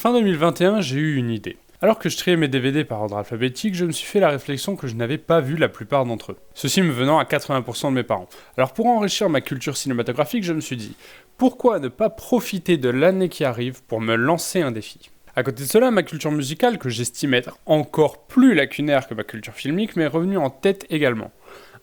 Fin 2021, j'ai eu une idée. Alors que je triais mes DVD par ordre alphabétique, je me suis fait la réflexion que je n'avais pas vu la plupart d'entre eux. Ceci me venant à 80% de mes parents. Alors pour enrichir ma culture cinématographique, je me suis dit, pourquoi ne pas profiter de l'année qui arrive pour me lancer un défi ? À côté de cela, ma culture musicale, que j'estime être encore plus lacunaire que ma culture filmique, m'est revenue en tête également.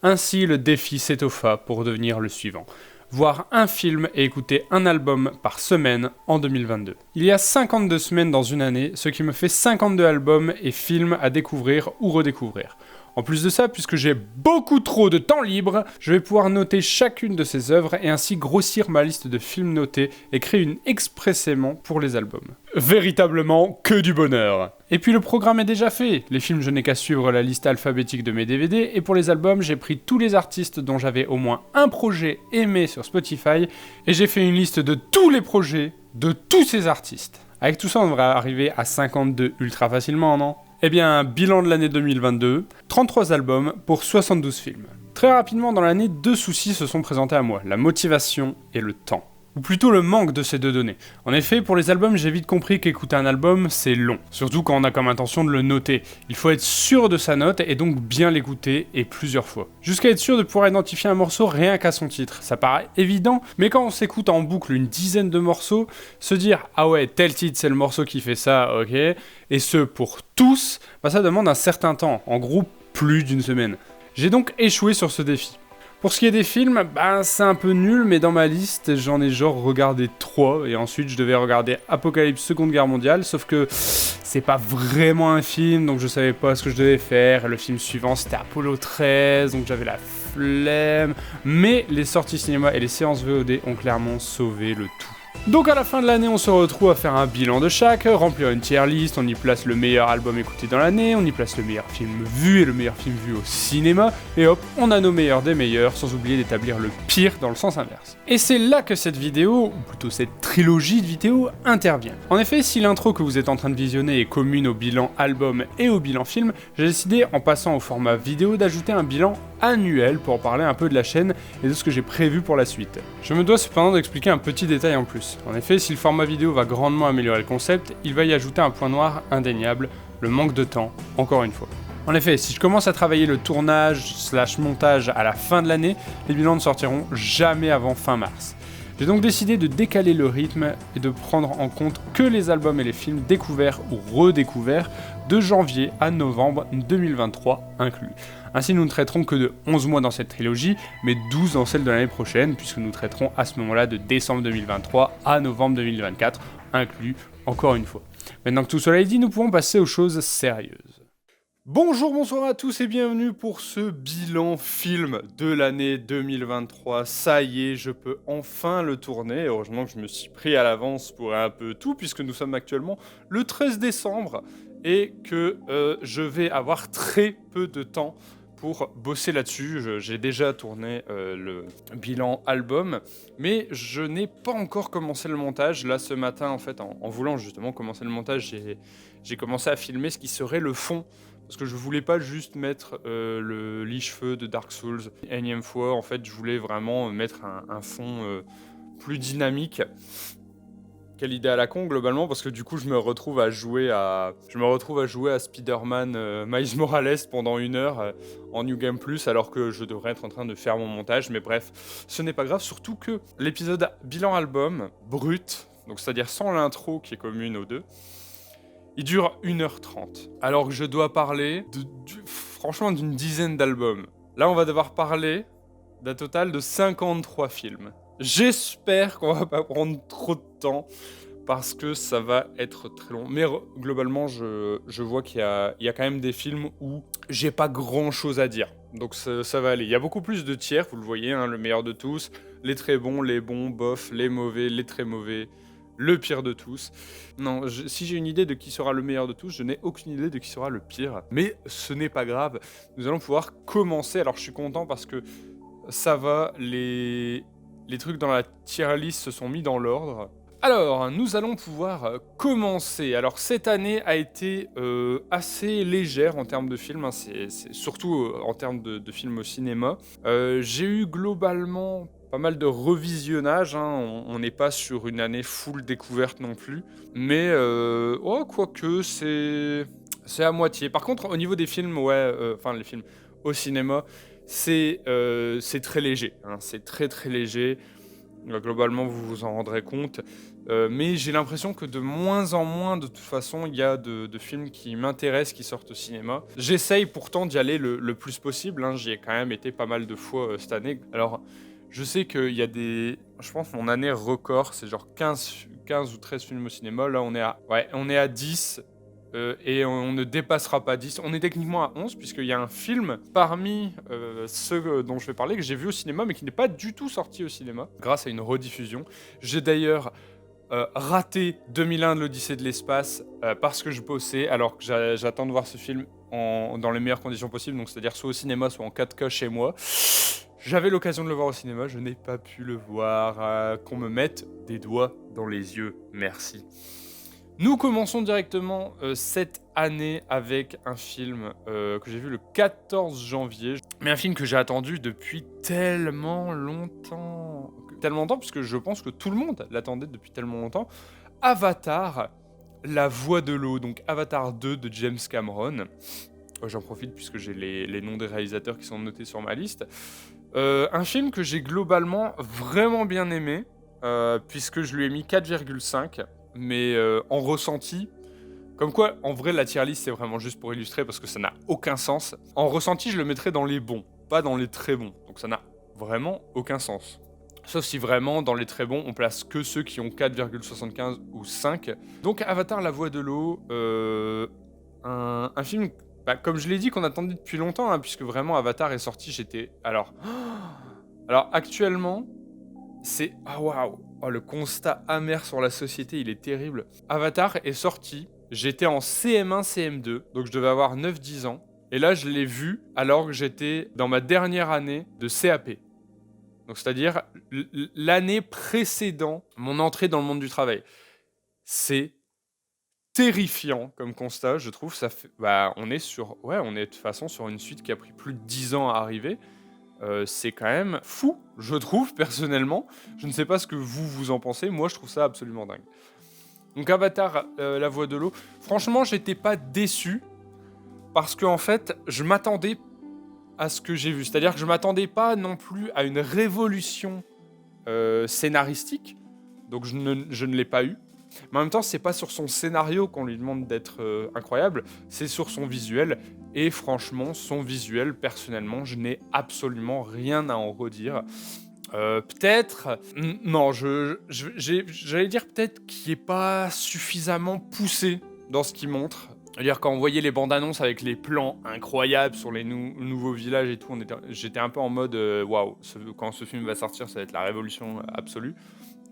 Ainsi, le défi s'étoffa pour devenir le suivant. Voir un film et écouter un album par semaine en 2022. Il y a 52 semaines dans une année, ce qui me fait 52 albums et films à découvrir ou redécouvrir. En plus de ça, puisque j'ai beaucoup trop de temps libre, je vais pouvoir noter chacune de ces œuvres et ainsi grossir ma liste de films notés et créer une expressément pour les albums. Véritablement que du bonheur. Et puis le programme est déjà fait. Les films, je n'ai qu'à suivre la liste alphabétique de mes DVD et pour les albums, j'ai pris tous les artistes dont j'avais au moins un projet aimé sur Spotify et j'ai fait une liste de tous les projets de tous ces artistes. Avec tout ça, on devrait arriver à 52 ultra facilement, non ? Eh bien, bilan de l'année 2022, 33 albums pour 72 films. Très rapidement dans l'année, deux soucis se sont présentés à moi, la motivation et le temps. Ou plutôt le manque de ces deux données. En effet, pour les albums, j'ai vite compris qu'écouter un album, c'est long. Surtout quand on a comme intention de le noter. Il faut être sûr de sa note et donc bien l'écouter et plusieurs fois. Jusqu'à être sûr de pouvoir identifier un morceau rien qu'à son titre. Ça paraît évident, mais quand on s'écoute en boucle une dizaine de morceaux, se dire « Ah ouais, tel titre, c'est le morceau qui fait ça, ok », et ce pour tous, ça demande un certain temps, en gros plus d'une semaine. J'ai donc échoué sur ce défi. Pour ce qui est des films, c'est un peu nul, mais dans ma liste, j'en ai genre regardé 3, et ensuite je devais regarder Apocalypse Seconde Guerre mondiale, sauf que c'est pas vraiment un film, donc je savais pas ce que je devais faire, le film suivant c'était Apollo 13, donc j'avais la flemme, mais les sorties cinéma et les séances VOD ont clairement sauvé le tout. Donc à la fin de l'année, on se retrouve à faire un bilan de chaque, remplir une tier list, on y place le meilleur album écouté dans l'année, on y place le meilleur film vu et le meilleur film vu au cinéma, et hop, on a nos meilleurs des meilleurs, sans oublier d'établir le pire dans le sens inverse. Et c'est là que cette vidéo, ou plutôt cette trilogie de vidéos, intervient. En effet, si l'intro que vous êtes en train de visionner est commune au bilan album et au bilan film, j'ai décidé, en passant au format vidéo, d'ajouter un bilan annuel pour parler un peu de la chaîne et de ce que j'ai prévu pour la suite. Je me dois cependant d'expliquer un petit détail en plus. En effet, si le format vidéo va grandement améliorer le concept, il va y ajouter un point noir indéniable, le manque de temps, encore une fois. En effet, si je commence à travailler le tournage / montage à la fin de l'année, les bilans ne sortiront jamais avant fin mars. J'ai donc décidé de décaler le rythme et de prendre en compte que les albums et les films découverts ou redécouverts de janvier à novembre 2023 inclus. Ainsi, nous ne traiterons que de 11 mois dans cette trilogie, mais 12 dans celle de l'année prochaine, puisque nous traiterons à ce moment-là de décembre 2023 à novembre 2024, inclus encore une fois. Maintenant que tout cela est dit, nous pouvons passer aux choses sérieuses. Bonjour, bonsoir à tous et bienvenue pour ce bilan film de l'année 2023. Ça y est, je peux enfin le tourner. Heureusement que je me suis pris à l'avance pour un peu tout, puisque nous sommes actuellement le 13 décembre et que je vais avoir très peu de temps pour bosser là-dessus. J'ai déjà tourné le bilan album, mais je n'ai pas encore commencé le montage. Là, ce matin, en fait, en voulant justement commencer le montage, j'ai commencé à filmer ce qui serait le fond. Parce que je voulais pas juste mettre le liche-feu de Dark Souls énième fois. En fait, je voulais vraiment mettre un fond plus dynamique. Quelle idée à la con globalement, parce que du coup je me retrouve à jouer à Spider-Man Miles Morales pendant 1 heure en New Game Plus, alors que je devrais être en train de faire mon montage. Mais bref, ce n'est pas grave, surtout que l'épisode bilan album brut, donc c'est-à-dire sans l'intro qui est commune aux deux, il dure 1h30, alors que je dois parler franchement d'une dizaine d'albums. Là, on va devoir parler d'un total de 53 films. J'espère qu'on va pas prendre trop de temps, parce que ça va être très long. Mais globalement, je vois qu'il y a quand même des films où j'ai pas grand-chose à dire. Donc ça va aller. Il y a beaucoup plus de tiers, vous le voyez, hein, le meilleur de tous, les très bons, les bons, bof, les mauvais, les très mauvais, le pire de tous. Non, si j'ai une idée de qui sera le meilleur de tous, je n'ai aucune idée de qui sera le pire. Mais ce n'est pas grave, nous allons pouvoir commencer. Alors je suis content parce que ça va, les trucs dans la tier list se sont mis dans l'ordre. Alors, nous allons pouvoir commencer. Alors, cette année a été assez légère en termes de films, hein, c'est surtout en termes de films au cinéma. J'ai eu globalement pas mal de revisionnage, hein. On n'est pas sur une année full découverte non plus. Mais, oh, quoique, c'est à moitié. Par contre, au niveau des films, ouais, enfin, les films au cinéma, c'est très léger, hein. C'est très, très léger. Globalement, vous vous en rendrez compte. Mais j'ai l'impression que de moins en moins, de toute façon, il y a de films qui m'intéressent, qui sortent au cinéma. J'essaye pourtant d'y aller le plus possible, hein. J'y ai quand même été pas mal de fois cette année. Alors, je sais qu'il y a des... Je pense que mon année record, c'est genre 15 ou 13 films au cinéma. Là, on est à 10. Et on ne dépassera pas 10. On est techniquement à 11, puisqu'il y a un film parmi ceux dont je vais parler que j'ai vu au cinéma, mais qui n'est pas du tout sorti au cinéma, grâce à une rediffusion. J'ai d'ailleurs raté 2001 de l'Odyssée de l'espace parce que je bossais, alors que j'attends de voir ce film dans les meilleures conditions possibles, donc c'est-à-dire soit au cinéma, soit en 4K chez moi. J'avais l'occasion de le voir au cinéma, je n'ai pas pu le voir. Qu'on me mette des doigts dans les yeux, merci. Nous commençons directement cette année avec un film que j'ai vu le 14 janvier. Mais un film que j'ai attendu depuis tellement longtemps. Tellement longtemps, puisque je pense que tout le monde l'attendait depuis tellement longtemps. Avatar, La Voix de l'eau. Donc Avatar 2 de James Cameron. J'en profite puisque j'ai les noms des réalisateurs qui sont notés sur ma liste. Un film que j'ai globalement vraiment bien aimé, puisque je lui ai mis 4,5. Mais en ressenti, comme quoi, en vrai, la tier list, c'est vraiment juste pour illustrer, parce que ça n'a aucun sens. En ressenti, je le mettrais dans les bons, pas dans les très bons. Donc ça n'a vraiment aucun sens. Sauf si vraiment, dans les très bons, on place que ceux qui ont 4,75 ou 5. Donc Avatar, La Voix de l'eau, un film, comme je l'ai dit, qu'on attendait depuis longtemps, hein, puisque vraiment Avatar est sorti, j'étais... Alors actuellement, c'est... Ah waouh. Oh, le constat amer sur la société, il est terrible. Avatar est sorti, j'étais en CM1, CM2, donc je devais avoir 9-10 ans. Et là, je l'ai vu alors que j'étais dans ma dernière année de CAP. Donc c'est-à-dire l'année précédant mon entrée dans le monde du travail. C'est terrifiant comme constat, je trouve. Ça fait... on est de toute façon sur une suite qui a pris plus de 10 ans à arriver. C'est quand même fou, je trouve, personnellement. Je ne sais pas ce que vous en pensez, moi je trouve ça absolument dingue. Donc Avatar, La Voix de l'eau, franchement j'étais pas déçu, parce qu'en fait, je m'attendais à ce que j'ai vu. C'est-à-dire que je m'attendais pas non plus à une révolution scénaristique, donc je ne l'ai pas eu. Mais en même temps, c'est pas sur son scénario qu'on lui demande d'être incroyable, c'est sur son visuel. Et franchement, son visuel, personnellement, je n'ai absolument rien à en redire. Peut-être... Non, j'allais dire peut-être qu'il n'est pas suffisamment poussé dans ce qu'il montre. C'est-à-dire quand on voyait les bandes annonces avec les plans incroyables sur les nouveaux villages et tout, j'étais un peu en mode waouh, quand ce film va sortir, ça va être la révolution absolue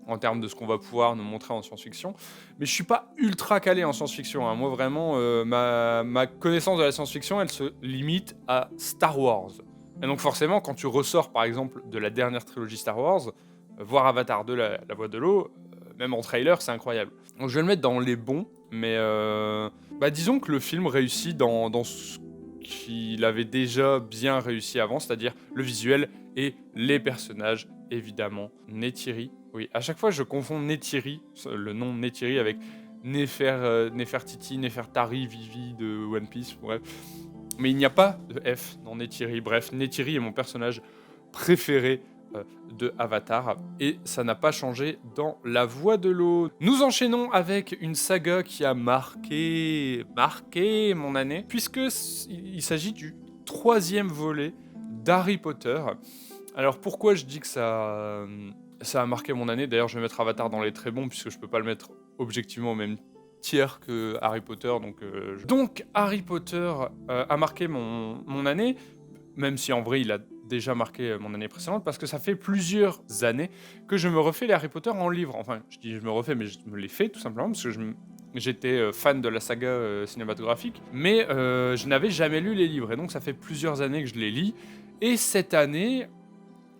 en termes de ce qu'on va pouvoir nous montrer en science-fiction. Mais je suis pas ultra calé en science-fiction, hein. Moi vraiment, ma connaissance de la science-fiction, elle se limite à Star Wars. Et donc forcément, quand tu ressors par exemple de la dernière trilogie Star Wars, voir Avatar 2, la Voix de l'eau, même en trailer, c'est incroyable. Donc je vais le mettre dans les bons, mais disons que le film réussit dans ce qu'il avait déjà bien réussi avant, c'est-à-dire le visuel et les personnages, évidemment. Neytiri, oui, à chaque fois je confonds Neytiri, le nom Neytiri, avec Nefertiti, Nefertari, Vivi de One Piece, bref. Mais il n'y a pas de F dans Neytiri. Bref, Neytiri est mon personnage préféré de Avatar, et ça n'a pas changé dans La Voix de l'eau. Nous enchaînons avec une saga qui a marqué mon année, puisqu'il s'agit du 3e volet d'Harry Potter. Alors pourquoi je dis que ça a marqué mon année? D'ailleurs, je vais mettre Avatar dans les très bons, puisque je peux pas le mettre objectivement au même tiers que Harry Potter. Donc Harry Potter a marqué mon année, même si en vrai il a déjà marqué mon année précédente, parce que ça fait plusieurs années que je me refais les Harry Potter en livre. Enfin, je dis je me refais, mais je me les fais tout simplement, parce que j'étais fan de la saga cinématographique, mais je n'avais jamais lu les livres, et donc ça fait plusieurs années que je les lis. Et cette année,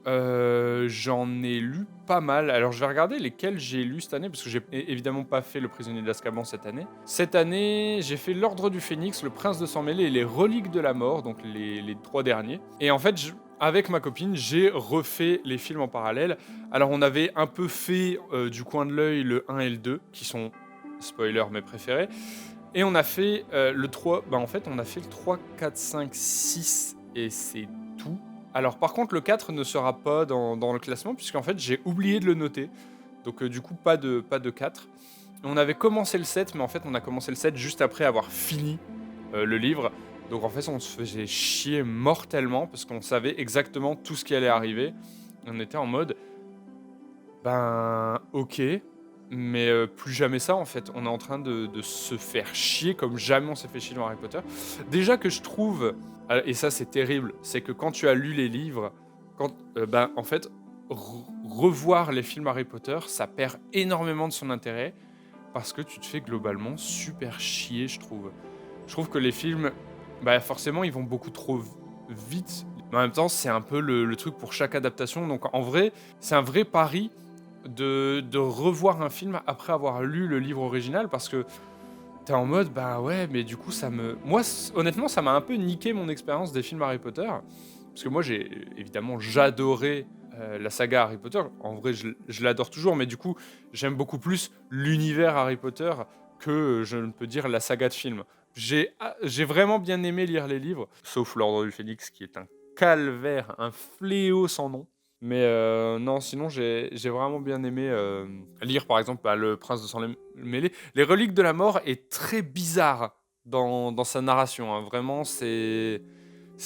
j'en ai lu pas mal. Alors je vais regarder lesquels j'ai lu cette année, parce que j'ai évidemment pas fait Le Prisonnier d'Azkaban cette année. Cette année, j'ai fait L'Ordre du Phénix, Le Prince de Sang Mêlé et Les Reliques de la Mort, donc les 3 derniers. Et en fait, avec ma copine, j'ai refait les films en parallèle. Alors on avait un peu fait du coin de l'œil le 1 et le 2, qui sont, spoiler, mes préférés. Et on a fait le 3, bah en fait on a fait le 3, 4, 5, 6 et c'est tout. Alors par contre le 4 ne sera pas dans le classement puisqu'en fait j'ai oublié de le noter. Donc du coup pas de 4. On avait commencé le 7 mais en fait on a commencé le 7 juste après avoir fini le livre. Donc en fait on se faisait chier mortellement parce qu'on savait exactement tout ce qui allait arriver. On était en mode ben ok, mais plus jamais ça en fait. On est en train de se faire chier comme jamais on s'est fait chier dans Harry Potter. Déjà que je trouve, et ça c'est terrible, c'est que quand tu as lu les livres, ben en fait revoir les films Harry Potter, ça perd énormément de son intérêt parce que tu te fais globalement super chier, je trouve. Je trouve que les films, bah forcément, ils vont beaucoup trop vite. Mais en même temps, c'est un peu le truc pour chaque adaptation. Donc en vrai, c'est un vrai pari de revoir un film après avoir lu le livre original parce que t'es en mode, bah ouais, mais du coup, ça me. Moi, honnêtement, ça m'a un peu niqué mon expérience des films Harry Potter. Parce que moi, j'adorais la saga Harry Potter. En vrai, je l'adore toujours, mais du coup, j'aime beaucoup plus l'univers Harry Potter que, je ne peux dire, la saga de films. J'ai vraiment bien aimé lire les livres, sauf l'Ordre du Phénix, qui est un calvaire, un fléau sans nom. Mais non, sinon, j'ai vraiment bien aimé lire, par exemple, Le Prince de Sang Mêlé. Les Reliques de la Mort est très bizarre dans sa narration. Hein. Vraiment, c'est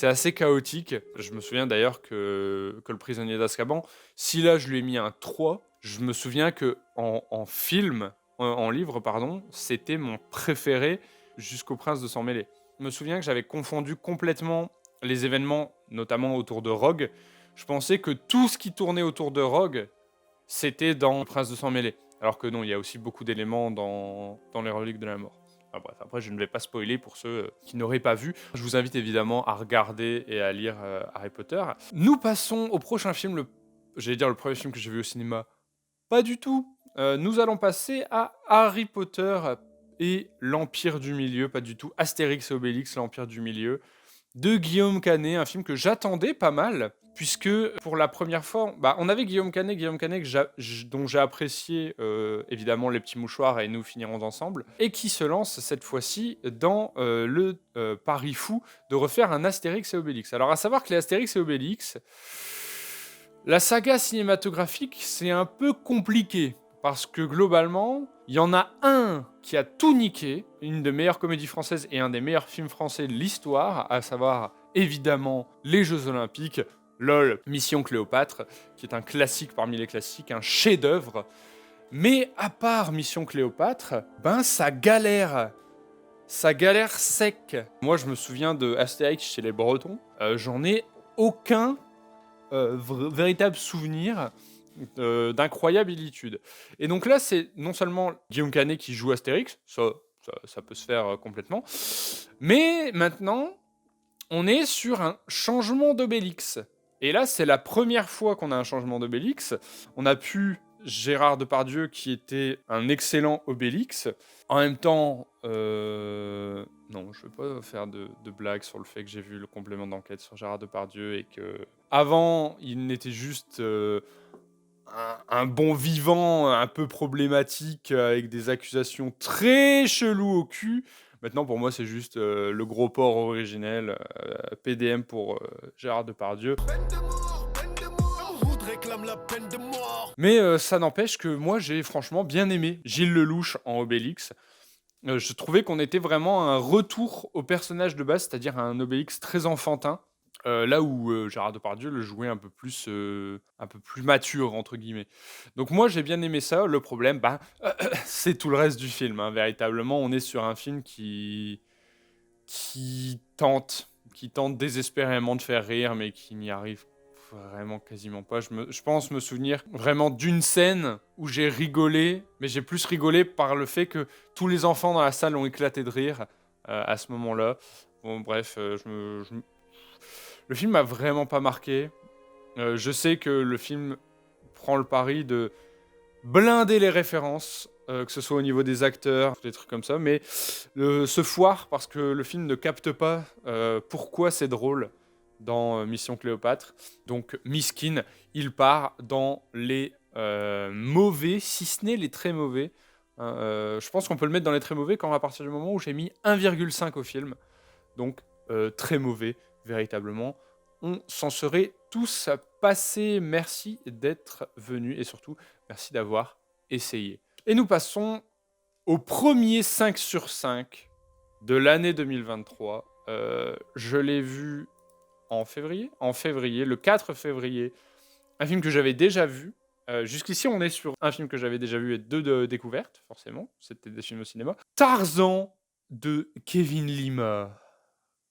assez chaotique. Je me souviens d'ailleurs que Le Prisonnier d'Azkaban, si là je lui ai mis un 3, je me souviens que en livre, pardon, c'était mon préféré jusqu'au Prince de Sang Mêlé. Je me souviens que j'avais confondu complètement les événements, notamment autour de Rogue. Je pensais que tout ce qui tournait autour de Rogue, c'était dans Le Prince de Sang Mêlé. Alors que non, il y a aussi beaucoup d'éléments dans les Reliques de la Mort. Enfin bref, après je ne vais pas spoiler pour ceux qui n'auraient pas vu. Je vous invite évidemment à regarder et à lire Harry Potter. Nous passons au prochain film, j'allais dire le premier film que j'ai vu au cinéma. Pas du tout. Nous allons passer à Harry Potter et l'Empire du Milieu, pas du tout. Astérix et Obélix, l'Empire du Milieu, de Guillaume Canet, un film que j'attendais pas mal, puisque pour la première fois, on avait Guillaume Canet dont j'ai apprécié évidemment Les Petits Mouchoirs et Nous finirons ensemble, et qui se lance cette fois-ci dans le pari fou de refaire un Astérix et Obélix. Alors à savoir que les Astérix et Obélix, la saga cinématographique, c'est un peu compliqué. Parce que globalement, il y en a un qui a tout niqué, une des meilleures comédies françaises et un des meilleurs films français de l'histoire, à savoir évidemment les Jeux Olympiques, LOL, Mission Cléopâtre, qui est un classique parmi les classiques, un chef-d'œuvre. Mais à part Mission Cléopâtre, ça galère. Ça galère sec. Moi, je me souviens de Astérix chez les Bretons. J'en ai aucun véritable souvenir d'incroyable illitude. Et donc là, c'est non seulement Guillaume Canet qui joue Astérix, ça peut se faire complètement, mais maintenant, on est sur un changement d'Obélix. Et là, c'est la première fois qu'on a un changement d'Obélix. On a pu Gérard Depardieu, qui était un excellent Obélix. En même temps, non, je ne vais pas faire de blagues sur le fait que j'ai vu le complément d'enquête sur Gérard Depardieu et que avant, il n'était juste un bon vivant un peu problématique avec des accusations très cheloues au cul. Maintenant, pour moi, c'est juste le gros porc originel, PDM pour Gérard Depardieu. Mais ça n'empêche que moi, j'ai franchement bien aimé Gilles Lelouch en Obélix. Je trouvais qu'on était vraiment à un retour au personnage de base, c'est-à-dire à un Obélix très enfantin. Là où Gérard Depardieu le jouait un peu plus mature, entre guillemets. Donc moi, j'ai bien aimé ça. Le problème, c'est tout le reste du film. Hein. Véritablement, on est sur un film qui tente désespérément de faire rire, mais qui n'y arrive vraiment quasiment pas. Je pense me souvenir vraiment d'une scène où j'ai rigolé, mais j'ai plus rigolé par le fait que tous les enfants dans la salle ont éclaté de rire à ce moment-là. Bon, bref, le film m'a vraiment pas marqué. Je sais que le film prend le pari de blinder les références, que ce soit au niveau des acteurs, des trucs comme ça, mais se foire parce que le film ne capte pas pourquoi c'est drôle. dans Mission Cléopâtre. Donc Miskin, il part dans les mauvais, si ce n'est les très mauvais. Je pense qu'on peut le mettre dans les très mauvais quand à partir du moment où j'ai mis 1,5 au film. Donc très mauvais, véritablement. On s'en serait tous passés. Merci d'être venus et surtout, merci d'avoir essayé. Et nous passons au premier 5 sur 5 de l'année 2023. Je l'ai vu en février, le 4 février. Un film que j'avais déjà vu. Jusqu'ici, on est sur un film que j'avais déjà vu et deux découvertes, forcément. C'était des films au cinéma. Tarzan de Kevin Lima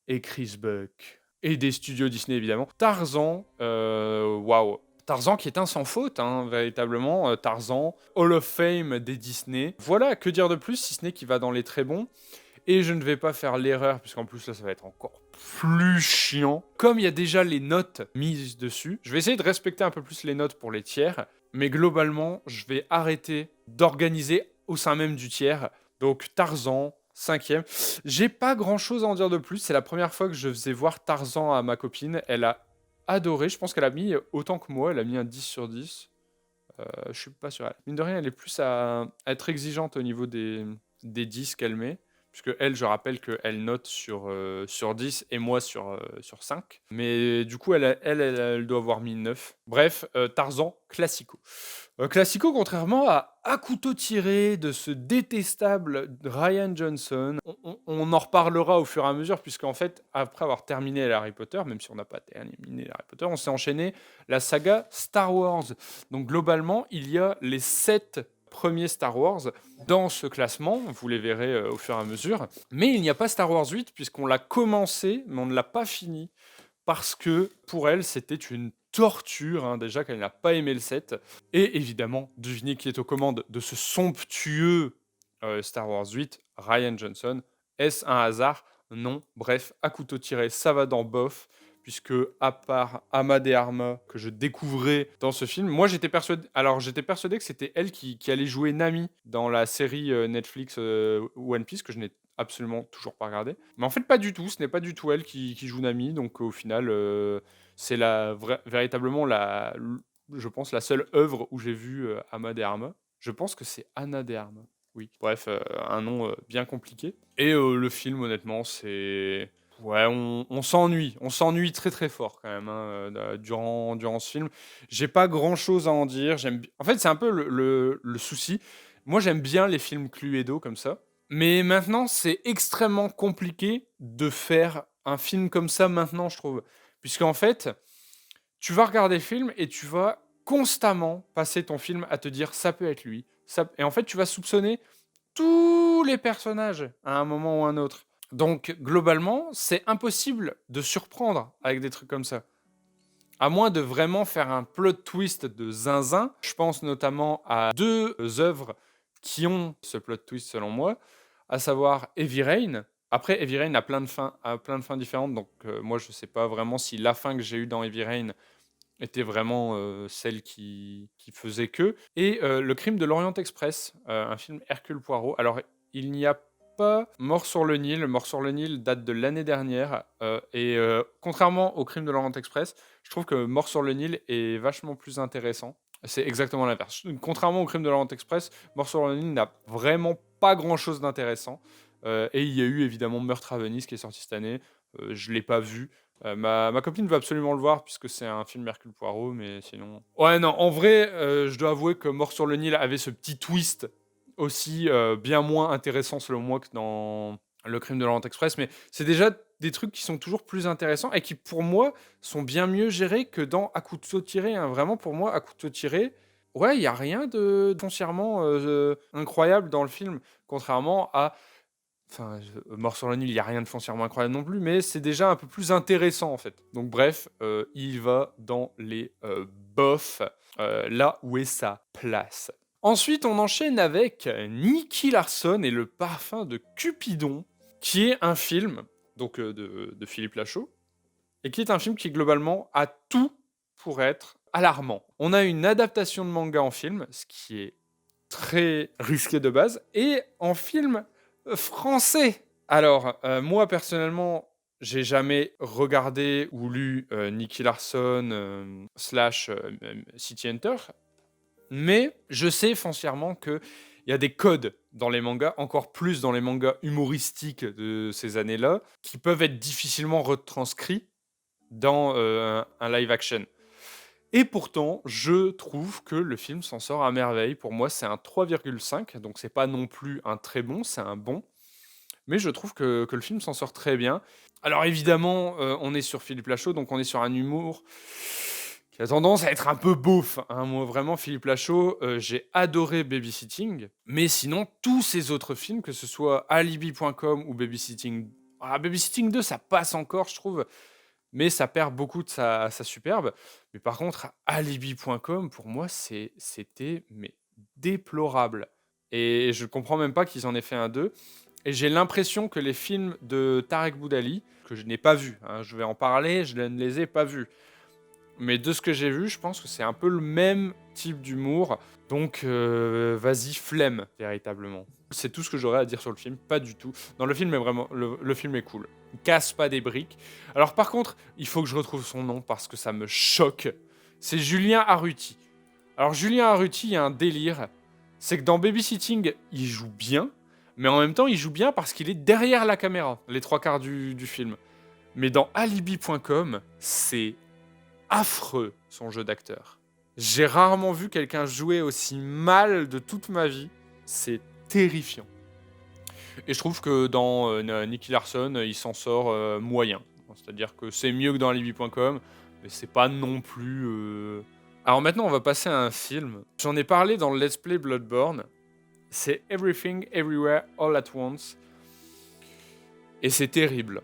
et Chris Buck. Et des studios Disney, évidemment. Tarzan, waouh. Tarzan qui est un sans faute, hein, véritablement. Tarzan, Hall of Fame des Disney. Voilà, que dire de plus, si ce n'est qu'il va dans les très bons. Et je ne vais pas faire l'erreur, puisqu'en plus là, ça va être encore plus chiant. Comme il y a déjà les notes mises dessus, je vais essayer de respecter un peu plus les notes pour les tiers. Mais globalement, je vais arrêter d'organiser au sein même du tiers. Donc Tarzan, 5e. J'ai pas grand chose à en dire de plus. C'est la première fois que je faisais voir Tarzan à ma copine. Elle a adoré. Je pense qu'elle a mis autant que moi. Elle a mis un 10 sur 10. Je suis pas sûr. Mine de rien, elle est plus à être exigeante au niveau des 10 qu'elle met. Puisque elle, je rappelle qu'elle note sur 10 et moi sur 5. Mais du coup, elle doit avoir mis 9. Bref, Tarzan, classico. Classico, contrairement à couteau tiré de ce détestable Ryan Johnson. On en reparlera au fur et à mesure, puisqu'en fait, après avoir terminé Harry Potter, même si on n'a pas terminé Harry Potter, on s'est enchaîné la saga Star Wars. Donc globalement, il y a les 7 premiers Star Wars dans ce classement, vous les verrez au fur et à mesure. Mais il n'y a pas Star Wars 8, puisqu'on l'a commencé, mais on ne l'a pas fini, parce que pour elle, c'était une torture, hein, déjà qu'elle n'a pas aimé le 7. Et évidemment, devinez qui est aux commandes de ce somptueux Star Wars 8, Ryan Johnson. Est-ce un hasard? Non. Bref, à couteau tiré, ça va dans bof, puisque à part Ama de Armas que je découvrais dans ce film, moi j'étais persuadé que c'était elle qui allait jouer Nami dans la série Netflix One Piece, que je n'ai absolument toujours pas regardé. Mais en fait, pas du tout. Ce n'est pas du tout elle qui joue Nami. Donc au final, c'est véritablement je pense, la seule œuvre où j'ai vu Ama de Armas. Je pense que c'est Anna de Armas. Oui. Bref, un nom bien compliqué. Et le film, honnêtement, c'est... Ouais, on s'ennuie. On s'ennuie très très fort quand même hein, durant ce film. J'ai pas grand chose à en dire. En fait, c'est un peu le souci. Moi, j'aime bien les films Cluedo comme ça. Mais maintenant, c'est extrêmement compliqué de faire un film comme ça maintenant, je trouve. Puisqu'en fait, tu vas regarder le film et tu vas constamment passer ton film à te dire ça peut être lui. Et en fait, tu vas soupçonner tous les personnages à un moment ou un autre. Donc, globalement, c'est impossible de surprendre avec des trucs comme ça. À moins de vraiment faire un plot twist de zinzin. Je pense notamment à 2 œuvres qui ont ce plot twist selon moi, à savoir Heavy Rain. Après, Heavy Rain a plein de fins différentes, donc moi je sais pas vraiment si la fin que j'ai eue dans Heavy Rain était vraiment celle qui faisait que. Et Le Crime de l'Orient Express, un film Hercule Poirot. Alors, il n'y a pas Mort sur le Nil. Mort sur le Nil date de l'année dernière. Et contrairement au Crime de l'Orient Express, je trouve que Mort sur le Nil est vachement plus intéressant. C'est exactement l'inverse. Contrairement au Crime de l'Orient Express, Mort sur le Nil n'a vraiment pas grand-chose d'intéressant. Et il y a eu évidemment Meurtre à Venise qui est sorti cette année. Je l'ai pas vu. Ma copine veut absolument le voir puisque c'est un film Hercule Poirot, mais sinon... Ouais, non, en vrai, je dois avouer que Mort sur le Nil avait ce petit twist aussi bien moins intéressant selon moi que dans Le Crime de l'Orient Express, mais c'est déjà des trucs qui sont toujours plus intéressants et qui, pour moi, sont bien mieux gérés que dans À couteau tiré. Hein. Vraiment, pour moi, À couteau tiré, ouais, il n'y a rien de foncièrement incroyable dans le film, contrairement à... Enfin, Mort sur le Nil, il n'y a rien de foncièrement incroyable non plus, mais c'est déjà un peu plus intéressant en fait. Donc bref, il va dans les bofs, là où est sa place. Ensuite, on enchaîne avec Nicky Larson et le parfum de Cupidon, qui est un film donc de Philippe Lachaud, et qui est un film qui globalement a tout pour être alarmant. On a une adaptation de manga en film, ce qui est très risqué de base, et en film français. Alors, moi personnellement, j'ai jamais regardé ou lu, Nicky Larson, slash, City Hunter, mais je sais foncièrement qu'il y a des codes dans les mangas, encore plus dans les mangas humoristiques de ces années-là, qui peuvent être difficilement retranscrits dans, un live action. Et pourtant, je trouve que le film s'en sort à merveille. Pour moi, c'est un 3,5, donc c'est pas non plus un très bon, c'est un bon. Mais je trouve que le film s'en sort très bien. Alors évidemment, on est sur Philippe Lachaud, donc on est sur un humour qui a tendance à être un peu beauf, hein. Moi, vraiment, Philippe Lachaud, j'ai adoré Babysitting, mais sinon, tous ces autres films, que ce soit Alibi.com ou Babysitting... Ah, Babysitting 2, ça passe encore, je trouve, mais ça perd beaucoup de sa superbe. Mais par contre, Alibi.com, pour moi, c'était mais déplorable. Et je comprends même pas qu'ils en aient fait un 2. Et j'ai l'impression que les films de Tarek Boudali, que je n'ai pas vus, hein, je vais en parler, je ne les ai pas vus. Mais de ce que j'ai vu, je pense que c'est un peu le même type d'humour. Donc, vas-y, flemme, véritablement. C'est tout ce que j'aurais à dire sur le film, pas du tout. Non, le film est vraiment... Le film est cool. Il casse pas des briques. Alors par contre, il faut que je retrouve son nom parce que ça me choque. C'est Julien Arruti. Alors Julien Arruti, il y a un délire. C'est que dans Babysitting, il joue bien. Mais en même temps, il joue bien parce qu'il est derrière la caméra, les 3 quarts du film. Mais dans Alibi.com, c'est affreux, son jeu d'acteur. J'ai rarement vu quelqu'un jouer aussi mal de toute ma vie. C'est terrifiant. Et je trouve que dans Nicky Larson, il s'en sort moyen. C'est-à-dire que c'est mieux que dans Alibi.com, mais c'est pas non plus... Alors maintenant, on va passer à un film. J'en ai parlé dans le Let's Play Bloodborne. C'est Everything, Everywhere, All at Once. Et c'est terrible.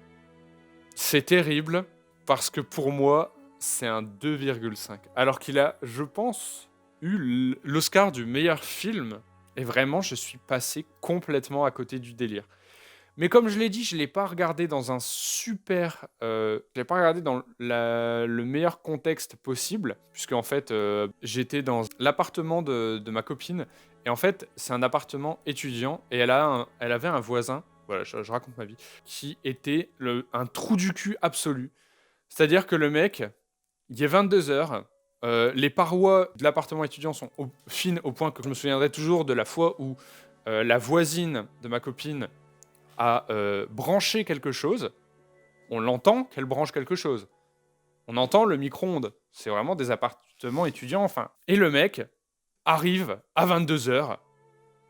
C'est terrible parce que pour moi, c'est un 2,5. Alors qu'il a, je pense, eu l'Oscar du meilleur film. Et vraiment, je suis passé complètement à côté du délire. Mais comme je l'ai dit, je ne l'ai pas regardé dans un super... je l'ai pas regardé dans le meilleur contexte possible. Puisque en fait, j'étais dans l'appartement de ma copine. Et en fait, c'est un appartement étudiant. Et elle avait un voisin, voilà, je raconte ma vie, qui était un trou du cul absolu. C'est-à-dire que le mec, il est 22h, les parois de l'appartement étudiant sont fines au point que je me souviendrai toujours de la fois où la voisine de ma copine a branché quelque chose. On l'entend qu'elle branche quelque chose. On entend le micro-ondes. C'est vraiment des appartements étudiants, enfin. Et le mec arrive à 22h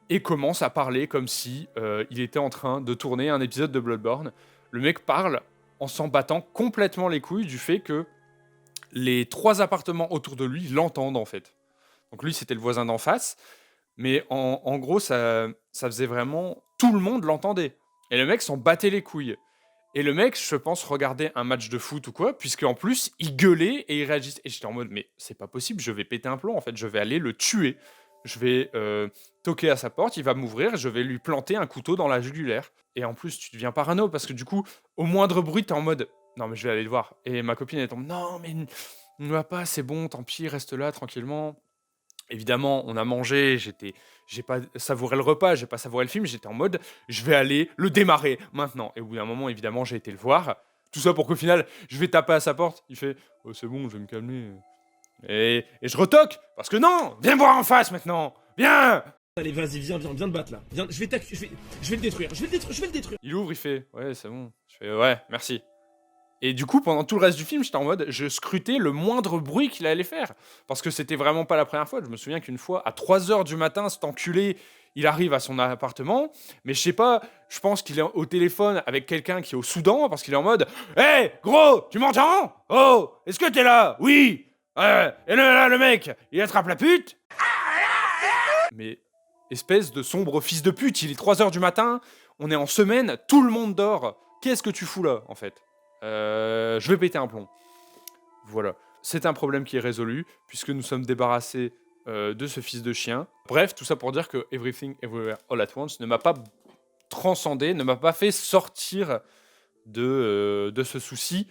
et commence à parler comme si il était en train de tourner un épisode de Bloodborne. Le mec parle en s'en battant complètement les couilles du fait que les 3 appartements autour de lui l'entendent, en fait. Donc lui, c'était le voisin d'en face. Mais en gros, ça faisait vraiment... Tout le monde l'entendait. Et le mec s'en battait les couilles. Et le mec, je pense, regardait un match de foot ou quoi, puisqu'en plus, il gueulait et il réagissait. Et j'étais en mode, mais c'est pas possible, je vais péter un plomb, en fait. Je vais aller le tuer. Je vais toquer à sa porte, il va m'ouvrir, je vais lui planter un couteau dans la jugulaire. Et en plus, tu deviens parano, parce que du coup, au moindre bruit, t'es en mode, non, mais je vais aller le voir. Et ma copine, elle tombe, non, mais ne va pas, c'est bon, tant pis, reste là, tranquillement. Évidemment, on a mangé, j'ai pas savouré le repas, j'ai pas savouré le film, j'étais en mode, je vais aller le démarrer maintenant. Et au bout d'un moment, évidemment, j'ai été le voir. Tout ça pour qu'au final, je vais taper à sa porte. Il fait, oh, c'est bon, je vais me calmer. Et je retoque, parce que non, viens me voir en face maintenant, viens. Allez, vas-y, viens te battre là. Viens, je vais le détruire, je vais le détruire. Il ouvre, il fait, ouais, c'est bon. Je fais, ouais, merci. Et du coup, pendant tout le reste du film, j'étais en mode, je scrutais le moindre bruit qu'il allait faire. Parce que c'était vraiment pas la première fois. Je me souviens qu'une fois, à 3h du matin, cet enculé, il arrive à son appartement. Mais je sais pas, je pense qu'il est au téléphone avec quelqu'un qui est au Soudan, parce qu'il est en mode, hé, hey, gros, tu m'entends? Oh, est-ce que t'es là? Oui. Et là, le mec, il attrape la pute. Mais, espèce de sombre fils de pute, il est 3h du matin, on est en semaine, tout le monde dort. Qu'est-ce que tu fous là, en fait? Je vais péter un plomb. Voilà. C'est un problème qui est résolu, puisque nous sommes débarrassés de ce fils de chien. Bref, tout ça pour dire que Everything, Everywhere, All at Once ne m'a pas transcendé, ne m'a pas fait sortir de ce souci,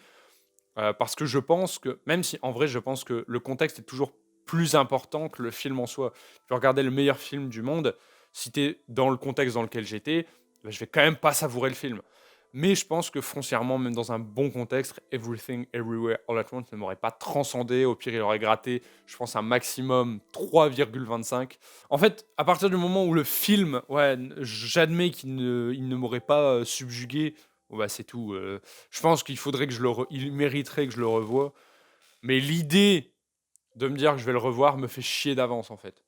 parce que je pense que, même si en vrai je pense que le contexte est toujours plus important que le film en soi. Tu peux regarder le meilleur film du monde, si t'es dans le contexte dans lequel j'étais, je vais quand même pas savourer le film. Mais je pense que foncièrement, même dans un bon contexte, Everything Everywhere All at Once ne m'aurait pas transcendé. Au pire, il aurait gratté, je pense, un maximum 3,25. En fait, à partir du moment où le film, ouais, j'admets il ne m'aurait pas subjugué, bon, bah, c'est tout. Je pense qu'il faudrait que il mériterait que je le revoie. Mais l'idée de me dire que je vais le revoir me fait chier d'avance, en fait.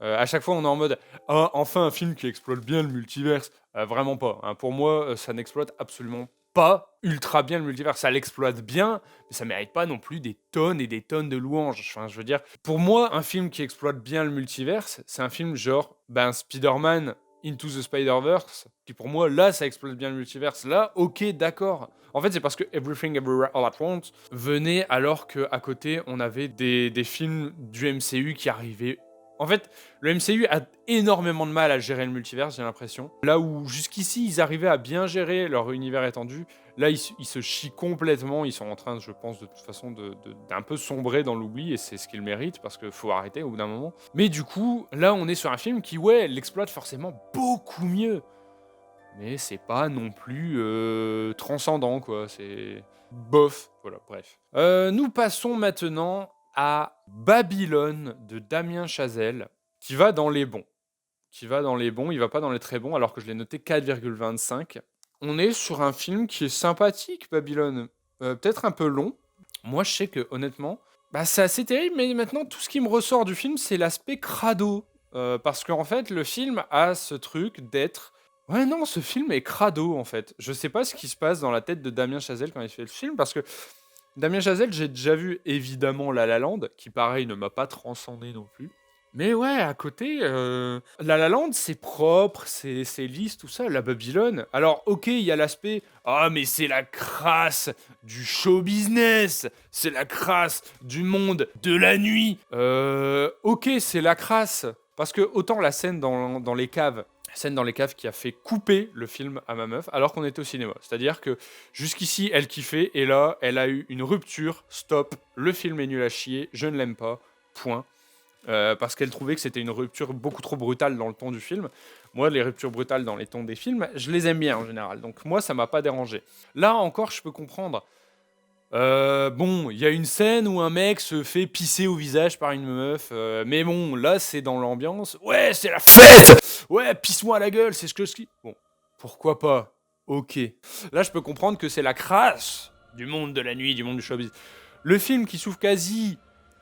À chaque fois, on est en mode ah, enfin un film qui exploite bien le multiverse. Vraiment pas, hein. Pour moi, ça n'exploite absolument pas ultra bien le multiverse. Ça l'exploite bien, mais ça mérite pas non plus des tonnes et des tonnes de louanges. Enfin, je veux dire, pour moi, un film qui exploite bien le multiverse, c'est un film genre Spider-Man Into the Spider-Verse, qui pour moi, là, ça exploite bien le multiverse. Là, ok, d'accord. En fait, c'est parce que Everything Everywhere All at Once venait alors qu'à côté, on avait des films du MCU qui arrivaient. En fait, le MCU a énormément de mal à gérer le multiverse, j'ai l'impression. Là où jusqu'ici, ils arrivaient à bien gérer leur univers étendu, là, ils se chient complètement. Ils sont en train, je pense, de toute façon, d'un peu sombrer dans l'oubli, et c'est ce qu'ils méritent, parce qu'il faut arrêter au bout d'un moment. Mais du coup, là, on est sur un film qui, ouais, l'exploite forcément beaucoup mieux. Mais c'est pas non plus transcendant, quoi. C'est bof. Voilà, bref. Nous passons maintenant à Babylone de Damien Chazelle, qui va dans les bons. Il va pas dans les très bons, alors que je l'ai noté 4,25. On est sur un film qui est sympathique, Babylone. Peut-être un peu long. Moi, je sais que, honnêtement, c'est assez terrible, mais maintenant, tout ce qui me ressort du film, c'est l'aspect crado. Parce qu'en fait, le film a ce truc d'être... Ouais, non, ce film est crado, en fait. Je sais pas ce qui se passe dans la tête de Damien Chazelle quand il fait le film, parce que Damien Chazelle, j'ai déjà vu évidemment La La Land, qui pareil ne m'a pas transcendé non plus. Mais ouais, à côté, La La Land, c'est propre, c'est lisse, tout ça. La Babylone, alors ok, il y a l'aspect « Ah, mais c'est la crasse du show business, c'est la crasse du monde de la nuit. » Ok, c'est la crasse, parce que autant la scène dans les caves, qui a fait couper le film à ma meuf alors qu'on était au cinéma. C'est-à-dire que jusqu'ici, elle kiffait, et là, elle a eu une rupture, stop, le film est nul à chier, je ne l'aime pas, point. Parce qu'elle trouvait que c'était une rupture beaucoup trop brutale dans le ton du film. Moi, les ruptures brutales dans les tons des films, je les aime bien en général. Donc moi, ça m'a pas dérangé. Là encore, je peux comprendre. Bon, il y a une scène où un mec se fait pisser au visage par une meuf. Mais bon, là, c'est dans l'ambiance. Ouais, c'est la fête. Ouais, pisse-moi à la gueule, c'est ce que je dis. Bon, pourquoi pas. Ok. Là, je peux comprendre que c'est la crasse du monde de la nuit, du monde du showbiz. Le film qui s'ouvre quasi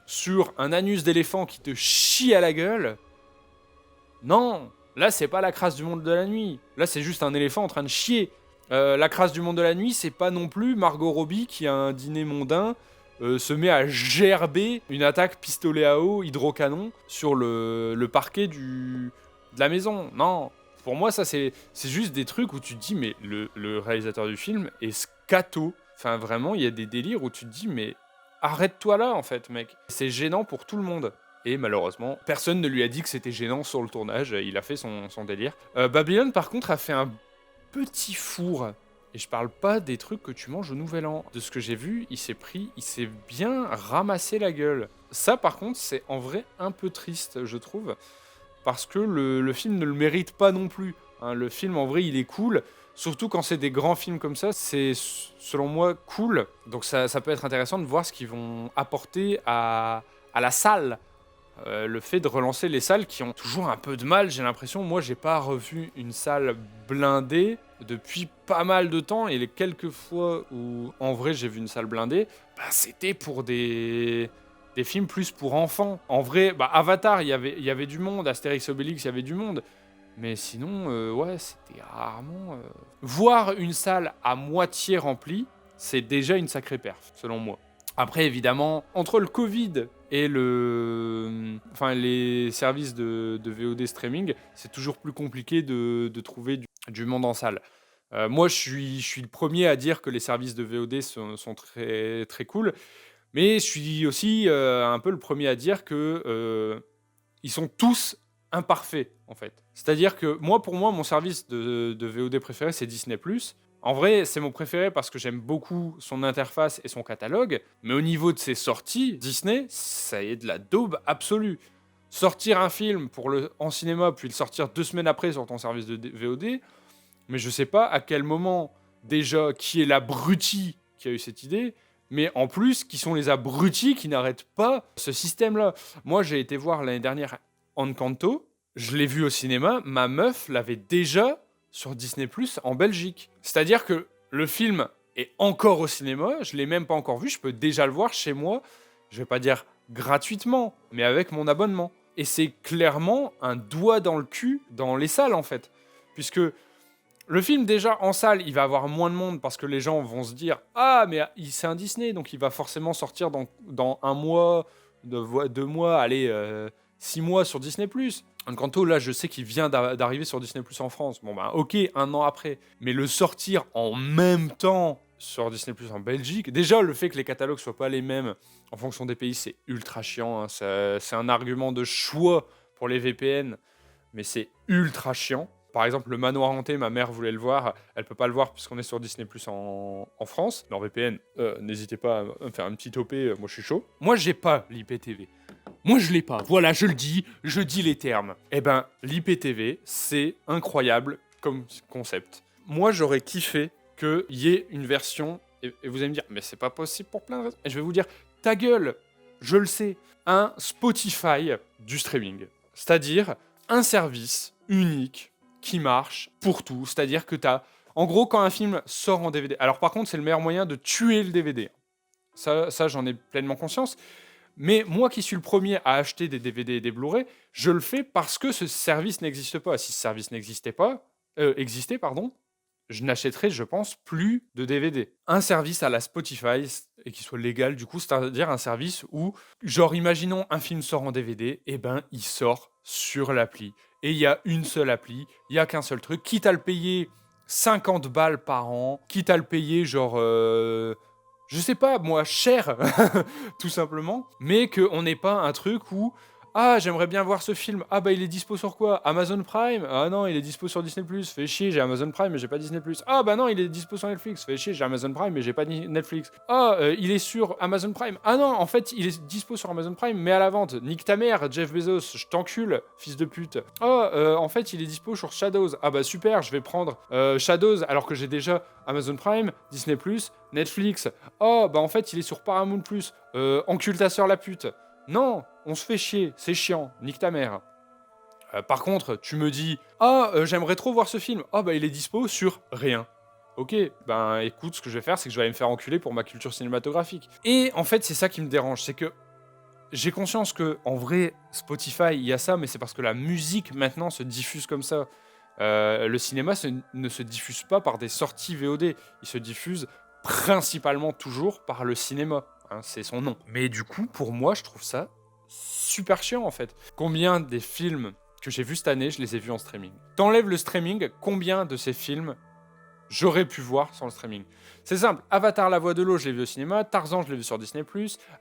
sur un anus d'éléphant qui te chie à la gueule. Non, là, c'est pas la crasse du monde de la nuit. Là, c'est juste un éléphant en train de chier. La crasse du monde de la nuit, c'est pas non plus Margot Robbie qui a un dîner mondain se met à gerber une attaque pistolet à eau hydrocanon sur le parquet de la maison. Non, pour moi, ça c'est juste des trucs où tu te dis, mais le réalisateur du film est scato. Enfin, vraiment, il y a des délires où tu te dis, mais arrête-toi là, en fait, mec. C'est gênant pour tout le monde. Et malheureusement, personne ne lui a dit que c'était gênant sur le tournage. Il a fait son délire. Babylone, par contre, a fait un petit four. Et je parle pas des trucs que tu manges au Nouvel An. De ce que j'ai vu, il s'est bien ramassé la gueule. Ça, par contre, c'est en vrai un peu triste, je trouve. Parce que le film ne le mérite pas non plus. Hein, le film, en vrai, il est cool. Surtout quand c'est des grands films comme ça, c'est selon moi cool. Donc ça peut être intéressant de voir ce qu'ils vont apporter à la salle. Le fait de relancer les salles qui ont toujours un peu de mal, j'ai l'impression. Moi, j'ai pas revu une salle blindée depuis pas mal de temps. Et les quelques fois où, en vrai, j'ai vu une salle blindée, c'était pour des films plus pour enfants. En vrai, Avatar, il y avait du monde. Astérix Obélix, il y avait du monde. Mais sinon, ouais, c'était rarement... Voir une salle à moitié remplie, c'est déjà une sacrée perf, selon moi. Après, évidemment, entre le Covid et les services de VOD streaming, c'est toujours plus compliqué de trouver du monde en salle. Moi, je suis le premier à dire que les services de VOD sont très, très cool, mais je suis aussi un peu le premier à dire que ils sont tous imparfaits, en fait. C'est-à-dire que pour moi, mon service de VOD préféré, c'est Disney+. En vrai, c'est mon préféré parce que j'aime beaucoup son interface et son catalogue, mais au niveau de ses sorties, Disney, ça est de la daube absolue. Sortir un film en cinéma, puis le sortir 2 semaines après sur ton service de VOD, mais je sais pas à quel moment déjà qui est l'abruti qui a eu cette idée, mais en plus qui sont les abrutis qui n'arrêtent pas ce système-là. Moi, j'ai été voir l'année dernière Encanto, je l'ai vu au cinéma, ma meuf l'avait déjà sur Disney+ en Belgique. C'est-à-dire que le film est encore au cinéma, je l'ai même pas encore vu, je peux déjà le voir chez moi, je vais pas dire gratuitement, mais avec mon abonnement. Et c'est clairement un doigt dans le cul dans les salles en fait. Puisque le film déjà en salle, il va avoir moins de monde parce que les gens vont se dire « Ah mais c'est un Disney, donc il va forcément sortir dans un mois, 2 mois, allez, 6 mois sur Disney+. » Encanto, là, je sais qu'il vient d'arriver sur Disney+ en France. Bon, bah, ok, 1 an après. Mais le sortir en même temps sur Disney+ en Belgique, déjà, le fait que les catalogues soient pas les mêmes en fonction des pays, c'est ultra chiant. Hein. C'est un argument de choix pour les VPN, mais c'est ultra chiant. Par exemple, le Manoir Hanté, ma mère voulait le voir. Elle peut pas le voir puisqu'on est sur Disney+ en France. Mais en VPN, n'hésitez pas à me faire un petit OP, moi je suis chaud. Moi, j'ai pas l'IPTV. Moi, je l'ai pas. Voilà, je dis les termes. Eh ben, l'IPTV, c'est incroyable comme concept. Moi, j'aurais kiffé qu'il y ait une version, et vous allez me dire, mais c'est pas possible pour plein de raisons. Et je vais vous dire, ta gueule, je le sais, un Spotify du streaming. C'est-à-dire un service unique qui marche pour tout. C'est-à-dire que t'as... En gros, quand un film sort en DVD... Alors par contre, c'est le meilleur moyen de tuer le DVD. Ça j'en ai pleinement conscience. Mais moi qui suis le premier à acheter des DVD et des Blu-ray, je le fais parce que ce service n'existe pas. Si ce service existait, je n'achèterais, je pense, plus de DVD. Un service à la Spotify, et qui soit légal du coup, c'est-à-dire un service où, genre, imaginons un film sort en DVD, et ben il sort sur l'appli. Et il y a une seule appli, il n'y a qu'un seul truc, quitte à le payer 50 balles par an, quitte à le payer genre... je sais pas, moi, cher, tout simplement, mais qu'on n'ait pas un truc où ah, j'aimerais bien voir ce film. Ah bah il est dispo sur quoi? Amazon Prime? Ah non, il est dispo sur Disney+. Fait chier, j'ai Amazon Prime mais j'ai pas Disney+. Ah bah non, il est dispo sur Netflix. Fait chier, j'ai Amazon Prime mais j'ai pas Netflix. Ah, il est sur Amazon Prime. Ah non, en fait, il est dispo sur Amazon Prime mais à la vente. Nique ta mère, Jeff Bezos, je t'encule, fils de pute. Ah, en fait, il est dispo sur Shadows. Ah bah super, je vais prendre Shadows alors que j'ai déjà Amazon Prime, Disney+, Netflix. Oh bah en fait, il est sur Paramount+. Encule ta sœur la pute. Non, on se fait chier, c'est chiant, nique ta mère. Par contre, tu me dis « Ah, j'aimerais trop voir ce film. Ah, bah il est dispo sur rien. » Ok, ben écoute, ce que je vais faire, c'est que je vais aller me faire enculer pour ma culture cinématographique. Et en fait, c'est ça qui me dérange, c'est que j'ai conscience que, en vrai, Spotify, il y a ça, mais c'est parce que la musique, maintenant, se diffuse comme ça. Le cinéma ne se diffuse pas par des sorties VOD. Il se diffuse principalement toujours par le cinéma. Hein, c'est son nom. Mais du coup, pour moi, je trouve ça super chiant en fait. Combien des films que j'ai vus cette année, je les ai vus en streaming. T'enlèves le streaming, combien de ces films j'aurais pu voir sans le streaming? C'est simple, Avatar la voix de l'eau, je l'ai vu au cinéma, Tarzan, je l'ai vu sur Disney+,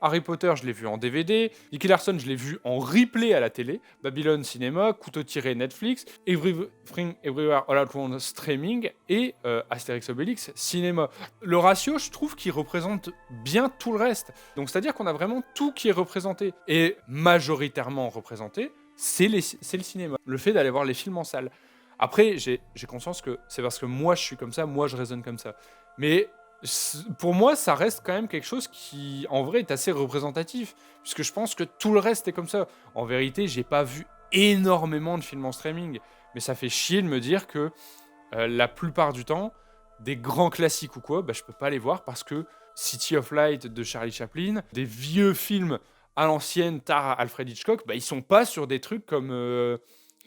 Harry Potter, je l'ai vu en DVD, Nicky Larson, je l'ai vu en replay à la télé, Babylone cinéma, Couteau tiré Netflix, Everything Everywhere All at Once streaming et Astérix Obélix cinéma. Le ratio, je trouve qu'il représente bien tout le reste. Donc c'est-à-dire qu'on a vraiment tout qui est représenté. Et majoritairement représenté, c'est le cinéma. Le fait d'aller voir les films en salle. Après, j'ai conscience que c'est parce que moi je suis comme ça, moi je raisonne comme ça. Mais pour moi, ça reste quand même quelque chose qui, en vrai, est assez représentatif. Puisque je pense que tout le reste est comme ça. En vérité, j'ai pas vu énormément de films en streaming. Mais ça fait chier de me dire que la plupart du temps, des grands classiques ou quoi, bah, je peux pas les voir parce que City of Light de Charlie Chaplin, des vieux films à l'ancienne, tard Alfred Hitchcock, bah, ils sont pas sur des trucs comme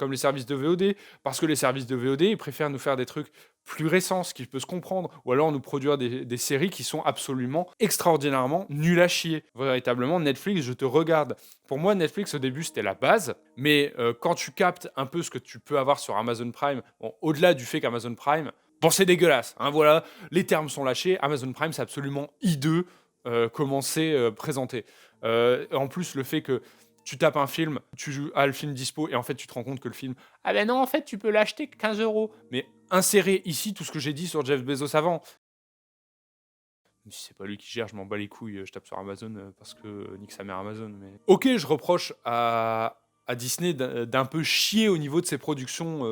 les services de VOD, parce que les services de VOD, ils préfèrent nous faire des trucs plus récents, ce qui peut se comprendre, ou alors nous produire des séries qui sont absolument extraordinairement nulles à chier. Véritablement, Netflix, je te regarde. Pour moi, Netflix, au début, c'était la base, mais quand tu captes un peu ce que tu peux avoir sur Amazon Prime, bon, au-delà du fait qu'Amazon Prime, bon, c'est dégueulasse, hein, voilà, les termes sont lâchés, Amazon Prime, c'est absolument hideux comment c'est présenté. En plus, le fait que tu tapes un film, tu as le film dispo, et en fait, tu te rends compte que le film... Ah ben non, en fait, tu peux l'acheter 15 €. Mais insérer ici tout ce que j'ai dit sur Jeff Bezos avant. Si c'est pas lui qui gère, je m'en bats les couilles, je tape sur Amazon parce que nique sa mère Amazon. Mais... Ok, je reproche à Disney d'un peu chier au niveau de ses productions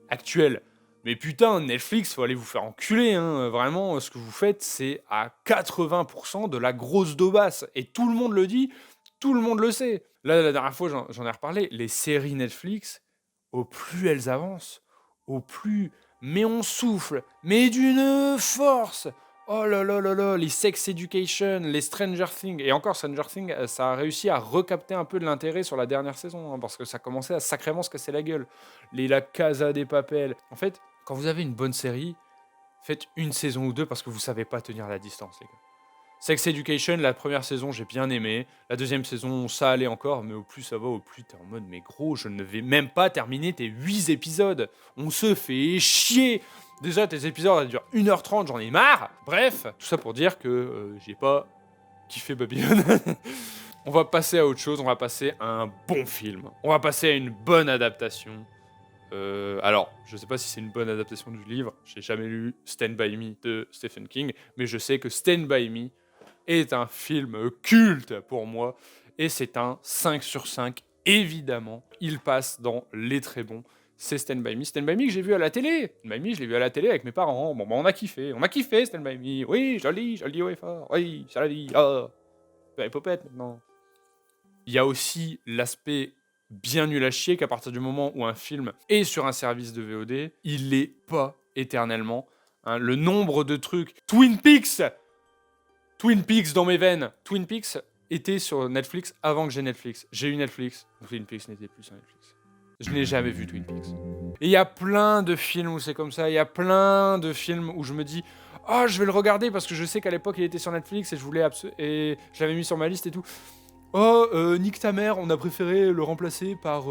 actuelles. Mais putain, Netflix, faut aller vous faire enculer, hein. Vraiment, ce que vous faites, c'est à 80% de la grosse daubasse. Et tout le monde le dit, tout le monde le sait. Là, la dernière fois, j'en ai reparlé. Les séries Netflix, au plus elles avancent, au plus... Mais on souffle, mais d'une force. Oh là là là là, les Sex Education, les Stranger Things. Et encore, Stranger Things, ça a réussi à recapter un peu de l'intérêt sur la dernière saison, hein, parce que ça commençait à sacrément se casser la gueule. La Casa des Papel. En fait, quand vous avez une bonne série, faites une saison ou deux parce que vous savez pas tenir la distance, les gars. Sex Education, la première saison, j'ai bien aimé. La deuxième saison, ça allait encore, mais au plus ça va, au plus t'es en mode, mais gros, je ne vais même pas terminer tes 8 épisodes. On se fait chier. Déjà, tes épisodes, ça dure 1h30, j'en ai marre. Bref, tout ça pour dire que j'ai pas kiffé Babylone. On va passer à autre chose, on va passer à un bon film. On va passer à une bonne adaptation. Alors, je sais pas si c'est une bonne adaptation du livre, j'ai jamais lu Stand By Me de Stephen King, mais je sais que Stand By Me est un film culte pour moi, et c'est un 5 sur 5, évidemment. Il passe dans les très bons. C'est Stand By Me. Stand By Me que j'ai vu à la télé. Stand By Me, je l'ai vu à la télé avec mes parents. Bon, bah, on a kiffé Stand By Me. Oui, je le dis haut et fort. Oui, ça la dit. Ah, les popettes maintenant. Il y a aussi l'aspect bien nul à chier qu'à partir du moment où un film est sur un service de VOD, il l'est pas éternellement. Hein, le nombre de trucs... Twin Peaks dans mes veines. Twin Peaks était sur Netflix avant que j'ai Netflix. J'ai eu Netflix. Twin Peaks n'était plus sur Netflix. Je n'ai jamais vu Twin Peaks. Et il y a plein de films où c'est comme ça. Il y a plein de films où je me dis... Oh, je vais le regarder parce que je sais qu'à l'époque, il était sur Netflix et et je l'avais mis sur ma liste et tout. Oh, nique ta mère, on a préféré le remplacer par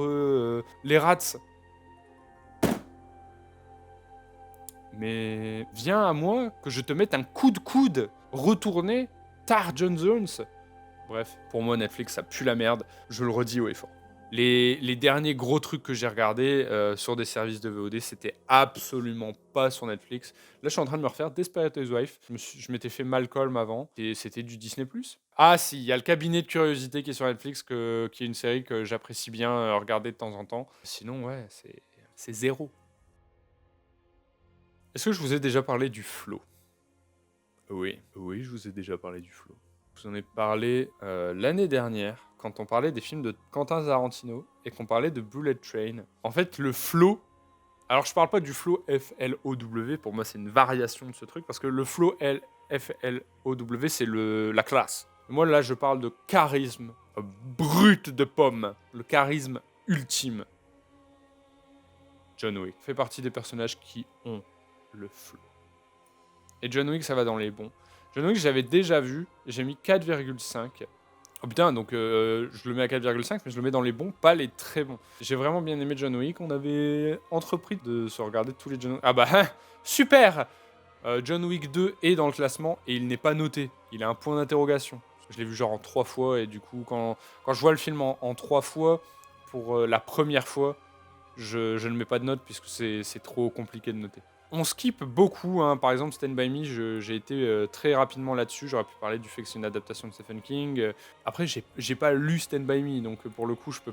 les Rats. Mais viens à moi que je te mette un coup de coude retourné, Tar John Jones. Bref, pour moi, Netflix, ça pue la merde. Je le redis haut et fort. Les derniers gros trucs que j'ai regardés sur des services de VOD, c'était absolument pas sur Netflix. Là, je suis en train de me refaire Desperate Housewives. Je m'étais fait Malcolm avant, et c'était du Disney+. Ah si, il y a le Cabinet de Curiosité qui est sur Netflix, qui est une série que j'apprécie bien regarder de temps en temps. Sinon, ouais, c'est zéro. Est-ce que je vous ai déjà parlé du flow ? Oui, je vous ai déjà parlé du flow. Je vous en ai parlé l'année dernière, quand on parlait des films de Quentin Tarantino et qu'on parlait de Bullet Train. En fait, le flow... Alors, je parle pas du flow F-L-O-W, pour moi, c'est une variation de ce truc, parce que le flow F-L-O-W, c'est la classe. Moi, là, je parle de charisme brut de pomme, le charisme ultime. John Wick fait partie des personnages qui ont le flow. Et John Wick, ça va dans les bons. John Wick, j'avais déjà vu, j'ai mis 4,5. Oh putain, donc je le mets à 4,5, mais je le mets dans les bons, pas les très bons. J'ai vraiment bien aimé John Wick, on avait entrepris de se regarder tous les John Wick. Ah bah, super John Wick 2 est dans le classement, et il n'est pas noté, il a un point d'interrogation. Je l'ai vu genre en 3 fois, et du coup, quand je vois le film en 3 fois, pour la première fois, je ne mets pas de note, puisque c'est trop compliqué de noter. On skip beaucoup, hein. Par exemple Stand By Me, j'ai été très rapidement là-dessus, j'aurais pu parler du fait que c'est une adaptation de Stephen King. Après j'ai pas lu Stand By Me, donc pour le coup je peux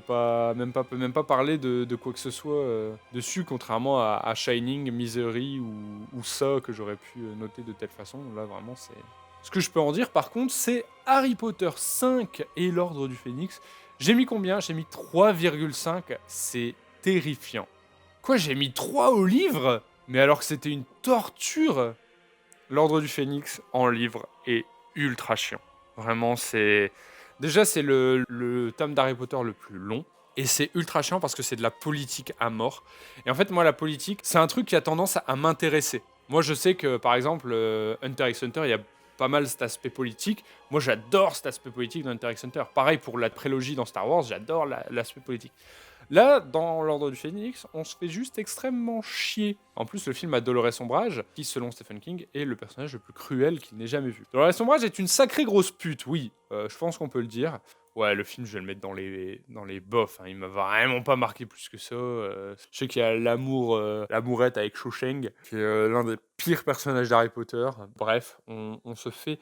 même pas parler de quoi que ce soit dessus, contrairement à Shining, Misery ou ça que j'aurais pu noter de telle façon. Là vraiment c'est... Ce que je peux en dire par contre, c'est Harry Potter 5 et l'Ordre du Phénix. J'ai mis combien ? J'ai mis 3,5, c'est terrifiant. Quoi, j'ai mis 3 au livre ? Mais alors que c'était une torture. L'Ordre du Phénix en livre est ultra chiant. Vraiment, c'est... Déjà, c'est le tome d'Harry Potter le plus long. Et c'est ultra chiant parce que c'est de la politique à mort. Et en fait, moi, la politique, c'est un truc qui a tendance à m'intéresser. Moi, je sais que, par exemple, Hunter x Hunter, il y a pas mal cet aspect politique. Moi, j'adore cet aspect politique dans Hunter x Hunter. Pareil pour la prélogie dans Star Wars, j'adore l'aspect politique. Là, dans l'Ordre du Phénix, on se fait juste extrêmement chier. En plus, le film a Dolores Umbridge, qui, selon Stephen King, est le personnage le plus cruel qu'il n'ait jamais vu. Dolores Umbridge est une sacrée grosse pute, oui, je pense qu'on peut le dire. Ouais, le film, je vais le mettre dans les bofs, hein. Il m'a vraiment pas marqué plus que ça. Je sais qu'il y a l'amourette avec Cho Chang, qui est l'un des pires personnages d'Harry Potter. Bref, on se fait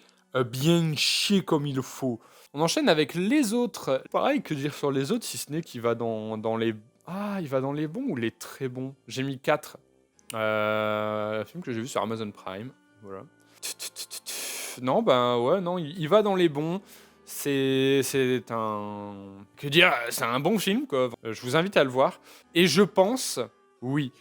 bien chier comme il faut. On enchaîne avec les autres. Pareil, que dire sur les autres, si ce n'est qu'il va dans les... Ah, il va dans les bons ou les très bons ? J'ai mis 4. Un film que j'ai vu sur Amazon Prime. Voilà. Non, ben ouais, non, il va dans les bons. C'est un. Que dire? C'est un bon film, quoi. Je vous invite à le voir. Et je pense, oui,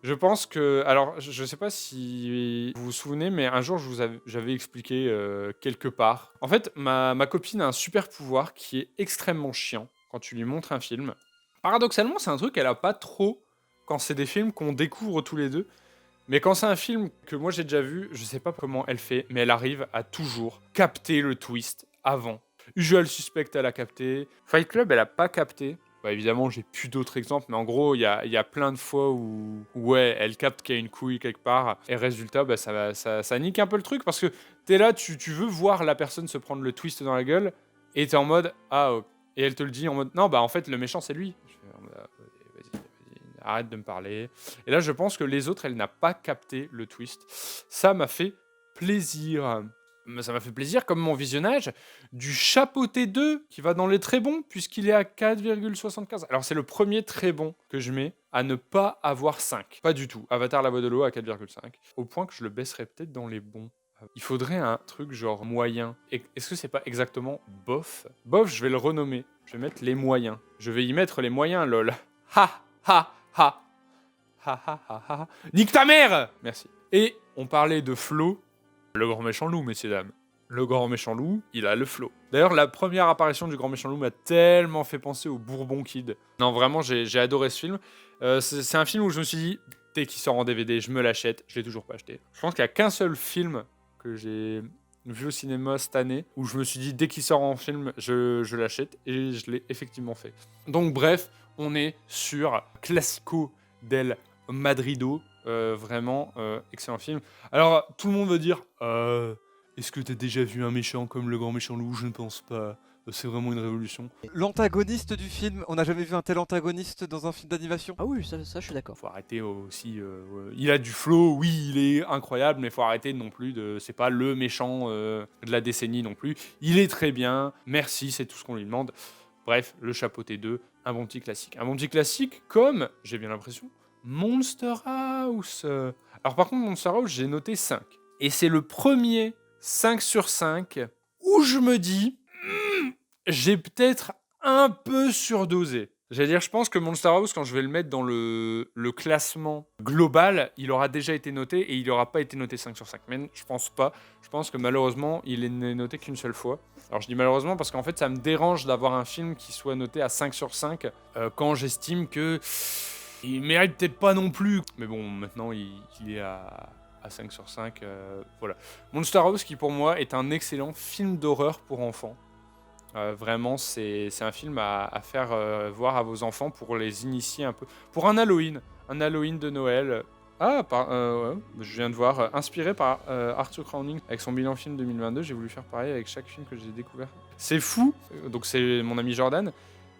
je pense que. Alors, je sais pas si vous vous souvenez, mais un jour, j'avais expliqué quelque part. En fait, ma copine a un super pouvoir qui est extrêmement chiant quand tu lui montres un film. Paradoxalement, c'est un truc qu'elle a pas trop quand c'est des films qu'on découvre tous les deux. Mais quand c'est un film que moi j'ai déjà vu, je sais pas comment elle fait, mais elle arrive à toujours capter le twist avant. Usual Suspect, elle a capté. Fight Club, elle a pas capté. Bah, évidemment, j'ai plus d'autres exemples, mais en gros, il y a plein de fois où, ouais, elle capte qu'il y a une couille quelque part, et résultat, bah, ça nique un peu le truc, parce que t'es là, tu veux voir la personne se prendre le twist dans la gueule, et t'es en mode, ah, ok. Et elle te le dit en mode, non, bah en fait, le méchant, c'est lui. Je fais, ah, vas-y, arrête de me parler. Et là, je pense que les autres, elle n'a pas capté le twist. Ça m'a fait plaisir. Mais ça m'a fait plaisir, comme mon visionnage du Chapeauté 2, qui va dans les très bons, puisqu'il est à 4,75. Alors, c'est le premier très bon que je mets à ne pas avoir 5. Pas du tout. Avatar, la voix de l'eau à 4,5. Au point que je le baisserais peut-être dans les bons. Il faudrait un truc genre moyen. Est-ce que c'est pas exactement bof? Bof, je vais le renommer. Je vais mettre les moyens. Je vais y mettre les moyens, lol. Ha ha ha. Ha ha ha ha. Nique ta mère! Merci. Et on parlait de flow. Le grand méchant loup, messieurs dames. Le grand méchant loup, il a le flow. D'ailleurs, la première apparition du grand méchant loup m'a tellement fait penser au Bourbon Kid. Non, vraiment, j'ai adoré ce film. C'est un film où je me suis dit, dès qu'il sort en DVD, je me l'achète. Je l'ai toujours pas acheté. Je pense qu'il y a qu'un seul film que j'ai vu au cinéma cette année où je me suis dit, dès qu'il sort en film, je l'achète. Et je l'ai effectivement fait. Donc, bref, on est sur Classico del Madrido. Vraiment, excellent film. Alors, tout le monde va dire est-ce que t'as déjà vu un méchant comme le grand méchant loup? Je ne pense pas. C'est vraiment une révolution. L'antagoniste du film, on n'a jamais vu un tel antagoniste dans un film d'animation. Ah oui, ça je suis d'accord. Faut arrêter aussi. Il a du flow, oui, il est incroyable, mais faut arrêter non plus de. C'est pas le méchant de la décennie non plus. Il est très bien. Merci, c'est tout ce qu'on lui demande. Bref, le Chapeauté 2, un bon petit classique. Un bon petit classique comme, j'ai bien l'impression, Monster House. Alors par contre, Monster House, j'ai noté 5. Et c'est le premier 5 sur 5 où je me dis, j'ai peut-être un peu surdosé. J'allais dire, je pense que Monster House, quand je vais le mettre dans le classement global, il aura déjà été noté et il n'aura pas été noté 5 sur 5. Mais je pense pas. Je pense que malheureusement, il est noté qu'une seule fois. Alors je dis malheureusement parce qu'en fait, ça me dérange d'avoir un film qui soit noté à 5 sur 5 quand j'estime que il mérite peut-être pas non plus. Mais bon, maintenant, il est à 5 sur 5. Voilà. Monster House, qui pour moi est un excellent film d'horreur pour enfants. Vraiment, c'est un film à faire voir à vos enfants pour les initier un peu. Pour un Halloween de Noël. Ah, ouais, je viens de voir. Inspiré par Arthur Crowning avec son bilan film 2022. J'ai voulu faire pareil avec chaque film que j'ai découvert. C'est fou. Donc c'est mon ami Jordan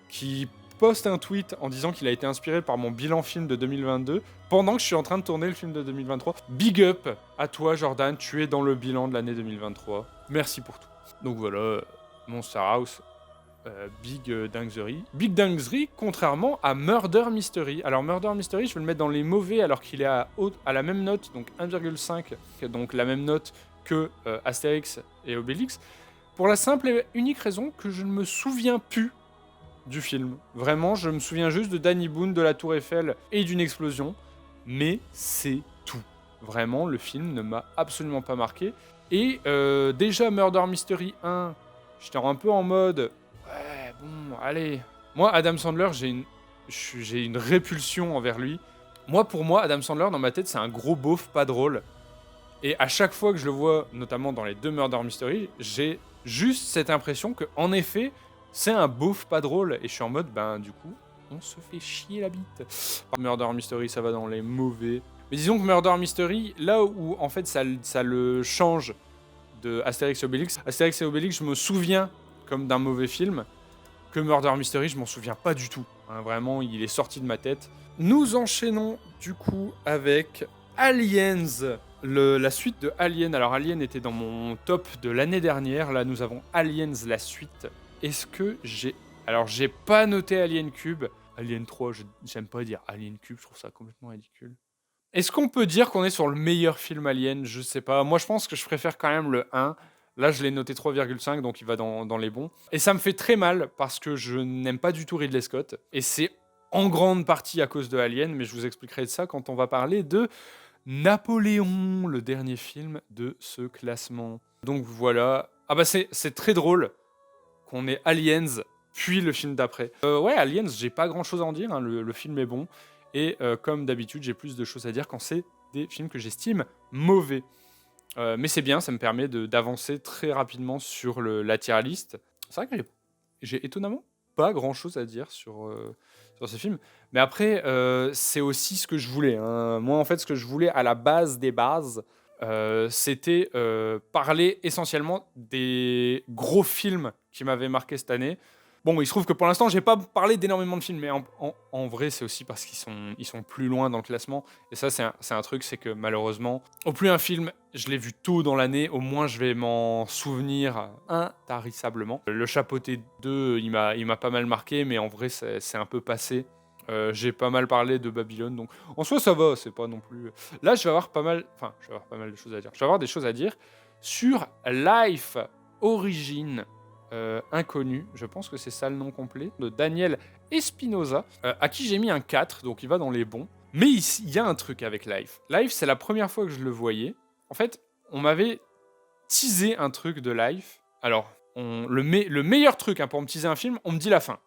qui poste un tweet en disant qu'il a été inspiré par mon bilan film de 2022 pendant que je suis en train de tourner le film de 2023. Big up à toi, Jordan. Tu es dans le bilan de l'année 2023. Merci pour tout. Donc voilà, Monster House, Big Dinguerie. Big Dinguerie, contrairement à Murder Mystery. Alors Murder Mystery, je vais le mettre dans les mauvais alors qu'il est à la même note, donc 1,5, donc la même note que Astérix et Obélix, pour la simple et unique raison que je ne me souviens plus du film. Vraiment, je me souviens juste de Danny Boone, de la Tour Eiffel et d'une explosion, mais c'est tout. Vraiment, le film ne m'a absolument pas marqué. Et déjà, Murder Mystery 1, j'étais un peu en mode ouais, bon, allez. Moi, Adam Sandler, j'ai une répulsion envers lui. Pour moi, Adam Sandler, dans ma tête, c'est un gros beauf pas drôle. Et à chaque fois que je le vois, notamment dans les 2 Murder Mystery, j'ai juste cette impression que, en effet, c'est un beauf pas drôle. Et je suis en mode, ben, du coup, on se fait chier la bite. Murder Mystery, ça va dans les mauvais. Mais disons que Murder Mystery, là où, en fait, ça le change de Astérix et Obélix. Astérix et Obélix, je me souviens comme d'un mauvais film, que Murder Mystery, je m'en souviens pas du tout. Hein, vraiment, il est sorti de ma tête. Nous enchaînons, du coup, avec Aliens. La suite de Alien. Alors, Alien était dans mon top de l'année dernière. Là, nous avons Aliens, la suite. Est-ce que j'ai... Alors, j'ai pas noté Alien Cube. Alien 3, j'aime pas dire Alien Cube, je trouve ça complètement ridicule. Est-ce qu'on peut dire qu'on est sur le meilleur film Alien? Je sais pas. Moi, je pense que je préfère quand même le 1. Là, je l'ai noté 3,5, donc il va dans les bons. Et ça me fait très mal parce que je n'aime pas du tout Ridley Scott. Et c'est en grande partie à cause de Alien, mais je vous expliquerai ça quand on va parler de Napoléon, le dernier film de ce classement. Donc voilà. Ah bah c'est très drôle qu'on ait Aliens, puis le film d'après. Ouais, Aliens, j'ai pas grand-chose à en dire, hein, le film est bon. Et comme d'habitude, j'ai plus de choses à dire quand c'est des films que j'estime mauvais. Mais c'est bien, ça me permet d'avancer très rapidement sur la tier list. C'est vrai que j'ai étonnamment pas grand-chose à dire sur ce film. Mais après, c'est aussi ce que je voulais, hein. Moi, en fait, ce que je voulais à la base des bases, c'était parler essentiellement des gros films qui m'avaient marqué cette année. Bon, il se trouve que pour l'instant, j'ai pas parlé d'énormément de films, mais en vrai, c'est aussi parce qu'ils sont plus loin dans le classement. Et ça, c'est un truc, c'est que malheureusement, au plus un film, je l'ai vu tôt dans l'année, au moins je vais m'en souvenir intarissablement. Le Chapeauté 2, il m'a pas mal marqué, mais en vrai, c'est un peu passé. J'ai pas mal parlé de Babylone, donc en soi, ça va, c'est pas non plus... Là, je vais avoir pas mal de choses à dire. Je vais avoir des choses à dire sur Life Origin Inconnu, je pense que c'est ça le nom complet, de Daniel Espinosa, à qui j'ai mis un 4, donc il va dans les bons. Mais il y a un truc avec Life. Life, c'est la première fois que je le voyais. En fait, on m'avait teasé un truc de Life. Alors, le meilleur truc pour me teaser un film, on me dit la fin.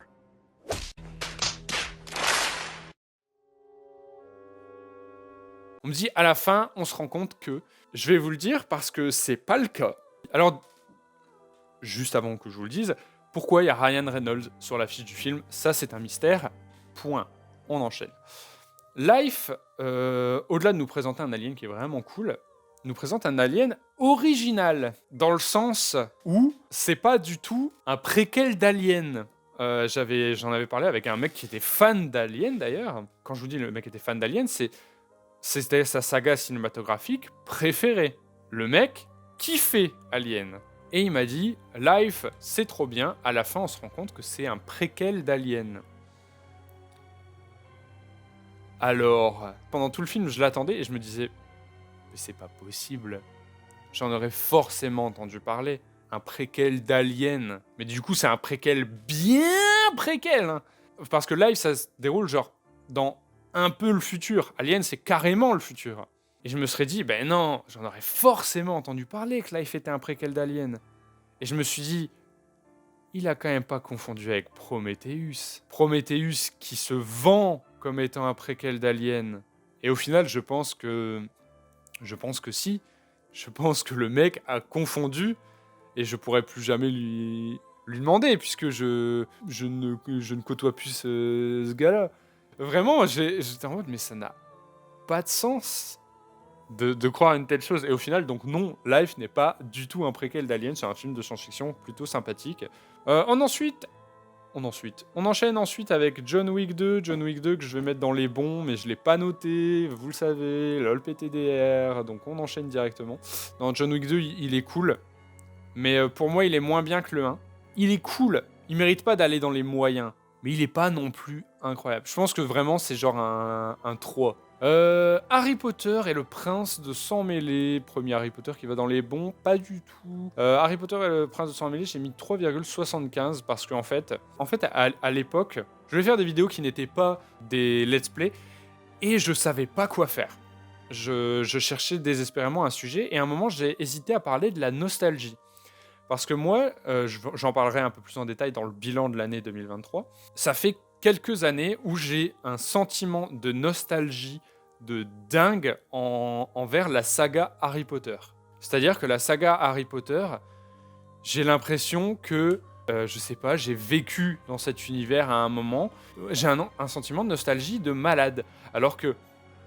On me dit à la fin, on se rend compte que... Je vais vous le dire parce que c'est pas le cas. Alors... Juste avant que je vous le dise, pourquoi il y a Ryan Reynolds sur l'affiche du film? Ça, c'est un mystère. Point. On enchaîne. Life, au-delà de nous présenter un alien qui est vraiment cool, nous présente un alien original, dans le sens où c'est pas du tout un préquel d'Alien. J'en avais parlé avec un mec qui était fan d'Alien, d'ailleurs. Quand je vous dis le mec était fan d'Alien, c'était sa saga cinématographique préférée. Le mec kiffait Alien. Et il m'a dit, Life, c'est trop bien. À la fin, on se rend compte que c'est un préquel d'Alien. Alors, pendant tout le film, je l'attendais et je me disais, mais c'est pas possible. J'en aurais forcément entendu parler. Un préquel d'Alien. Mais du coup, c'est un préquel bien préquel, hein. Parce que Life, ça se déroule genre dans un peu le futur. Alien, c'est carrément le futur. Et je me serais dit, ben non, j'en aurais forcément entendu parler que Life était un préquel d'Alien. Et je me suis dit, il a quand même pas confondu avec Prometheus. Prometheus qui se vend comme étant un préquel d'Alien. Et au final, je pense que si. Je pense que le mec a confondu et je pourrais plus jamais lui demander puisque je ne côtoie plus ce gars-là. Vraiment, j'étais en mode, mais ça n'a pas de sens de croire à une telle chose. Et au final, donc non, Life n'est pas du tout un préquel d'Alien, c'est un film de science-fiction plutôt sympathique. On enchaîne ensuite avec John Wick 2. John Wick 2 que je vais mettre dans les bons, mais je l'ai pas noté, vous le savez, lol PTDR, donc on enchaîne directement. Non, John Wick 2, il est cool, mais pour moi, il est moins bien que le 1. Il est cool, il mérite pas d'aller dans les moyens, mais il est pas non plus incroyable. Je pense que vraiment, c'est genre un 3. Harry Potter et le prince de sang mêlé. Premier Harry Potter qui va dans les bons, pas du tout. Harry Potter et le prince de sang mêlé, j'ai mis 3,75 parce qu'en fait, à l'époque, je voulais faire des vidéos qui n'étaient pas des let's play et je savais pas quoi faire. Je cherchais désespérément un sujet et à un moment, j'ai hésité à parler de la nostalgie. Parce que moi, j'en parlerai un peu plus en détail dans le bilan de l'année 2023. Ça fait quelques années où j'ai un sentiment de nostalgie de dingue envers la saga Harry Potter. C'est-à-dire que la saga Harry Potter, j'ai l'impression que, je sais pas, j'ai vécu dans cet univers à un moment. J'ai un sentiment de nostalgie de malade. Alors que,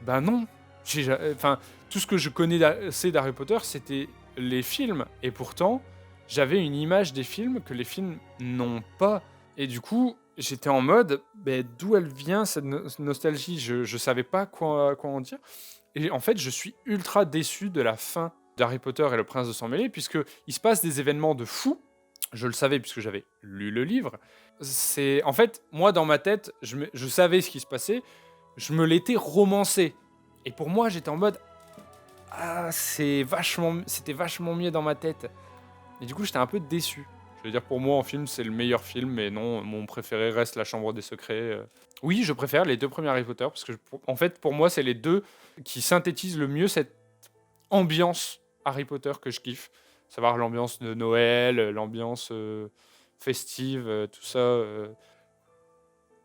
ben non. Tout ce que je connaissais d'Harry Potter, c'était les films. Et pourtant, j'avais une image des films que les films n'ont pas. Et du coup, j'étais en mode, d'où elle vient cette nostalgie? Je savais pas quoi en dire. Et en fait, je suis ultra déçu de la fin d'Harry Potter et le prince de sang mêlé, puisqu'il se passe des événements de fou. Je le savais puisque j'avais lu le livre. En fait, moi, dans ma tête, je savais ce qui se passait. Je me l'étais romancé. Et pour moi, j'étais en mode ah, c'était vachement mieux dans ma tête. Et du coup, j'étais un peu déçu. Je veux dire, pour moi, en film, c'est le meilleur film, mais non, mon préféré reste La Chambre des Secrets. Oui, je préfère les 2 premiers Harry Potter, parce que, en fait, pour moi, c'est les 2 qui synthétisent le mieux cette ambiance Harry Potter que je kiffe. Savoir l'ambiance de Noël, l'ambiance festive, tout ça.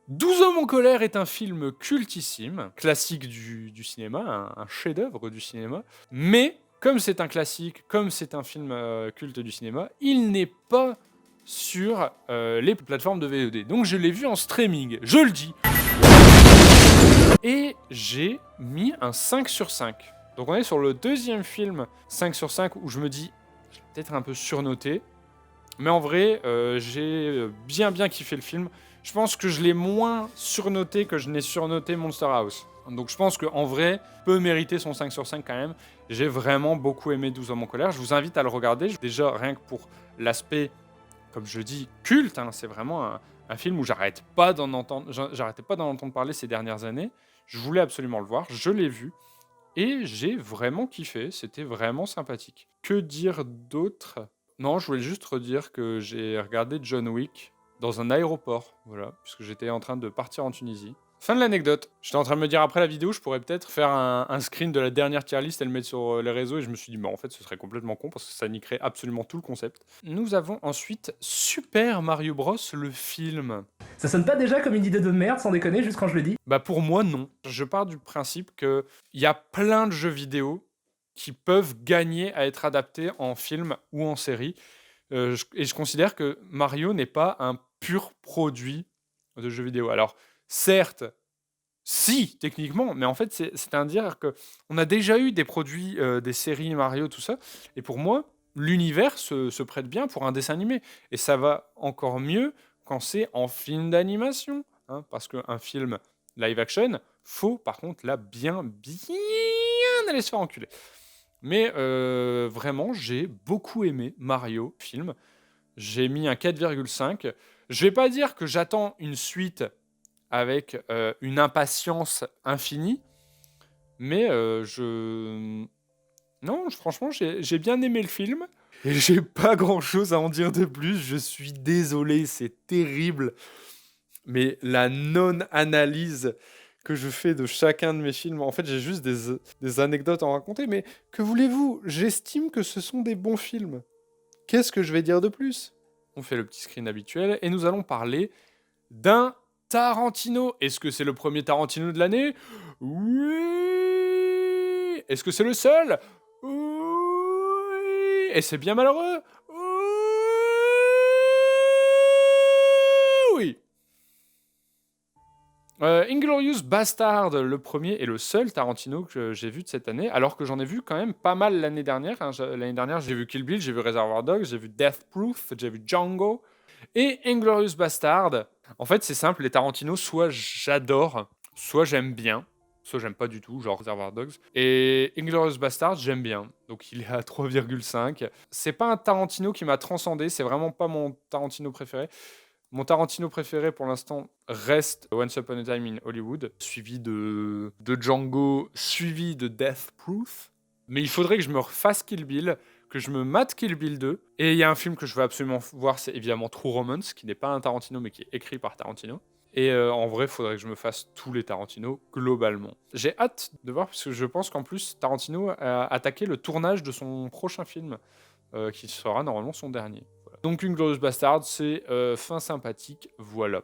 12 hommes en colère est un film cultissime, classique du cinéma, un chef-d'œuvre du cinéma. Mais, comme c'est un classique, comme c'est un film culte du cinéma, il n'est pas sur les plateformes de VOD. Donc je l'ai vu en streaming, je le dis. Et j'ai mis un 5 sur 5. Donc on est sur le 2e film 5 sur 5 où je me dis, je l'ai peut-être un peu surnoté. Mais en vrai, j'ai bien kiffé le film. Je pense que je l'ai moins surnoté que je n'ai surnoté Monster House. Donc je pense qu'en vrai, peut mériter son 5 sur 5 quand même. J'ai vraiment beaucoup aimé 12 hommes en colère. Je vous invite à le regarder. Déjà, rien que pour l'aspect, comme je dis, culte. Hein, c'est vraiment un film où j'arrêtais pas d'en entendre parler ces dernières années. Je voulais absolument le voir. Je l'ai vu. Et j'ai vraiment kiffé. C'était vraiment sympathique. Que dire d'autre ? Non, je voulais juste redire que j'ai regardé John Wick dans un aéroport, voilà, puisque j'étais en train de partir en Tunisie. Fin de l'anecdote. J'étais en train de me dire après la vidéo, je pourrais peut-être faire un screen de la dernière tier list et le mettre sur les réseaux, et je me suis dit, bah en fait, ce serait complètement con parce que ça niquerait absolument tout le concept. Nous avons ensuite Super Mario Bros, le film. Ça sonne pas déjà comme une idée de merde, sans déconner, juste quand je le dis? Bah pour moi, non. Je pars du principe qu'il y a plein de jeux vidéo qui peuvent gagner à être adaptés en film ou en série. Et je considère que Mario n'est pas un pur produit de jeux vidéo. Alors, certes, si, techniquement, mais en fait, c'est à dire qu'on a déjà eu des produits, des séries Mario, tout ça, et pour moi, l'univers se prête bien pour un dessin animé. Et ça va encore mieux quand c'est en film d'animation, hein, parce qu'un film live action, faut par contre là bien aller se faire enculer. Mais vraiment, j'ai beaucoup aimé Mario, film. J'ai mis un 4,5. Je vais pas dire que j'attends une suite avec une impatience infinie, mais non, franchement, j'ai bien aimé le film. Et j'ai pas grand-chose à en dire de plus. Je suis désolé, c'est terrible. Mais la non-analyse que je fais de chacun de mes films, en fait, j'ai juste des anecdotes à en raconter. Mais que voulez-vous ? J'estime que ce sont des bons films. Qu'est-ce que je vais dire de plus ? On fait le petit screen habituel et nous allons parler d'un Tarantino. Est-ce que c'est le premier Tarantino de l'année ? Oui. Est-ce que c'est le seul ? Oui. Et c'est bien malheureux ? Oui. Inglourious Bastard, le premier et le seul Tarantino que j'ai vu de cette année, alors que j'en ai vu quand même pas mal l'année dernière. Hein. L'année dernière, j'ai vu Kill Bill, j'ai vu Reservoir Dogs, j'ai vu Death Proof, j'ai vu Django. Et Inglourious Bastard, en fait, c'est simple, les Tarantino, soit j'adore, soit j'aime bien, soit j'aime pas du tout, genre Reservoir Dogs. Et Inglourious Bastard, j'aime bien, donc il est à 3,5. C'est pas un Tarantino qui m'a transcendé, c'est vraiment pas mon Tarantino préféré. Mon Tarantino préféré pour l'instant reste Once Upon a Time in Hollywood, suivi de Django, suivi de Death Proof. Mais il faudrait que je me refasse Kill Bill, que je me mate Kill Bill 2. Et il y a un film que je veux absolument voir, c'est évidemment True Romance, qui n'est pas un Tarantino, mais qui est écrit par Tarantino. Et en vrai, il faudrait que je me fasse tous les Tarantino, globalement. J'ai hâte de voir, parce que je pense qu'en plus, Tarantino a attaqué le tournage de son prochain film, qui sera normalement son dernier. Voilà. Donc, Inglourious Bastard, c'est fin sympathique, voilà.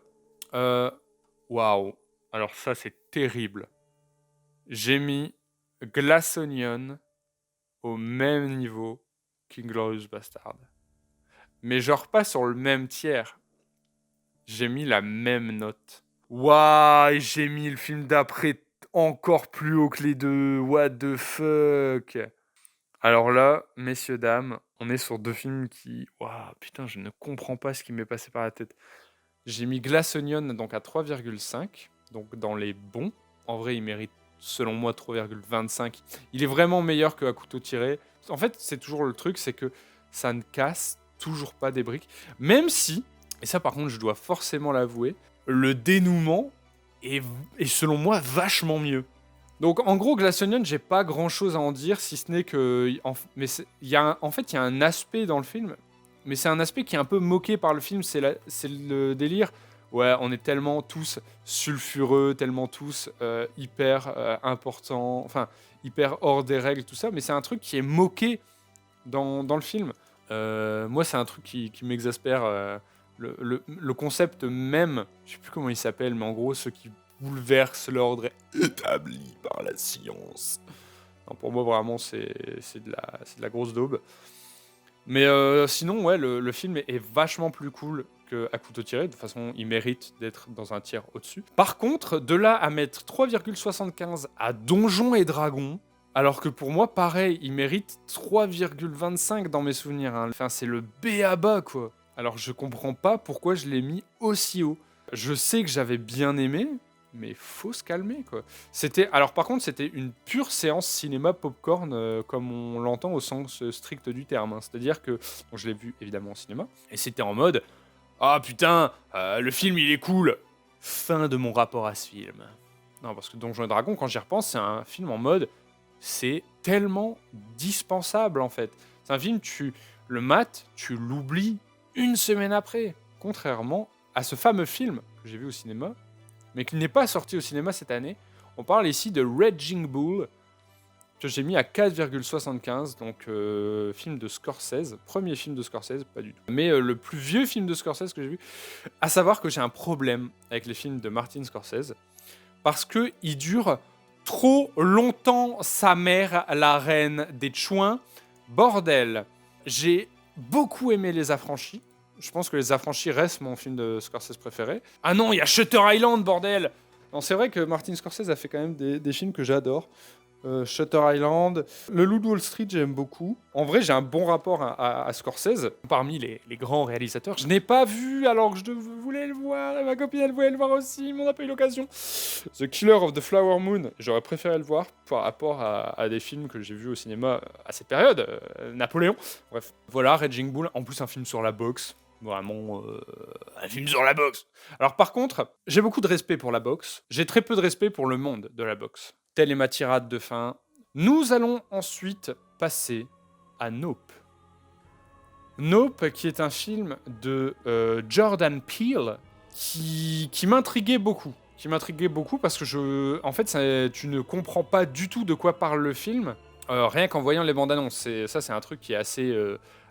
Waouh. Alors ça, c'est terrible. J'ai mis Glass Onion au même niveau qu'Inglourious Bastard. Mais genre pas sur le même tiers. J'ai mis la même note. Waouh, et j'ai mis le film d'après encore plus haut que les deux. What the fuck. Alors là, messieurs, dames, on est sur deux films qui... Waouh, putain, je ne comprends pas ce qui m'est passé par la tête. J'ai mis Glass Onion donc à 3,5, donc dans les bons. En vrai, il mérite, selon moi, 3,25. Il est vraiment meilleur que À couteau tiré. En fait, c'est toujours le truc, c'est que ça ne casse toujours pas des briques. Même si, et ça par contre, je dois forcément l'avouer, le dénouement est selon moi vachement mieux. Donc en gros, Glass Onion, j'ai pas grand chose à en dire, si ce n'est que. En fait, il y a un aspect dans le film, mais c'est un aspect qui est un peu moqué par le film, c'est le délire. Ouais, on est tellement tous sulfureux, tellement tous hyper importants, enfin, hyper hors des règles, tout ça, mais c'est un truc qui est moqué dans le film. Moi, c'est un truc qui m'exaspère. Le concept même, je sais plus comment il s'appelle, mais en gros, ceux qui bouleversent l'ordre établi par la science. Non, pour moi, vraiment, c'est de la grosse daube. Mais sinon, ouais, le film est vachement plus cool qu'à couteau tiré. De toute façon, il mérite d'être dans un tiers au-dessus. Par contre, de là à mettre 3,75 à Donjons et Dragons, alors que pour moi, pareil, il mérite 3,25 dans mes souvenirs. Hein. Enfin, c'est le B à bas, quoi. Alors, je comprends pas pourquoi je l'ai mis aussi haut. Je sais que j'avais bien aimé, mais faut se calmer, quoi. Alors, par contre, c'était une pure séance cinéma popcorn, comme on l'entend au sens strict du terme. Hein. C'est-à-dire que je l'ai vu évidemment au cinéma, et c'était en mode ah putain, le film il est cool. Fin de mon rapport à ce film. Non, parce que Donjons et Dragons, quand j'y repense, c'est un film en mode c'est tellement dispensable en fait. C'est un film, tu le mates, tu l'oublies une semaine après. Contrairement à ce fameux film que j'ai vu au cinéma, mais qui n'est pas sorti au cinéma cette année. On parle ici de Raging Bull, que j'ai mis à 4,75, donc film de Scorsese, premier film de Scorsese, pas du tout. Mais le plus vieux film de Scorsese que j'ai vu, à savoir que j'ai un problème avec les films de Martin Scorsese, parce qu'il dure trop longtemps, sa mère, la reine des chouins. Bordel, j'ai beaucoup aimé Les Affranchis. Je pense que Les Affranchis restent mon film de Scorsese préféré. Ah non, il y a Shutter Island, bordel. Non, c'est vrai que Martin Scorsese a fait quand même des films que j'adore. Shutter Island, Le Loup de Wall Street, j'aime beaucoup. En vrai, j'ai un bon rapport à Scorsese. Parmi les grands réalisateurs, je n'ai pas vu alors que je voulais le voir, et ma copine elle voulait le voir aussi, mais on n'a pas eu l'occasion. The Killer of the Flower Moon, j'aurais préféré le voir par rapport à des films que j'ai vus au cinéma à cette période. Napoléon, bref. Voilà, Raging Bull, en plus un film sur la boxe. Vraiment, un film sur la boxe. Alors par contre, j'ai beaucoup de respect pour la boxe. J'ai très peu de respect pour le monde de la boxe. Telle est ma tirade de fin. Nous allons ensuite passer à Nope. Nope, qui est un film de Jordan Peele, qui m'intriguait beaucoup. Parce que en fait, tu ne comprends pas du tout de quoi parle le film, rien qu'en voyant les bandes annonces. C'est un truc qui est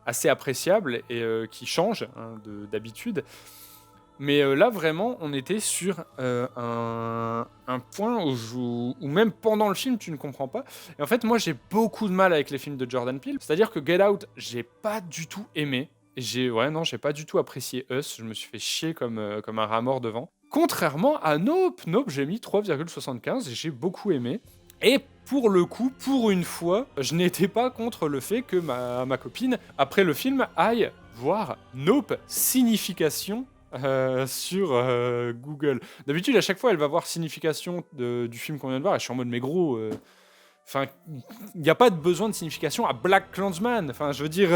assez appréciable et qui change d'habitude. Mais là, vraiment, on était sur un point où même pendant le film, tu ne comprends pas. Et en fait, moi, j'ai beaucoup de mal avec les films de Jordan Peele. C'est-à-dire que Get Out, j'ai pas du tout aimé. J'ai pas du tout apprécié Us. Je me suis fait chier comme un rat mort devant. Contrairement à Nope. Nope, j'ai mis 3,75 et j'ai beaucoup aimé. Et pour le coup, pour une fois, je n'étais pas contre le fait que ma copine, après le film, aille voir Nope signification sur Google. D'habitude, à chaque fois, elle va voir signification du film qu'on vient de voir et je suis en mode, mais gros, enfin, il n'y a pas de besoin de signification à Black Klansman. Enfin, je veux dire,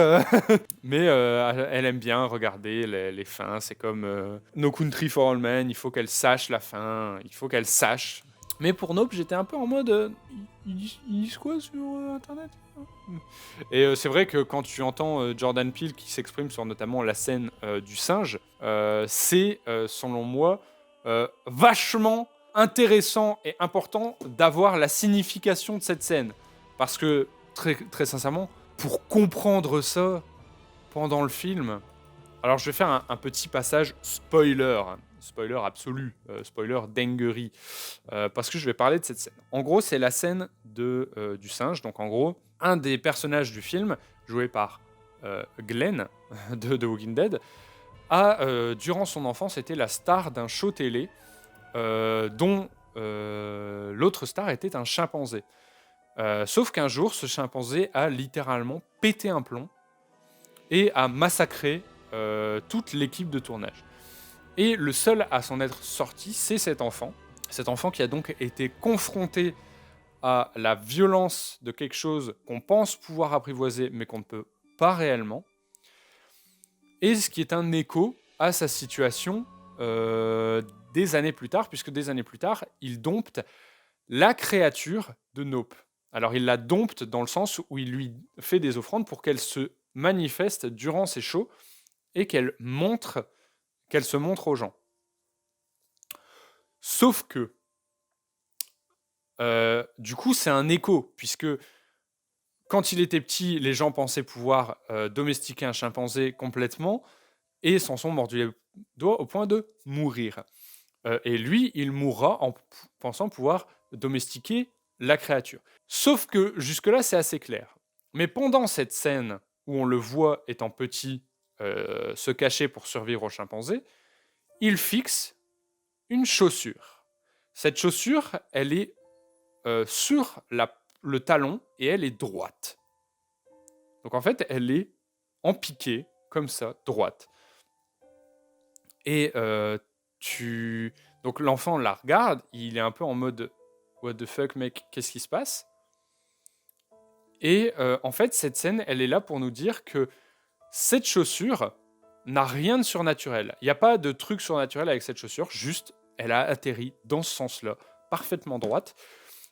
mais elle aime bien regarder les fins. C'est comme No Country for All Men. Il faut qu'elle sache la fin. Il faut qu'elle sache. Mais pour Nope, j'étais un peu en mode, ils disent quoi sur Internet? Et c'est vrai que quand tu entends Jordan Peele qui s'exprime sur notamment la scène du singe, c'est, selon moi, vachement intéressant et important d'avoir la signification de cette scène. Parce que, très, très sincèrement, pour comprendre ça pendant le film... Alors, je vais faire un petit passage spoiler absolu, spoiler dinguerie, parce que je vais parler de cette scène. En gros, c'est la scène du singe. Donc, en gros, un des personnages du film, joué par Glenn de The Walking Dead, durant son enfance, été la star d'un show télé dont l'autre star était un chimpanzé. Sauf qu'un jour, ce chimpanzé a littéralement pété un plomb et a massacré toute l'équipe de tournage. Et le seul à s'en être sorti, c'est cet enfant qui a donc été confronté à la violence de quelque chose qu'on pense pouvoir apprivoiser, mais qu'on ne peut pas réellement. Et ce qui est un écho à sa situation des années plus tard, puisque des années plus tard, il dompte la créature de Nope. Alors il la dompte dans le sens où il lui fait des offrandes pour qu'elle se manifeste durant ses shows et qu'elle se montre aux gens. Sauf que, du coup, c'est un écho, puisque quand il était petit, les gens pensaient pouvoir domestiquer un chimpanzé complètement et s'en sont mordus les doigts au point de mourir. Et lui, il mourra en pensant pouvoir domestiquer la créature. Sauf que jusque-là, c'est assez clair. Mais pendant cette scène où on le voit étant petit se cacher pour survivre au chimpanzé, il fixe une chaussure. Cette chaussure, elle est sur le talon et elle est droite. Donc en fait, elle est en piqué, comme ça, droite. Et donc l'enfant la regarde, il est un peu en mode what the fuck mec, qu'est-ce qui se passe? Et en fait cette scène elle est là pour nous dire que cette chaussure n'a rien de surnaturel. Il n'y a pas de truc surnaturel avec cette chaussure, juste elle a atterri dans ce sens-là, parfaitement droite.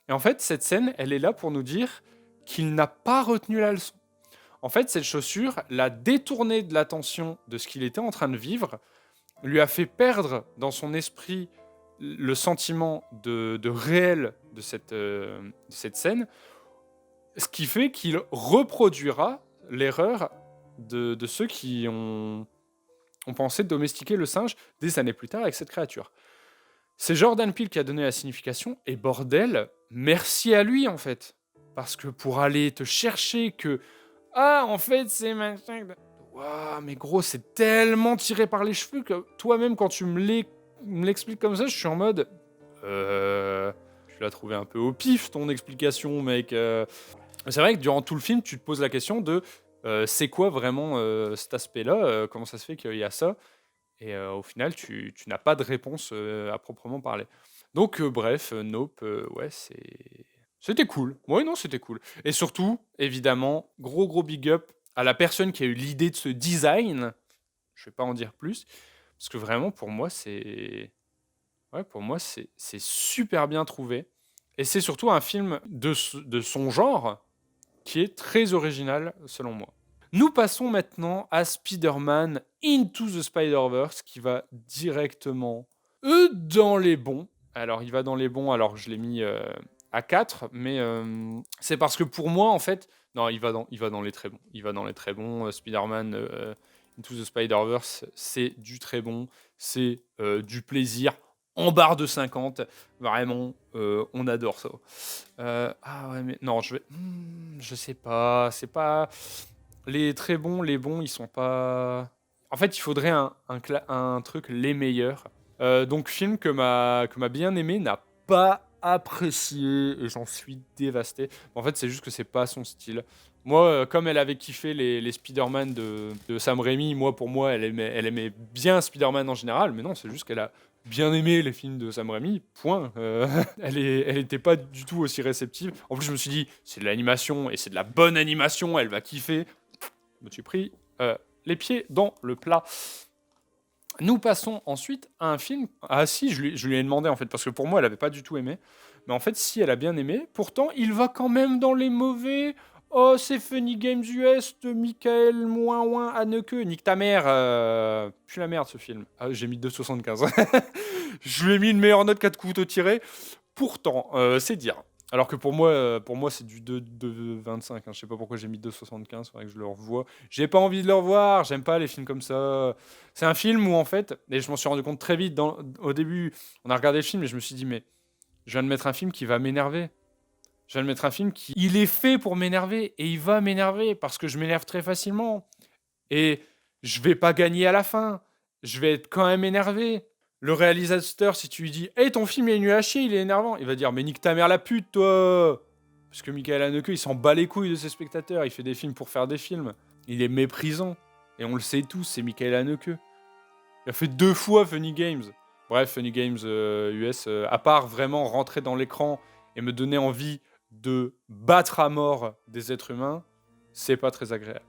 Et en fait cette scène elle est là pour nous dire qu'il n'a pas retenu la leçon. En fait cette chaussure l'a détourné de l'attention de ce qu'il était en train de vivre, lui a fait perdre dans son esprit le sentiment de réel de cette scène, ce qui fait qu'il reproduira l'erreur de ceux qui ont pensé domestiquer le singe des années plus tard avec cette créature. C'est Jordan Peele qui a donné la signification, et bordel, merci à lui en fait. Parce que pour aller te chercher que « Ah, en fait, c'est machin... » Waouh, mais gros, c'est tellement tiré par les cheveux que toi-même, quand tu me l'expliques comme ça, je suis en mode... Tu l'as trouvé un peu au pif, ton explication, mec. C'est vrai que durant tout le film, tu te poses la question de c'est quoi vraiment cet aspect-là, comment ça se fait qu'il y a ça, et au final, tu n'as pas de réponse à proprement parler. Donc, bref, Nope, ouais, c'était cool. Ouais, non, c'était cool. Et surtout, évidemment, gros big up à la personne qui a eu l'idée de ce design. Je vais pas en dire plus, parce que vraiment, pour moi, c'est super bien trouvé. Et c'est surtout un film de son genre qui est très original, selon moi. Nous passons maintenant à Spider-Man Into the Spider-Verse, qui va directement dans les bons. Alors, il va dans les bons, alors je l'ai mis à 4, mais c'est parce que pour moi, en fait, non, il va dans les très bons. Il va dans les très bons. Spider-Man Into the Spider-Verse, c'est du très bon, c'est du plaisir en barre de 50. Vraiment, on adore ça. Ah ouais, mais non, je sais pas, c'est pas... Les très bons, les bons, ils sont pas... En fait, il faudrait un truc les meilleurs. Donc, film que ma bien-aimée n'a pas apprécié, et j'en suis dévasté. En fait, c'est juste que c'est pas son style. Moi, comme elle avait kiffé les Spider-Man de Sam Raimi, pour moi, elle aimait bien Spider-Man en général, mais non, c'est juste qu'elle a bien aimé les films de Sam Raimi, point. Elle était pas du tout aussi réceptive. En plus, je me suis dit, c'est de l'animation, et c'est de la bonne animation, elle va kiffer. Je me suis pris les pieds dans le plat. Nous passons ensuite à un film... Ah si, je lui ai demandé en fait, parce que pour moi, elle avait pas du tout aimé. Mais en fait, si, elle a bien aimé. Pourtant, il va quand même dans les mauvais. Oh, c'est Funny Games US de Michael Moin Haneke. Nique ta mère. Puis la merde, ce film. Ah, j'ai mis 2,75. Je lui ai mis une meilleure note 4 coups tirés. Pourtant, c'est dire. Alors que pour moi c'est du 2,25. Hein. Je sais pas pourquoi j'ai mis 2,75. C'est vrai que je le revois. J'ai pas envie de le revoir. J'aime pas les films comme ça. C'est un film où, en fait, et je m'en suis rendu compte très vite, au début, on a regardé le film et je me suis dit, mais je viens de mettre un film qui va m'énerver. Je viens de mettre un film qui... Il est fait pour m'énerver et il va m'énerver parce que je m'énerve très facilement. Et je vais pas gagner à la fin. Je vais être quand même énervé. Le réalisateur, si tu lui dis « Hey, ton film il est nul à chier, il est énervant », il va dire « Mais nique ta mère la pute, toi !» Parce que Michael Haneke, il s'en bat les couilles de ses spectateurs. Il fait des films pour faire des films. Il est méprisant. Et on le sait tous, c'est Michael Haneke. Il a fait 2 fois Funny Games. Bref, Funny Games US, à part vraiment rentrer dans l'écran et me donner envie de battre à mort des êtres humains, c'est pas très agréable.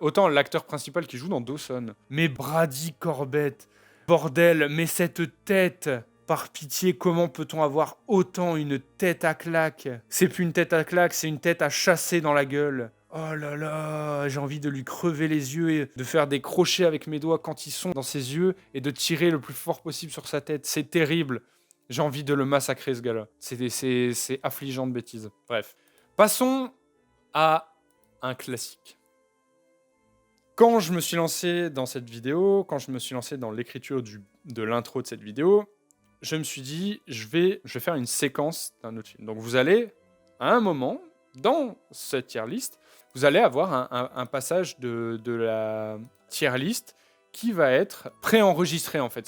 Autant l'acteur principal qui joue dans Dawson. Mais Brady Corbett, bordel, mais cette tête, par pitié, comment peut-on avoir autant une tête à claque? C'est plus une tête à claque, c'est une tête à chasser dans la gueule. Oh là là, j'ai envie de lui crever les yeux et de faire des crochets avec mes doigts quand ils sont dans ses yeux et de tirer le plus fort possible sur sa tête. C'est terrible. J'ai envie de le massacrer, ce gars-là. C'est affligeant de bêtises. Bref. Passons à un classique. Quand je me suis lancé dans cette vidéo, quand je me suis lancé dans l'écriture de l'intro de cette vidéo, je me suis dit, je vais faire une séquence d'un autre film. Donc vous allez, à un moment, dans cette tier list, vous allez avoir un passage de la tier list qui va être préenregistré en fait.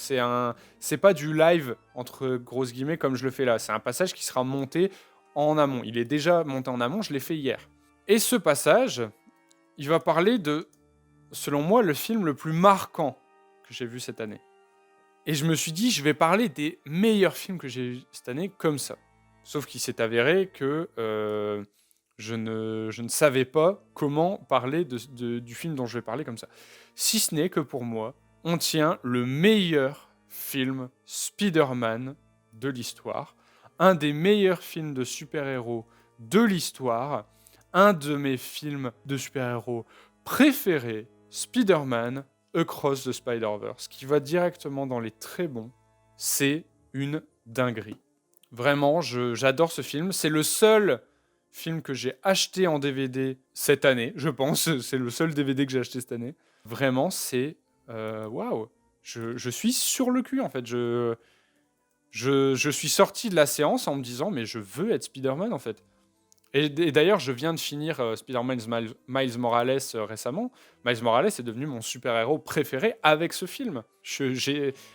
C'est pas du live entre grosses guillemets comme je le fais là. C'est un passage qui sera monté en amont. Il est déjà monté en amont, je l'ai fait hier. Et ce passage, il va parler de, selon moi, le film le plus marquant que j'ai vu cette année. Et je me suis dit, je vais parler des meilleurs films que j'ai vus cette année comme ça. Sauf qu'il s'est avéré que je ne savais pas comment parler du film dont je vais parler comme ça. Si ce n'est que pour moi, on tient le meilleur film Spider-Man de l'histoire, un des meilleurs films de super-héros de l'histoire, un de mes films de super-héros préférés, Spider-Man Across the Spider-Verse, qui va directement dans les très bons. C'est une dinguerie. Vraiment, j'adore ce film. C'est le seul film que j'ai acheté en DVD cette année, je pense. C'est le seul DVD que j'ai acheté cette année. Vraiment, c'est... Waouh. Je suis sur le cul, en fait. Je suis sorti de la séance en me disant, mais je veux être Spider-Man, en fait. Et d'ailleurs, je viens de finir Spider-Man Miles Morales récemment. Miles Morales est devenu mon super-héros préféré avec ce film.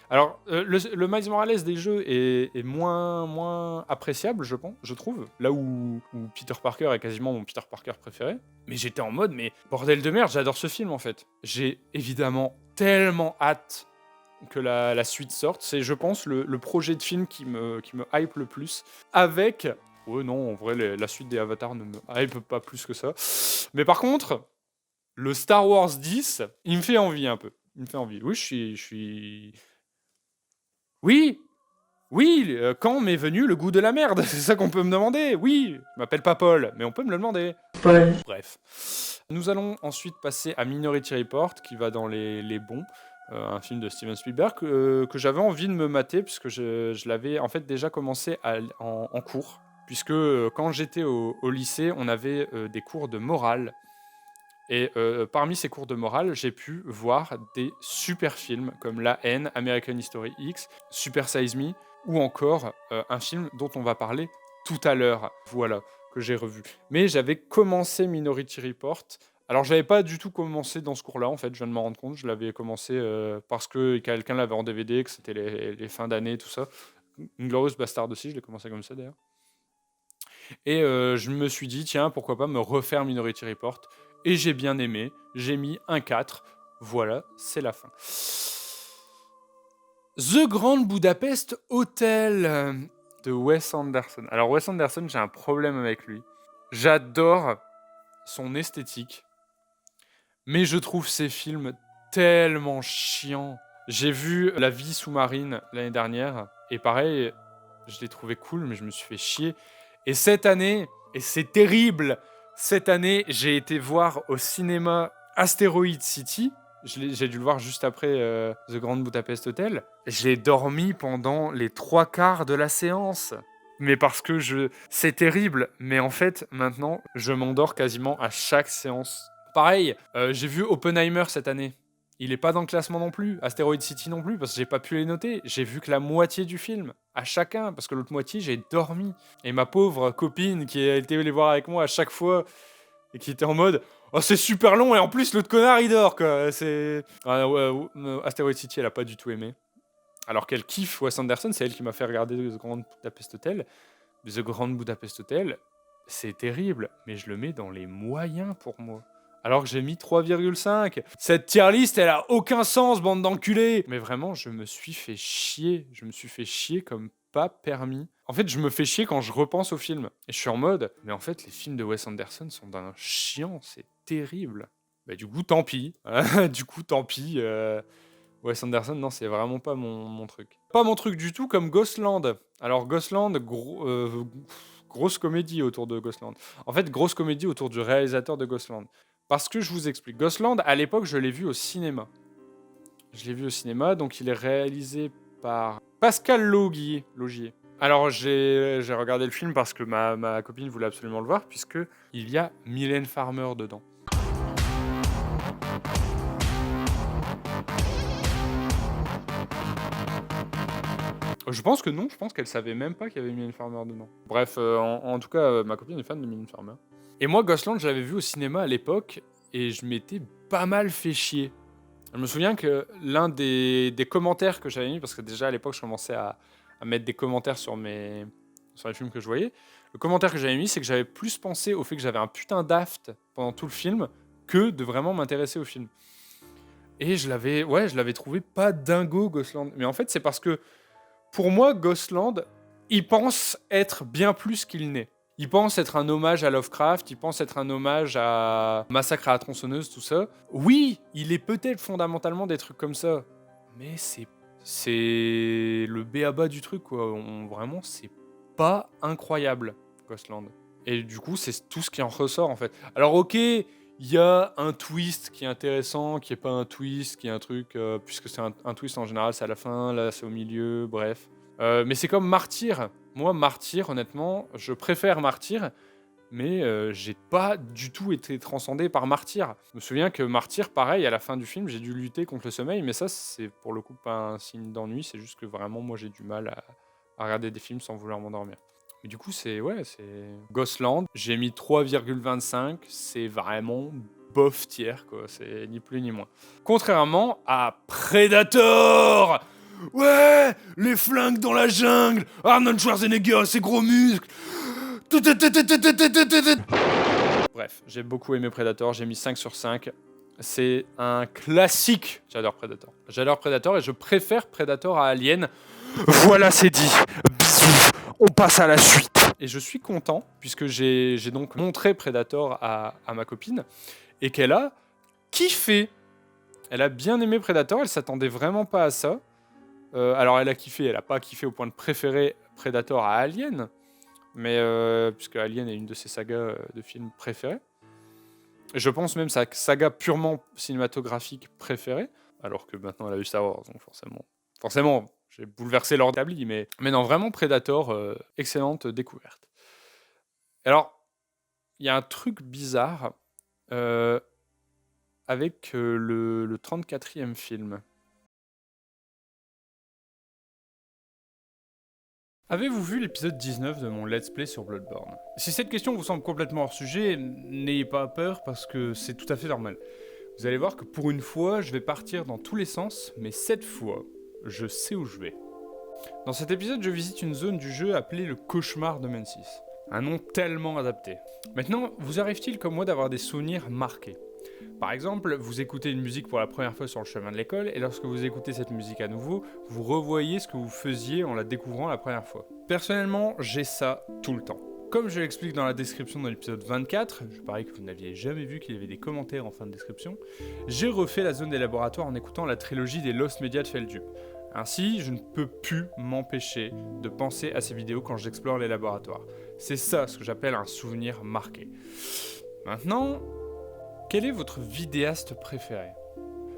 Alors, le Miles Morales des jeux est moins appréciable, je trouve. Là où Peter Parker est quasiment mon Peter Parker préféré. Mais j'étais en mode, mais bordel de merde, j'adore ce film en fait. J'ai évidemment tellement hâte que la suite sorte. C'est, je pense, le projet de film qui me hype le plus. Avec... Ouais, non, en vrai, la suite des Avatars ne me hype pas plus que ça. Mais par contre, le Star Wars 10, il me fait envie un peu. Il me fait envie. Oui, je suis... Oui, quand m'est venu le goût de la merde? C'est ça qu'on peut me demander. Oui, je m'appelle pas Paul, mais on peut me le demander. Ouais. Bref. Nous allons ensuite passer à Minority Report, qui va dans les bons. Un film de Steven Spielberg que j'avais envie de me mater, puisque je l'avais en fait déjà commencé en cours. Puisque quand j'étais au lycée, on avait des cours de morale. Et parmi ces cours de morale, j'ai pu voir des super films comme La Haine, American History X, Super Size Me, ou encore un film dont on va parler tout à l'heure. Voilà, que j'ai revu. Mais j'avais commencé Minority Report. Alors, j'avais pas du tout commencé dans ce cours-là, en fait, je viens de m'en rendre compte. Je l'avais commencé parce que quelqu'un l'avait en DVD, que c'était les fins d'année, tout ça. Inglourious Bastard aussi, je l'ai commencé comme ça d'ailleurs. Et je me suis dit, tiens, pourquoi pas me refaire Minority Report. Et j'ai bien aimé, j'ai mis un 4. Voilà, c'est la fin. The Grand Budapest Hotel de Wes Anderson. Alors Wes Anderson, j'ai un problème avec lui. J'adore son esthétique, mais je trouve ses films tellement chiants. J'ai vu La vie sous-marine l'année dernière, et pareil, je l'ai trouvé cool, mais je me suis fait chier. Et cette année, et c'est terrible, cette année, j'ai été voir au cinéma Asteroid City. J'ai dû le voir juste après The Grand Budapest Hotel. J'ai dormi pendant les 3/4 de la séance. Mais parce que c'est terrible. Mais en fait, maintenant, je m'endors quasiment à chaque séance. Pareil, j'ai vu Oppenheimer cette année. Il est pas dans le classement non plus, Asteroid City non plus, parce que j'ai pas pu les noter. J'ai vu que la moitié du film, à chacun, parce que l'autre moitié, j'ai dormi. Et ma pauvre copine qui a été les voir avec moi à chaque fois, et qui était en mode « Oh, c'est super long, et en plus, l'autre connard, il dort, quoi !» Asteroid City, elle a pas du tout aimé. Alors qu'elle kiffe Wes Anderson, c'est elle qui m'a fait regarder The Grand Budapest Hotel. The Grand Budapest Hotel, c'est terrible, mais je le mets dans les moyens pour moi. Alors que j'ai mis 3,5. Cette tier list, elle a aucun sens, bande d'enculés. Mais vraiment, je me suis fait chier. Je me suis fait chier comme pas permis. En fait, je me fais chier quand je repense au film. Et je suis en mode, mais en fait, les films de Wes Anderson sont d'un chiant, c'est terrible. Bah du coup, tant pis. Wes Anderson, non, c'est vraiment pas mon truc. Pas mon truc du tout, comme Ghostland. Alors, Ghostland, grosse comédie autour de Ghostland. En fait, grosse comédie autour du réalisateur de Ghostland. Parce que je vous explique. Ghostland, à l'époque, je l'ai vu au cinéma. Je l'ai vu au cinéma, donc il est réalisé par Pascal Laugier. Alors, j'ai regardé le film parce que ma copine voulait absolument le voir, puisque il y a Mylène Farmer dedans. Je pense que non, je pense qu'elle savait même pas qu'il y avait Mylène Farmer dedans. Bref, en tout cas, ma copine est fan de Mylène Farmer. Et moi, Ghostland, je l'avais vu au cinéma à l'époque, et je m'étais pas mal fait chier. Je me souviens que l'un des commentaires que j'avais mis, parce que déjà à l'époque, je commençais à mettre des commentaires sur les films que je voyais, le commentaire que j'avais mis, c'est que j'avais plus pensé au fait que j'avais un putain d'aft pendant tout le film, que de vraiment m'intéresser au film. Et je l'avais trouvé pas dingo, Ghostland. Mais en fait, c'est parce que pour moi, Ghostland, il pense être bien plus qu'il n'est. Il pense être un hommage à Lovecraft, il pense être un hommage à Massacre à la tronçonneuse, tout ça. Oui, il est peut-être fondamentalement des trucs comme ça, mais c'est le b.a-ba du truc, quoi. Vraiment, c'est pas incroyable, Ghostland. Et du coup, c'est tout ce qui en ressort, en fait. Alors, ok, il y a un twist qui est intéressant, qui est pas un twist, qui est un truc... puisque c'est un twist, en général, c'est à la fin, là, c'est au milieu, bref. Mais c'est comme Martyr. Moi, Martyr, honnêtement, je préfère Martyr, mais j'ai pas du tout été transcendé par Martyr. Je me souviens que Martyr, pareil, à la fin du film, j'ai dû lutter contre le sommeil, mais ça, c'est pour le coup pas un signe d'ennui, c'est juste que vraiment, moi, j'ai du mal à regarder des films sans vouloir m'endormir. Mais du coup, c'est Ghostland, j'ai mis 3,25, c'est vraiment bof tiers, quoi, c'est ni plus ni moins. Contrairement à Predator! Ouais, les flingues dans la jungle, Arnold Schwarzenegger, ses gros muscles. Bref, j'ai beaucoup aimé Predator, j'ai mis 5 sur 5. C'est un classique. J'adore Predator et je préfère Predator à Alien. Voilà, c'est dit. Bisous, on passe à la suite. Et je suis content, puisque j'ai donc montré Predator à ma copine, et qu'elle a kiffé. Elle a bien aimé Predator, elle s'attendait vraiment pas à ça. Alors elle a kiffé, elle a pas kiffé au point de préférer Predator à Alien, mais puisque Alien est une de ses sagas de films préférées. Et je pense même sa saga purement cinématographique préférée, alors que maintenant elle a eu Star Wars, donc forcément, j'ai bouleversé l'ordre établi, mais non, vraiment Predator, excellente découverte. Alors, il y a un truc bizarre avec le 34e film. Avez-vous vu l'épisode 19 de mon Let's Play sur Bloodborne? Si cette question vous semble complètement hors sujet, n'ayez pas peur parce que c'est tout à fait normal. Vous allez voir que pour une fois, je vais partir dans tous les sens, mais cette fois, je sais où je vais. Dans cet épisode, je visite une zone du jeu appelée le Cauchemar de Mensis. Un nom tellement adapté. Maintenant, vous arrive-t-il comme moi d'avoir des souvenirs marqués? Par exemple, vous écoutez une musique pour la première fois sur le chemin de l'école, et lorsque vous écoutez cette musique à nouveau, vous revoyez ce que vous faisiez en la découvrant la première fois. Personnellement, j'ai ça tout le temps. Comme je l'explique dans la description de l'épisode 24, je parie que vous n'aviez jamais vu qu'il y avait des commentaires en fin de description, j'ai refait la zone des laboratoires en écoutant la trilogie des Lost Media de Feldjup. Ainsi, je ne peux plus m'empêcher de penser à ces vidéos quand j'explore les laboratoires. C'est ça ce que j'appelle un souvenir marqué. Maintenant, quel est votre vidéaste préféré?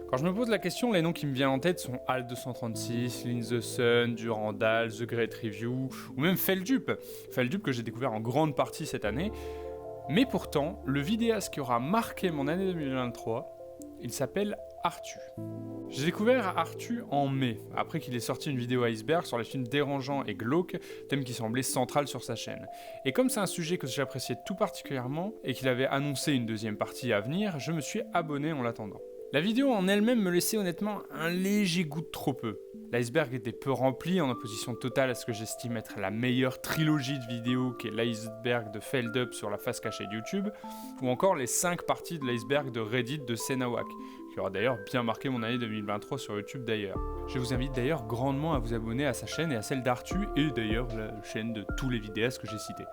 Quand je me pose la question, les noms qui me viennent en tête sont Alt236, Lin the Sun, Durandal, The Great Review, ou même Feldjup. Feldjup que j'ai découvert en grande partie cette année. Mais pourtant, le vidéaste qui aura marqué mon année 2023, il s'appelle Artu. J'ai découvert Artu en mai, après qu'il ait sorti une vidéo Iceberg sur les films dérangeants et glauques, thème qui semblait central sur sa chaîne. Et comme c'est un sujet que j'appréciais tout particulièrement, et qu'il avait annoncé une deuxième partie à venir, je me suis abonné en l'attendant. La vidéo en elle-même me laissait honnêtement un léger goût de trop peu. L'iceberg était peu rempli, en opposition totale à ce que j'estime être la meilleure trilogie de vidéos qu'est l'iceberg de Feldup sur la face cachée de YouTube, ou encore les 5 parties de l'iceberg de Reddit de Senawak, qui aura d'ailleurs bien marqué mon année 2023 sur YouTube d'ailleurs. Je vous invite d'ailleurs grandement à vous abonner à sa chaîne et à celle d'Artu, et d'ailleurs la chaîne de tous les vidéastes que j'ai cités.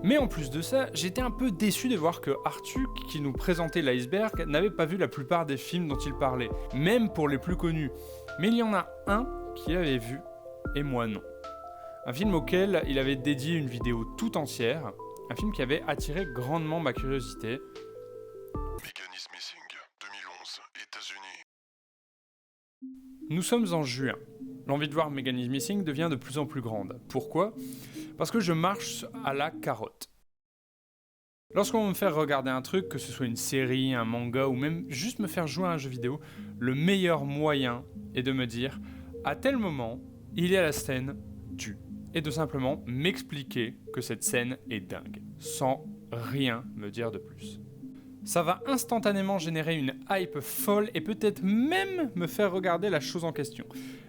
Mais en plus de ça, j'étais un peu déçu de voir que Arthur, qui nous présentait l'iceberg, n'avait pas vu la plupart des films dont il parlait, même pour les plus connus. Mais il y en a un qu'il avait vu, et moi non. Un film auquel il avait dédié une vidéo tout entière, un film qui avait attiré grandement ma curiosité. Megan is Missing, 2011, États-Unis. Nous sommes en juin. L'envie de voir Megan is Missing devient de plus en plus grande. Pourquoi ? Parce que je marche à la carotte. Lorsqu'on veut me faire regarder un truc, que ce soit une série, un manga ou même juste me faire jouer à un jeu vidéo, le meilleur moyen est de me dire à tel moment, il y a la scène du. Et de simplement m'expliquer que cette scène est dingue, sans rien me dire de plus. Ça va instantanément générer une hype folle et peut-être même me faire regarder la chose en question.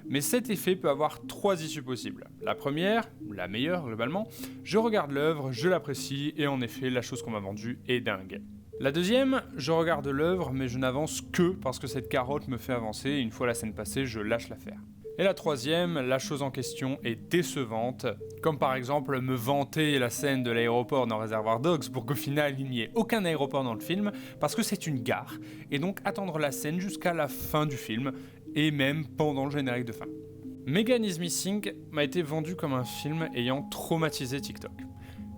Mais cet effet peut avoir 3 issues possibles. La première, la meilleure globalement, je regarde l'œuvre, je l'apprécie et en effet la chose qu'on m'a vendue est dingue. La deuxième, je regarde l'œuvre mais je n'avance que parce que cette carotte me fait avancer et une fois la scène passée, je lâche l'affaire. Et la troisième, la chose en question est décevante, comme par exemple me vanter la scène de l'aéroport dans Reservoir Dogs pour qu'au final il n'y ait aucun aéroport dans le film, parce que c'est une gare, et donc attendre la scène jusqu'à la fin du film, et même pendant le générique de fin. Megan is Missing m'a été vendu comme un film ayant traumatisé TikTok.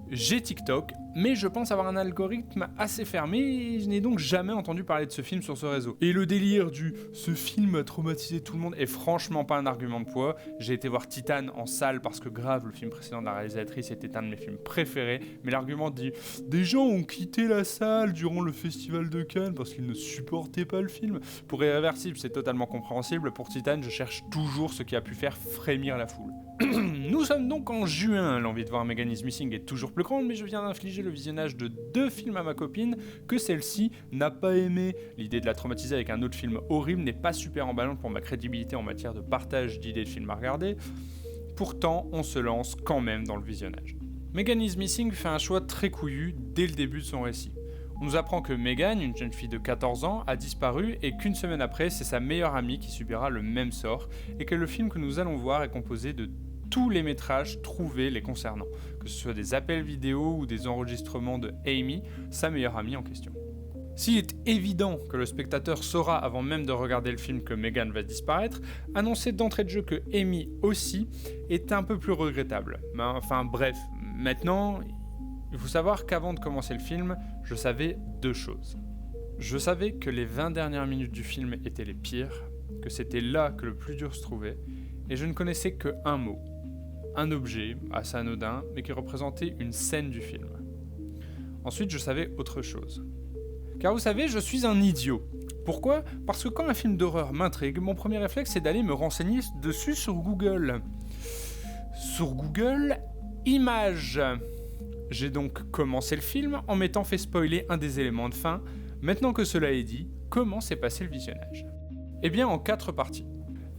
J'ai TikTok, mais je pense avoir un algorithme assez fermé et je n'ai donc jamais entendu parler de ce film sur ce réseau. Et le délire du « ce film a traumatisé tout le monde » est franchement pas un argument de poids. J'ai été voir Titan en salle parce que grave, le film précédent de la réalisatrice était un de mes films préférés, mais l'argument dit « des gens ont quitté la salle durant le festival de Cannes parce qu'ils ne supportaient pas le film ». Pour Irréversible, c'est totalement compréhensible. Pour Titan, je cherche toujours ce qui a pu faire frémir la foule. Nous sommes donc en juin, l'envie de voir Megan is Missing est toujours plus grande, mais je viens d'infliger le visionnage de 2 films à ma copine que celle-ci n'a pas aimé. L'idée de la traumatiser avec un autre film horrible n'est pas super emballante pour ma crédibilité en matière de partage d'idées de films à regarder. Pourtant, on se lance quand même dans le visionnage. Megan is Missing fait un choix très couillu dès le début de son récit. On nous apprend que Megan, une jeune fille de 14 ans, a disparu et qu'une semaine après, c'est sa meilleure amie qui subira le même sort et que le film que nous allons voir est composé de tous les métrages trouvés les concernant, que ce soit des appels vidéo ou des enregistrements de Amy, sa meilleure amie en question. S'il est évident que le spectateur saura avant même de regarder le film que Megan va disparaître, annoncer d'entrée de jeu que Amy aussi est un peu plus regrettable. Enfin bref, maintenant, il faut savoir qu'avant de commencer le film, je savais 2 choses. Je savais que les 20 dernières minutes du film étaient les pires, que c'était là que le plus dur se trouvait, et je ne connaissais que un mot. Un objet, assez anodin, mais qui représentait une scène du film. Ensuite, je savais autre chose. Car vous savez, je suis un idiot. Pourquoi ? Parce que quand un film d'horreur m'intrigue, mon premier réflexe c'est d'aller me renseigner dessus sur Google. Sur Google, images. J'ai donc commencé le film en m'étant fait spoiler un des éléments de fin. Maintenant que cela est dit, comment s'est passé le visionnage ? Eh bien en 4 parties.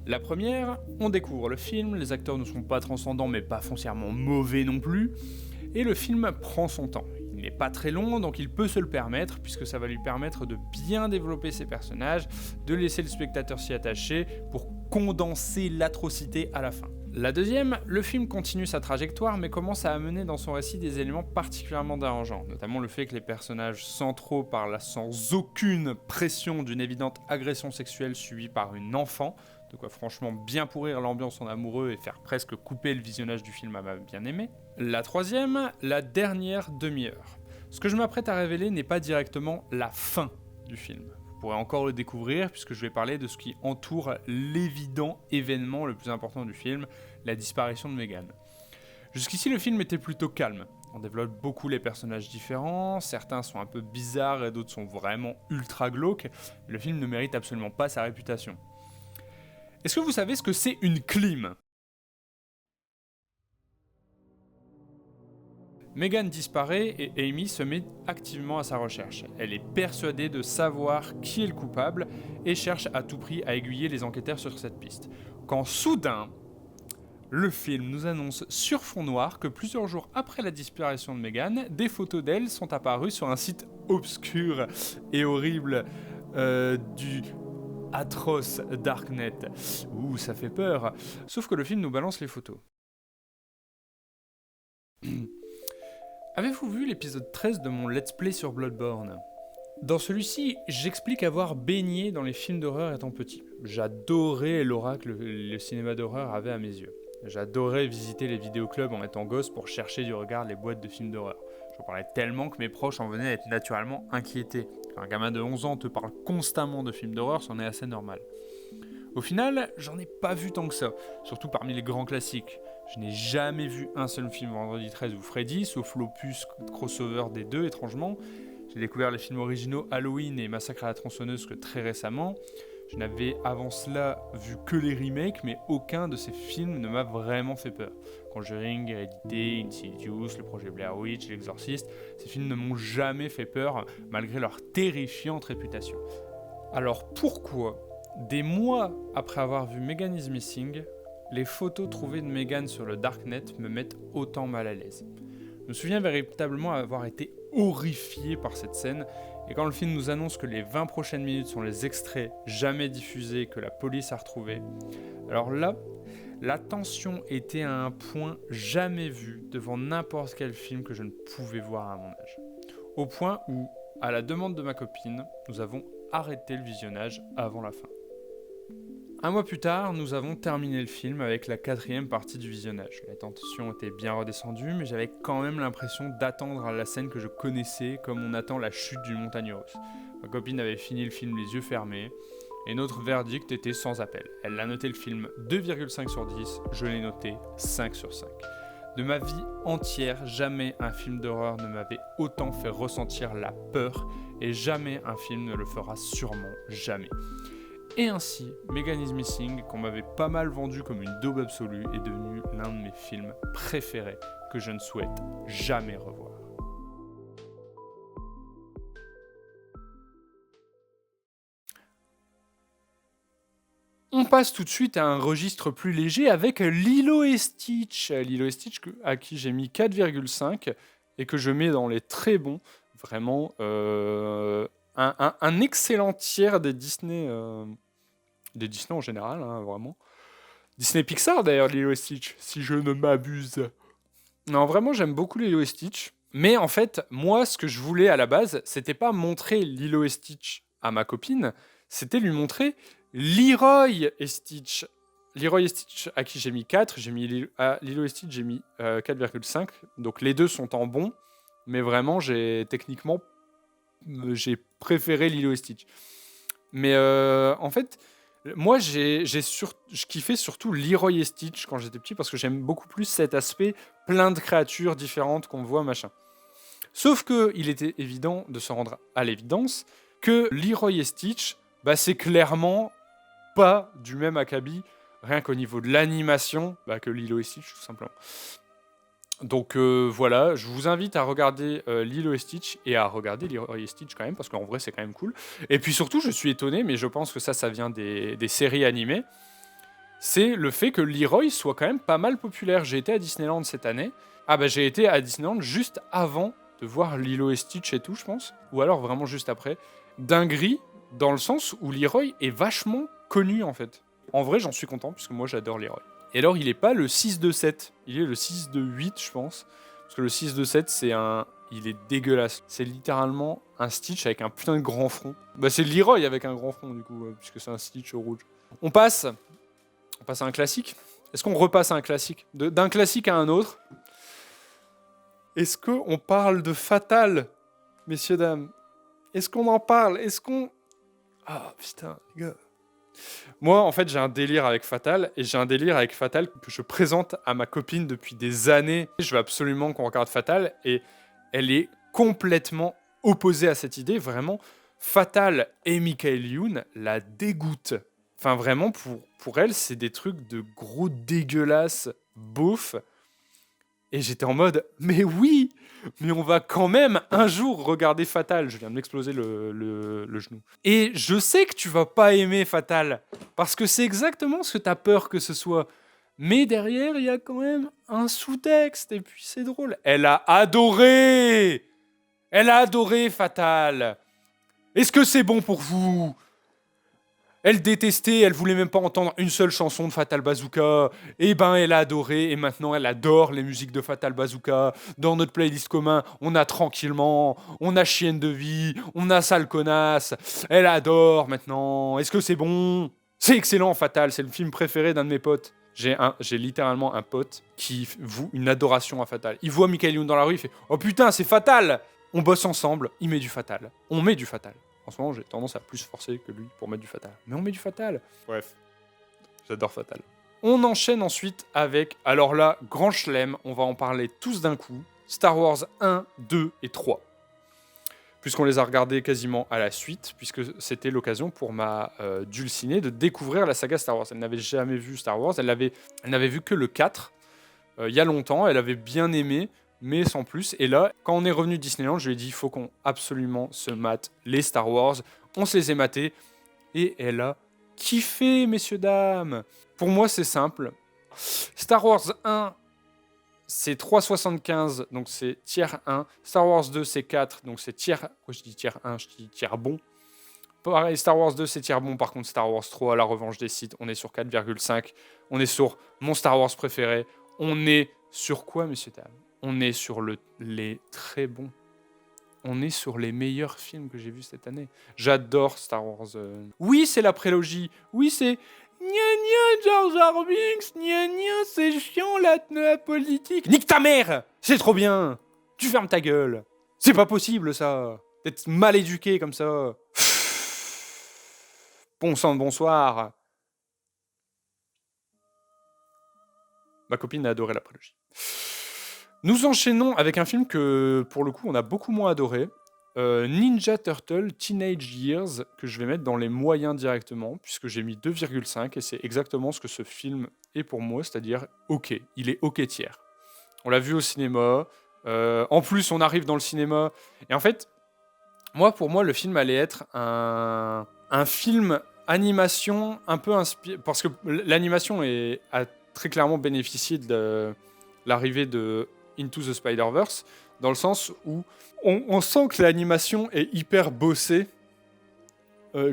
La première, on découvre le film, les acteurs ne sont pas transcendants mais pas foncièrement mauvais non plus, et le film prend son temps. Il n'est pas très long, donc il peut se le permettre, puisque ça va lui permettre de bien développer ses personnages, de laisser le spectateur s'y attacher pour condenser l'atrocité à la fin. La deuxième, le film continue sa trajectoire mais commence à amener dans son récit des éléments particulièrement dérangeants, notamment le fait que les personnages centraux parlent sans aucune pression d'une évidente agression sexuelle subie par une enfant, de quoi franchement bien pourrir l'ambiance en amoureux et faire presque couper le visionnage du film à ma bien-aimée. La troisième, la dernière demi-heure. Ce que je m'apprête à révéler n'est pas directement la fin du film. Vous pourrez encore le découvrir puisque je vais parler de ce qui entoure l'évident événement le plus important du film, la disparition de Megan. Jusqu'ici le film était plutôt calme. On développe beaucoup les personnages différents, certains sont un peu bizarres et d'autres sont vraiment ultra glauques. Le film ne mérite absolument pas sa réputation. Est-ce que vous savez ce que c'est une clim ? Megan disparaît et Amy se met activement à sa recherche. Elle est persuadée de savoir qui est le coupable et cherche à tout prix à aiguiller les enquêteurs sur cette piste. Quand soudain, le film nous annonce sur fond noir que plusieurs jours après la disparition de Megan, des photos d'elle sont apparues sur un site obscur et horrible du atroce Darknet. Ouh, ça fait peur. Sauf que le film nous balance les photos. Avez-vous vu l'épisode 13 de mon Let's Play sur Bloodborne ? Dans celui-ci, j'explique avoir baigné dans les films d'horreur étant petit. J'adorais l'aura que le cinéma d'horreur avait à mes yeux. J'adorais visiter les vidéoclubs en étant gosse pour chercher du regard les boîtes de films d'horreur. J'en parlais tellement que mes proches en venaient à être naturellement inquiétés. Quand un gamin de 11 ans te parle constamment de films d'horreur, c'en est assez normal. Au final, j'en ai pas vu tant que ça, surtout parmi les grands classiques. Je n'ai jamais vu un seul film Vendredi 13 ou Freddy, sauf l'opus crossover des deux, étrangement. J'ai découvert les films originaux Halloween et Massacre à la tronçonneuse que très récemment. Je n'avais avant cela vu que les remakes, mais aucun de ces films ne m'a vraiment fait peur. Conjuring, Hérédité, Insidious, le projet Blair Witch, L'Exorciste, ces films ne m'ont jamais fait peur, malgré leur terrifiante réputation. Alors pourquoi, des mois après avoir vu Megan is Missing, les photos trouvées de Megan sur le Darknet me mettent autant mal à l'aise? Je me souviens véritablement avoir été horrifié par cette scène, et quand le film nous annonce que les 20 prochaines minutes sont les extraits jamais diffusés que la police a retrouvés, alors là, la tension était à un point jamais vu devant n'importe quel film que je ne pouvais voir à mon âge. Au point où, à la demande de ma copine, nous avons arrêté le visionnage avant la fin. Un mois plus tard, nous avons terminé le film avec la 4e partie du visionnage. La tension était bien redescendue, mais j'avais quand même l'impression d'attendre la scène que je connaissais, comme on attend la chute d'une montagne russe. Ma copine avait fini le film les yeux fermés, et notre verdict était sans appel. Elle a noté le film 2,5 sur 10, je l'ai noté 5 sur 5. De ma vie entière, jamais un film d'horreur ne m'avait autant fait ressentir la peur, et jamais un film ne le fera sûrement jamais. Et ainsi, Megan is Missing, qu'on m'avait pas mal vendu comme une daube absolue, est devenu l'un de mes films préférés que je ne souhaite jamais revoir. On passe tout de suite à un registre plus léger avec Lilo et Stitch. Lilo et Stitch à qui j'ai mis 4,5 et que je mets dans les très bons. Vraiment, un excellent tiers des Disney en général, hein, vraiment. Disney Pixar d'ailleurs, Lilo et Stitch, si je ne m'abuse. Non, vraiment, j'aime beaucoup Lilo et Stitch. Mais en fait, moi, ce que je voulais à la base, c'était pas montrer Lilo et Stitch à ma copine, c'était lui montrer Leroy et Stitch. Leroy et Stitch, à qui j'ai mis 4, à Lilo et Stitch, j'ai mis 4,5. Donc les deux sont en bon, mais vraiment, j'ai préféré Lilo et Stitch. Mais en fait, moi, je kiffais surtout Leroy et Stitch quand j'étais petit parce que j'aime beaucoup plus cet aspect plein de créatures différentes qu'on voit, machin. Sauf qu'il était évident de se rendre à l'évidence que Leroy et Stitch, c'est clairement pas du même acabit, rien qu'au niveau de l'animation, que Lilo et Stitch, tout simplement. Donc voilà, je vous invite à regarder Lilo et Stitch et à regarder Leroy et Stitch quand même, parce qu'en vrai c'est quand même cool. Et puis surtout, je suis étonné, mais je pense que ça vient des séries animées, c'est le fait que Leroy soit quand même pas mal populaire. J'ai été à Disneyland cette année. J'ai été à Disneyland juste avant de voir Lilo et Stitch et tout, je pense. Ou alors vraiment juste après. Dinguerie, dans le sens où Leroy est vachement connu en fait. En vrai, j'en suis content, puisque moi j'adore Leroy. Et alors, il est pas le 6-2-7, il est le 6-2-8, je pense. Parce que le 6-2-7, il est dégueulasse. C'est littéralement un Stitch avec un putain de grand front. C'est Leroy avec un grand front, du coup, puisque c'est un Stitch rouge. On passe à un classique. Est-ce qu'on repasse à un classique ? D'un classique à un autre. Est-ce qu'on parle de Fatal, messieurs, dames ? Est-ce qu'on en parle ? Ah, putain, les gars. Moi, en fait, j'ai un délire avec Fatal, et j'ai un délire avec Fatal que je présente à ma copine depuis des années. Je veux absolument qu'on regarde Fatal, et elle est complètement opposée à cette idée. Vraiment, Fatal et Michael Youn la dégoûtent. Enfin, vraiment, pour elle, c'est des trucs de gros dégueulasses, beaufs. Et j'étais en mode, mais oui, mais on va quand même un jour regarder Fatal. Je viens de m'exploser le genou. Et je sais que tu vas pas aimer Fatal, parce que c'est exactement ce que t'as peur que ce soit. Mais derrière, il y a quand même un sous-texte, et puis c'est drôle. Elle a adoré Fatal. Est-ce que c'est bon pour vous ? Elle détestait, elle voulait même pas entendre une seule chanson de Fatal Bazooka. Et ben, elle a adoré, et maintenant elle adore les musiques de Fatal Bazooka. Dans notre playlist commun, on a Tranquillement, on a Chienne de vie, on a Sale Connasse. Elle adore maintenant. Est-ce que c'est bon? C'est excellent, Fatal, c'est le film préféré d'un de mes potes. J'ai littéralement un pote qui voue une adoration à Fatal. Il voit Michael Youn dans la rue, il fait « Oh putain, c'est Fatal !» On bosse ensemble, il met du Fatal. On met du Fatal. En ce moment, j'ai tendance à plus forcer que lui pour mettre du Fatal. Mais on met du Fatal. Bref, j'adore Fatal. On enchaîne ensuite avec, alors là, grand chelem, on va en parler tous d'un coup, Star Wars 1, 2 et 3. Puisqu'on les a regardés quasiment à la suite, puisque c'était l'occasion pour ma Dulcinée de découvrir la saga Star Wars. Elle n'avait jamais vu Star Wars, elle n'avait vu que le 4, il y a longtemps, elle avait bien aimé, mais sans plus. Et là, quand on est revenu de Disneyland, je lui ai dit, il faut qu'on absolument se mate les Star Wars. On se les est matés, et elle a kiffé, messieurs, dames. Pour moi, c'est simple. Star Wars 1, c'est 3,75, donc c'est tiers 1. Star Wars 2, c'est 4, donc c'est tiers... Pourquoi je dis tiers 1, je dis tiers bon. Pareil, Star Wars 2, c'est tiers bon. Par contre, Star Wars 3, la revanche des Sith, on est sur 4,5. On est sur mon Star Wars préféré. On est sur quoi, messieurs, dames? On est sur les très bons. On est sur les meilleurs films que j'ai vus cette année. J'adore Star Wars. Oui, c'est la prélogie. Oui, c'est... Gna gna, Jar Jar Binks, gna gna, c'est chiant la politique. Nique ta mère! C'est trop bien! Tu fermes ta gueule. C'est pas possible, ça. D'être mal éduqué comme ça. Bon sang de bonsoir. Ma copine a adoré la prélogie. Nous enchaînons avec un film que, pour le coup, on a beaucoup moins adoré. Ninja Turtle Teenage Years, que je vais mettre dans les moyens directement, puisque j'ai mis 2,5, et c'est exactement ce que ce film est pour moi, c'est-à-dire OK, il est OK tiers. On l'a vu au cinéma, en plus on arrive dans le cinéma, et en fait, pour moi, le film allait être un film animation un peu inspiré, parce que l'animation a très clairement bénéficié de l'arrivée de Into the Spider-Verse, dans le sens où on sent que l'animation est hyper bossée,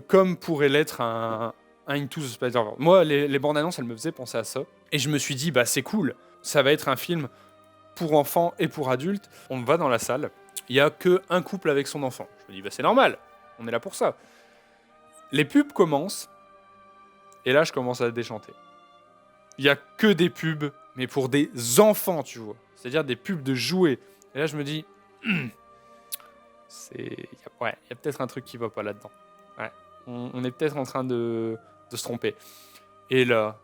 comme pourrait l'être un Into the Spider-Verse. Moi, les bandes annonces, elles me faisaient penser à ça. Et je me suis dit, bah c'est cool, ça va être un film pour enfants et pour adultes. On va dans la salle, il n'y a qu'un couple avec son enfant. Je me dis, bah c'est normal, on est là pour ça. Les pubs commencent, et là, je commence à déchanter. Il n'y a que des pubs, mais pour des enfants, tu vois. C'est-à-dire des pubs de jouets. Et là, je me dis, il y a peut-être un truc qui va pas là-dedans. Ouais, on est peut-être en train de se tromper. Et là,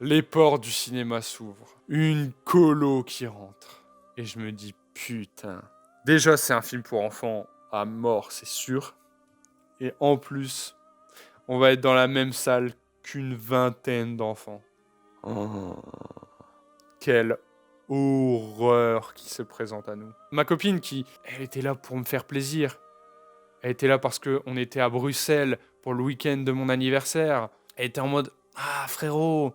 les portes du cinéma s'ouvrent. Une colo qui rentre. Et je me dis, putain. Déjà, c'est un film pour enfants à mort, c'est sûr. Et en plus, on va être dans la même salle qu'une vingtaine d'enfants. Oh, quelle horreur qui se présente à nous. Ma copine elle était là pour me faire plaisir. Elle était là parce qu'on était à Bruxelles pour le week-end de mon anniversaire. Elle était en mode « Ah frérot,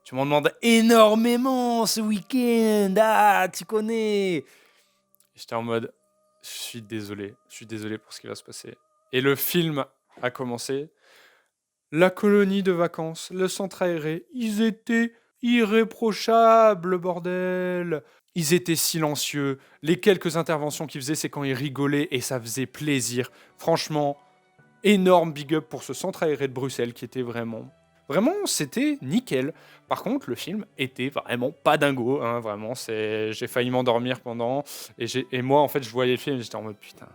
tu m'en demandes énormément ce week-end, ah tu connais !» J'étais en mode « Je suis désolé pour ce qui va se passer. » Et le film a commencé. La colonie de vacances, le centre aéré, ils étaient irréprochables, bordel. Ils étaient silencieux. Les quelques interventions qu'ils faisaient, c'est quand ils rigolaient et ça faisait plaisir. Franchement, énorme big up pour ce centre aéré de Bruxelles qui était vraiment, c'était nickel. Par contre, le film était vraiment pas dingo. Hein, vraiment, j'ai failli m'endormir pendant. Et moi, en fait, je voyais le film et j'étais en mode putain.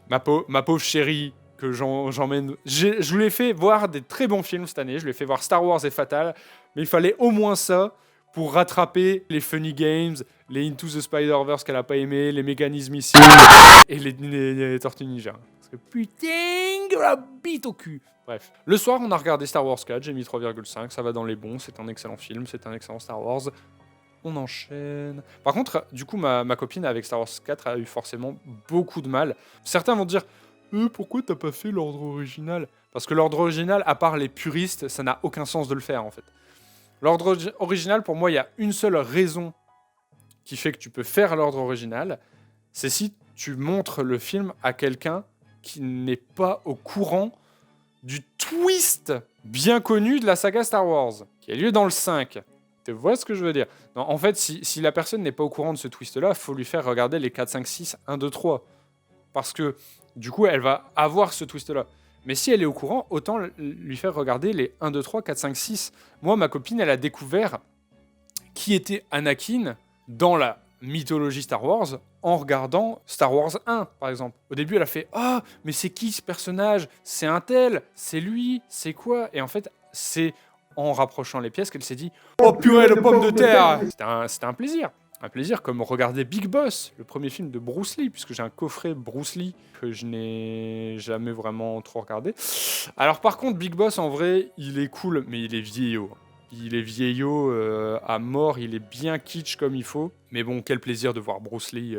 Ma pauvre chérie. Que j'emmène. Je lui ai fait voir des très bons films cette année. Je lui ai fait voir Star Wars et Fatal. Mais il fallait au moins ça pour rattraper les Funny Games, les Into the Spider-Verse qu'elle a pas aimé, les mécanismes ici et les Tortues Ninja. Parce que putain, la bite au cul. Bref. Le soir, on a regardé Star Wars 4. J'ai mis 3,5. Ça va dans les bons. C'est un excellent film. C'est un excellent Star Wars. On enchaîne. Par contre, du coup, ma copine avec Star Wars 4 a eu forcément beaucoup de mal. Certains vont dire... pourquoi t'as pas fait l'ordre original? Parce que l'ordre original, à part les puristes, ça n'a aucun sens de le faire, en fait. L'ordre original, pour moi, il y a une seule raison qui fait que tu peux faire l'ordre original, c'est si tu montres le film à quelqu'un qui n'est pas au courant du twist bien connu de la saga Star Wars, qui a lieu dans le 5. Tu vois ce que je veux dire? Non, en fait, si la personne n'est pas au courant de ce twist-là, il faut lui faire regarder les 4, 5, 6, 1, 2, 3. Parce que, du coup, elle va avoir ce twist-là. Mais si elle est au courant, autant lui faire regarder les 1, 2, 3, 4, 5, 6. Moi, ma copine, elle a découvert qui était Anakin dans la mythologie Star Wars en regardant Star Wars 1, par exemple. Au début, elle a fait « Ah, mais c'est qui ce personnage? C'est un tel? C'est lui? C'est quoi ?» Et en fait, c'est en rapprochant les pièces qu'elle s'est dit « Oh purée de pommes de terre !» C'était un plaisir. Un plaisir comme regarder Big Boss, le premier film de Bruce Lee, puisque j'ai un coffret Bruce Lee que je n'ai jamais vraiment trop regardé. Alors par contre, Big Boss, en vrai, il est cool, mais il est vieillot. Il est vieillot à mort, il est bien kitsch comme il faut. Mais bon, quel plaisir de voir Bruce Lee.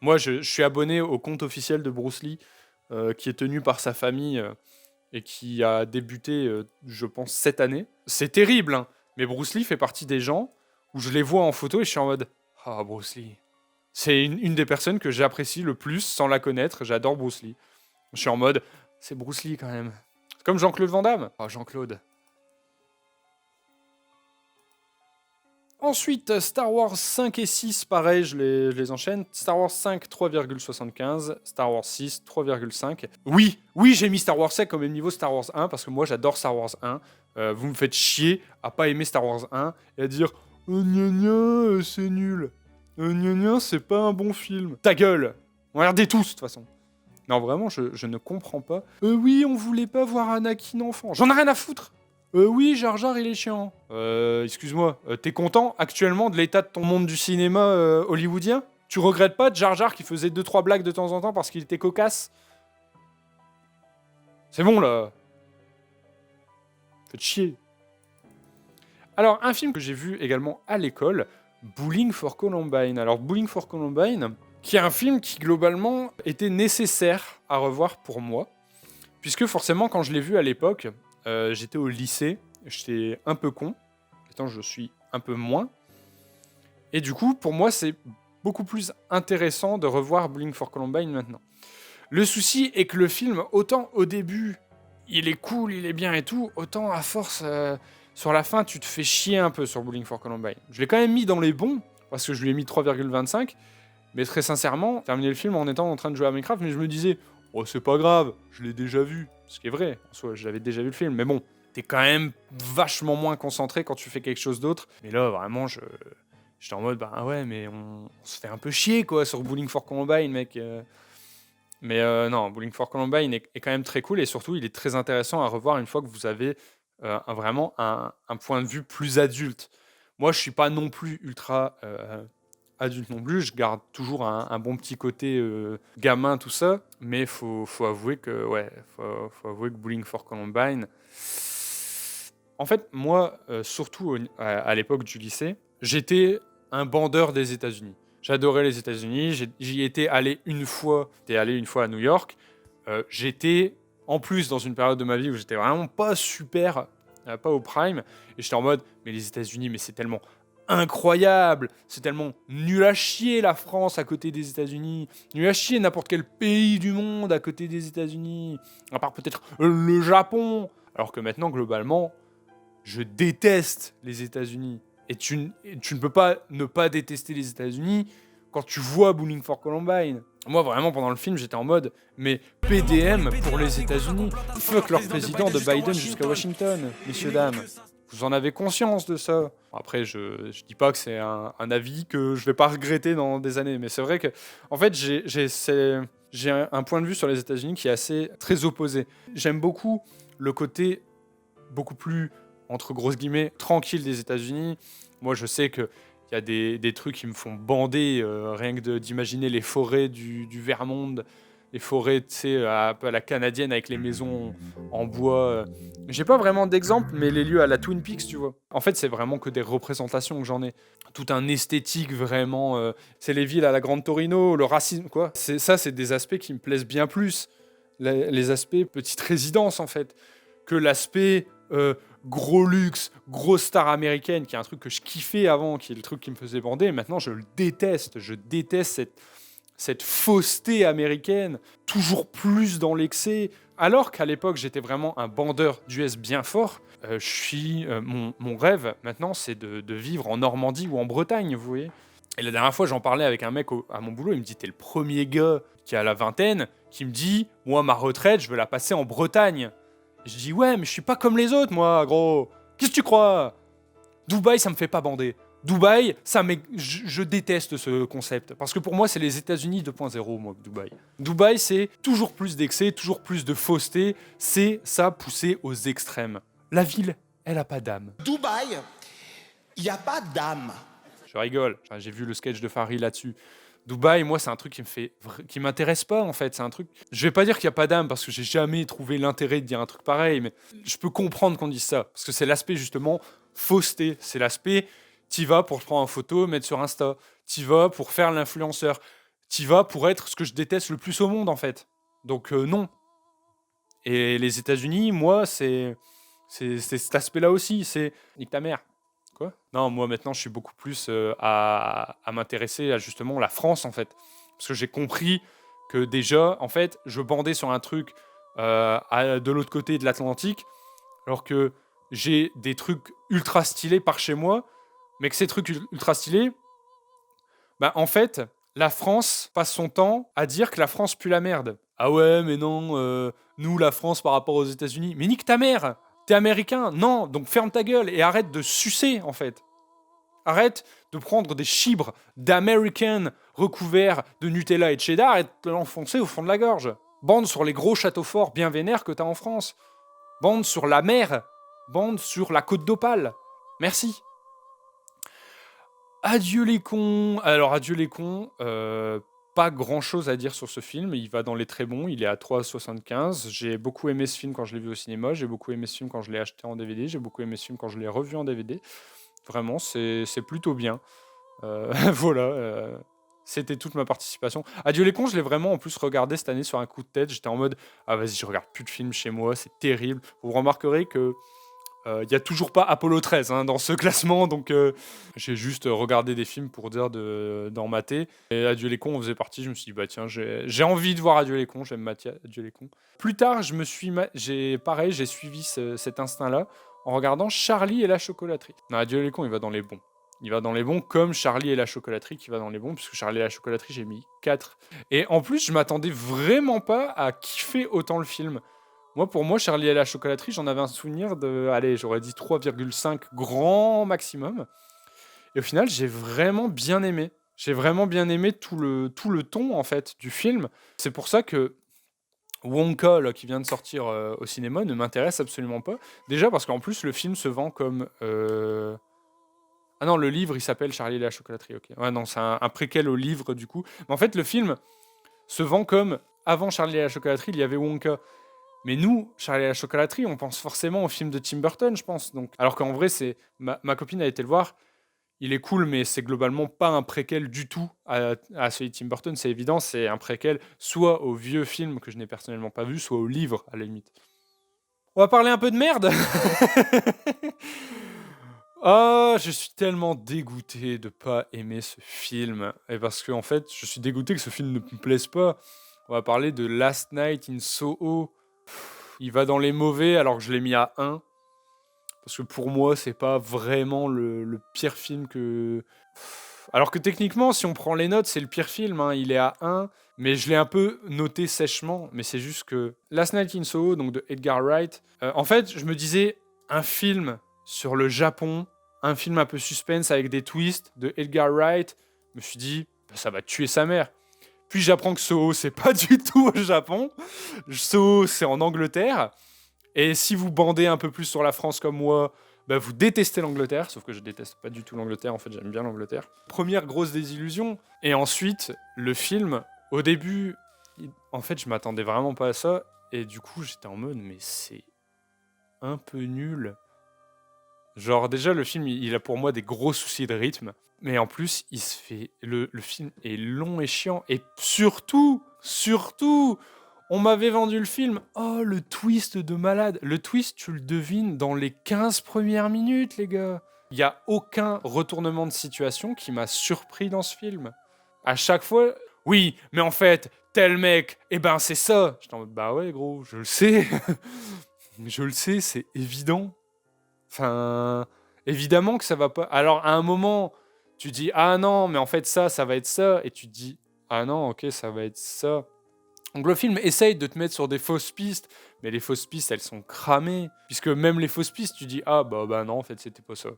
Moi, je suis abonné au compte officiel de Bruce Lee, qui est tenu par sa famille et qui a débuté, je pense, cette année. C'est terrible, hein, mais Bruce Lee fait partie des gens où je les vois en photo et je suis en mode « Ah, Bruce Lee ». C'est une des personnes que j'apprécie le plus sans la connaître. J'adore Bruce Lee. Je suis en mode « C'est Bruce Lee quand même ». Comme Jean-Claude Van Damme. Ah, Jean-Claude. Ensuite, Star Wars 5 et 6, pareil, je les enchaîne. Star Wars 5, 3,75. Star Wars 6, 3,5. Oui, j'ai mis Star Wars 5 au même niveau Star Wars 1, parce que moi, j'adore Star Wars 1. Vous me faites chier à pas aimer Star Wars 1 et à dire « Oh, gna gna, c'est nul. Gna gna, c'est pas un bon film. » Ta gueule. Regardez tous, de toute façon. Non, vraiment, je ne comprends pas. Oui, on voulait pas voir Anakin enfant. J'en ai rien à foutre. Oui, Jar Jar, il est chiant. Excuse-moi, t'es content actuellement de l'état de ton monde du cinéma hollywoodien? Tu regrettes pas de Jar Jar qui faisait 2-3 blagues de temps en temps parce qu'il était cocasse? C'est bon, là. Faites chier. Alors, un film que j'ai vu également à l'école, Bowling for Columbine. Alors, Bowling for Columbine, qui est un film qui, globalement, était nécessaire à revoir pour moi. Puisque, forcément, quand je l'ai vu à l'époque... j'étais au lycée, j'étais un peu con, pourtant je suis un peu moins. Et du coup, pour moi, c'est beaucoup plus intéressant de revoir Bowling for Columbine maintenant. Le souci est que le film, autant au début, il est cool, il est bien et tout, autant à force, sur la fin, tu te fais chier un peu sur Bowling for Columbine. Je l'ai quand même mis dans les bons, parce que je lui ai mis 3,25, mais très sincèrement, terminé le film en étant en train de jouer à Minecraft, mais je me disais... Oh, c'est pas grave, je l'ai déjà vu. Ce qui est vrai, en soi, j'avais déjà vu le film. Mais bon, t'es quand même vachement moins concentré quand tu fais quelque chose d'autre. Mais là, vraiment, j'étais en mode, bah ouais, mais on se fait un peu chier, quoi, sur Bowling for Columbine, mec. Mais non, Bowling for Columbine est quand même très cool. Et surtout, il est très intéressant à revoir une fois que vous avez vraiment un point de vue plus adulte. Moi, je suis pas non plus ultra... adulte non plus, je garde toujours un bon petit côté gamin, tout ça, mais faut avouer que faut avouer que Bowling for Columbine, en fait, moi, surtout à l'époque du lycée, j'étais un bandeur des États-Unis. J'adorais les États-Unis, j'y étais allé une fois, à New York. J'étais en plus dans une période de ma vie où j'étais vraiment pas super, pas au prime, et j'étais en mode, mais les États-Unis, mais c'est tellement incroyable, c'est tellement nul à chier la France à côté des États-Unis, nul à chier n'importe quel pays du monde à côté des États-Unis, à part peut-être le Japon. Alors que maintenant, globalement, je déteste les États-Unis. Et tu ne peux pas ne pas détester les États-Unis quand tu vois Bowling for Columbine. Moi, vraiment, pendant le film, j'étais en mode, mais PDM pour les États-Unis, fuck leur président de Biden jusqu'à Washington, messieurs, dames. Vous en avez conscience de ça. Après, je dis pas que c'est un avis que je vais pas regretter dans des années, mais c'est vrai que, en fait, j'ai un point de vue sur les États-Unis qui est assez très opposé. J'aime beaucoup le côté beaucoup plus, entre grosses guillemets, tranquille des États-Unis. Moi, je sais que il y a des trucs qui me font bander, rien que d'imaginer les forêts du Vermont, les forêts, tu sais, un peu à la canadienne avec les maisons en bois. J'ai pas vraiment d'exemple, mais les lieux à la Twin Peaks, tu vois. En fait, c'est vraiment que des représentations que j'en ai. Tout un esthétique vraiment. C'est les villes à la Grande Torino, le racisme, quoi. C'est des aspects qui me plaisent bien plus. Les aspects petite résidence, en fait, que l'aspect gros luxe, grosse star américaine, qui est un truc que je kiffais avant, qui est le truc qui me faisait bander. Maintenant, je le déteste. Je déteste cette fausseté américaine, toujours plus dans l'excès, Alors qu'à l'époque, j'étais vraiment un bandeur d'US bien fort, mon rêve maintenant, c'est de vivre en Normandie ou en Bretagne, vous voyez. Et la dernière fois, j'en parlais avec un mec à mon boulot, il me dit, t'es le premier gars qui a la vingtaine qui me dit, moi, ma retraite, je veux la passer en Bretagne. Et je dis, ouais, mais je suis pas comme les autres, moi, gros. Qu'est-ce que tu crois? Dubaï, ça me fait pas bander. Dubaï, je déteste ce concept. Parce que pour moi, c'est les États-Unis 2.0, moi, Dubaï. Dubaï, c'est toujours plus d'excès, toujours plus de fausseté. C'est ça poussé aux extrêmes. La ville, elle a pas d'âme. Dubaï, il n'y a pas d'âme. Je rigole. Enfin, j'ai vu le sketch de Farid là-dessus. Dubaï, moi, c'est un truc qui m'intéresse pas, en fait. C'est un truc. Je vais pas dire qu'il y a pas d'âme parce que j'ai jamais trouvé l'intérêt de dire un truc pareil, mais je peux comprendre qu'on dise ça parce que c'est l'aspect justement fausseté. C'est l'aspect. T'y vas pour prendre en photo, mettre sur Insta. T'y vas pour faire l'influenceur. T'y vas pour être ce que je déteste le plus au monde, en fait. Donc, non. Et les États-Unis, moi, c'est cet aspect-là aussi. C'est nique ta mère. Quoi? Non, moi, maintenant, je suis beaucoup plus à m'intéresser à justement la France, en fait. Parce que j'ai compris que déjà, en fait, je bandais sur un truc de l'autre côté de l'Atlantique, alors que j'ai des trucs ultra stylés par chez moi, mais que ces trucs ultra stylés, bah en fait, la France passe son temps à dire que la France pue la merde. Ah ouais, mais non, nous, la France par rapport aux États-Unis. Mais nique ta mère! T'es américain? Non, donc ferme ta gueule et arrête de sucer, en fait. Arrête de prendre des chibres d'American recouverts de Nutella et de cheddar et de l'enfoncer au fond de la gorge. Bande sur les gros châteaux forts bien vénères que t'as en France. Bande sur la mer. Bande sur la côte d'Opale. Merci. Adieu les cons. Alors, adieu les cons. Pas grand chose à dire sur ce film. Il va dans les très bons. Il est à 3,75. J'ai beaucoup aimé ce film quand je l'ai vu au cinéma. J'ai beaucoup aimé ce film quand je l'ai acheté en DVD. J'ai beaucoup aimé ce film quand je l'ai revu en DVD. Vraiment, c'est plutôt bien. Voilà. C'était toute ma participation. Adieu les cons, je l'ai vraiment en plus regardé cette année sur un coup de tête. J'étais en mode, ah vas-y, je regarde plus de films chez moi. C'est terrible. Vous remarquerez que il n'y a toujours pas Apollo 13 dans ce classement, donc j'ai juste regardé des films pour dire d'en mater. Et Adieu les cons en faisait partie, je me suis dit, bah tiens, j'ai envie de voir Adieu les cons, j'aime mater Adieu les cons. Plus tard, j'ai suivi cet instinct-là en regardant Charlie et la chocolaterie. Non, Adieu les cons, il va dans les bons. Il va dans les bons comme Charlie et la chocolaterie qui va dans les bons, puisque Charlie et la chocolaterie, j'ai mis 4. Et en plus, je m'attendais vraiment pas à kiffer autant le film. Pour moi, Charlie et la chocolaterie, j'en avais un souvenir de, allez, j'aurais dit 3,5 grand maximum. Et au final, j'ai vraiment bien aimé. J'ai vraiment bien aimé tout le ton, en fait, du film. C'est pour ça que Wonka, là, qui vient de sortir au cinéma, ne m'intéresse absolument pas. Déjà parce qu'en plus, le film se vend comme... Ah non, le livre, il s'appelle Charlie et la chocolaterie, ok. Ouais, non, c'est un préquel au livre, du coup. Mais en fait, le film se vend comme... Avant Charlie et la chocolaterie, il y avait Wonka. Mais nous, Charlie et la chocolaterie, on pense forcément au film de Tim Burton, je pense. Donc, alors qu'en vrai, c'est ma copine a été le voir. Il est cool, mais c'est globalement pas un préquel du tout à celui de Tim Burton. C'est évident, c'est un préquel soit au vieux film que je n'ai personnellement pas vu, soit au livre, à la limite. On va parler un peu de merde. Ah, je suis tellement dégoûté de pas aimer ce film. Et parce que, en fait, je suis dégoûté que ce film ne me plaise pas. On va parler de Last Night in Soho. Il va dans les mauvais alors que je l'ai mis à 1. Parce que pour moi, c'est pas vraiment le pire film que... Alors que techniquement, si on prend les notes, c'est le pire film. Il est à 1. Mais je l'ai un peu noté sèchement. Mais c'est juste que Last Night in Soho, donc de Edgar Wright... en fait, je me disais, un film sur le Japon, un film un peu suspense avec des twists de Edgar Wright, je me suis dit, ça va tuer sa mère. Puis j'apprends que Soho, c'est pas du tout au Japon. Soho, c'est en Angleterre. Et si vous bandez un peu plus sur la France comme moi, bah vous détestez l'Angleterre. Sauf que je déteste pas du tout l'Angleterre. En fait, j'aime bien l'Angleterre. Première grosse désillusion. Et ensuite, le film, au début, en fait, je m'attendais vraiment pas à ça. Et du coup, j'étais en mode, mais c'est un peu nul. Genre, déjà, le film, il a pour moi des gros soucis de rythme. Mais en plus, il se fait... Le film est long et chiant. Et surtout, on m'avait vendu le film. Oh, le twist de malade. Le twist, tu le devines dans les 15 premières minutes, les gars. Il n'y a aucun retournement de situation qui m'a surpris dans ce film. À chaque fois, oui, mais en fait, tel mec, eh ben c'est ça. J'étais en mode, bah ouais, gros, je le sais. Je le sais, c'est évident. Enfin, évidemment que ça va pas. Alors, à un moment, tu dis, ah non, mais en fait, ça va être ça. Et tu te dis, ah non, ok, ça va être ça. Donc, le film essaye de te mettre sur des fausses pistes, mais les fausses pistes, elles sont cramées. Puisque même les fausses pistes, tu dis, ah bah non, en fait, c'était pas ça.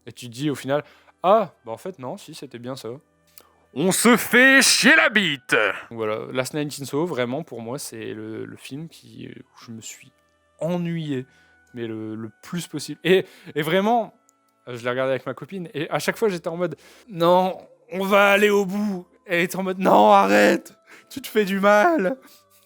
Et tu te dis au final, ah bah en fait, non, si, c'était bien ça. On se fait chier la bite. Voilà, Last Night in Soho, vraiment, pour moi, c'est le film où je me suis ennuyé, mais le plus possible. Et vraiment, je l'ai regardé avec ma copine, et à chaque fois, j'étais en mode, non, on va aller au bout. Et elle était en mode, non, arrête, tu te fais du mal.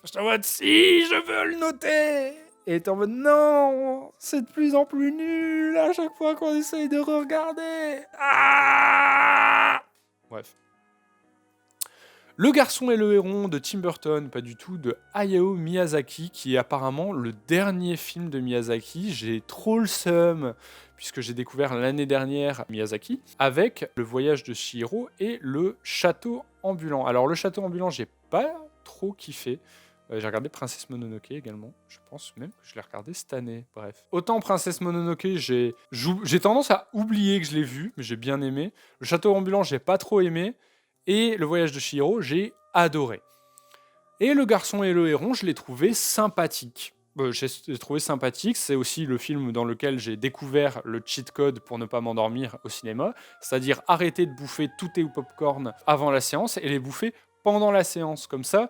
J'étais en mode, si, je veux le noter. Et elle était en mode, non, c'est de plus en plus nul à chaque fois qu'on essaye de regarder. Ah Bref. Le garçon et le héron de Tim Burton, pas du tout, de Hayao Miyazaki, qui est apparemment le dernier film de Miyazaki. J'ai trop le seum, puisque j'ai découvert l'année dernière Miyazaki, avec Le Voyage de Chihiro et Le Château Ambulant. Alors, Le Château Ambulant, j'ai pas trop kiffé. J'ai regardé Princesse Mononoke également. Je pense même que je l'ai regardé cette année. Bref. Autant Princesse Mononoke, j'ai tendance à oublier que je l'ai vu, mais j'ai bien aimé. Le Château Ambulant, j'ai pas trop aimé. Et Le Voyage de Chihiro, j'ai adoré. Et Le Garçon et le Héron, je l'ai trouvé sympathique. J'ai trouvé sympathique. C'est aussi le film dans lequel j'ai découvert le cheat code pour ne pas m'endormir au cinéma. C'est-à-dire arrêter de bouffer tous tes popcorn avant la séance et les bouffer pendant la séance. Comme ça,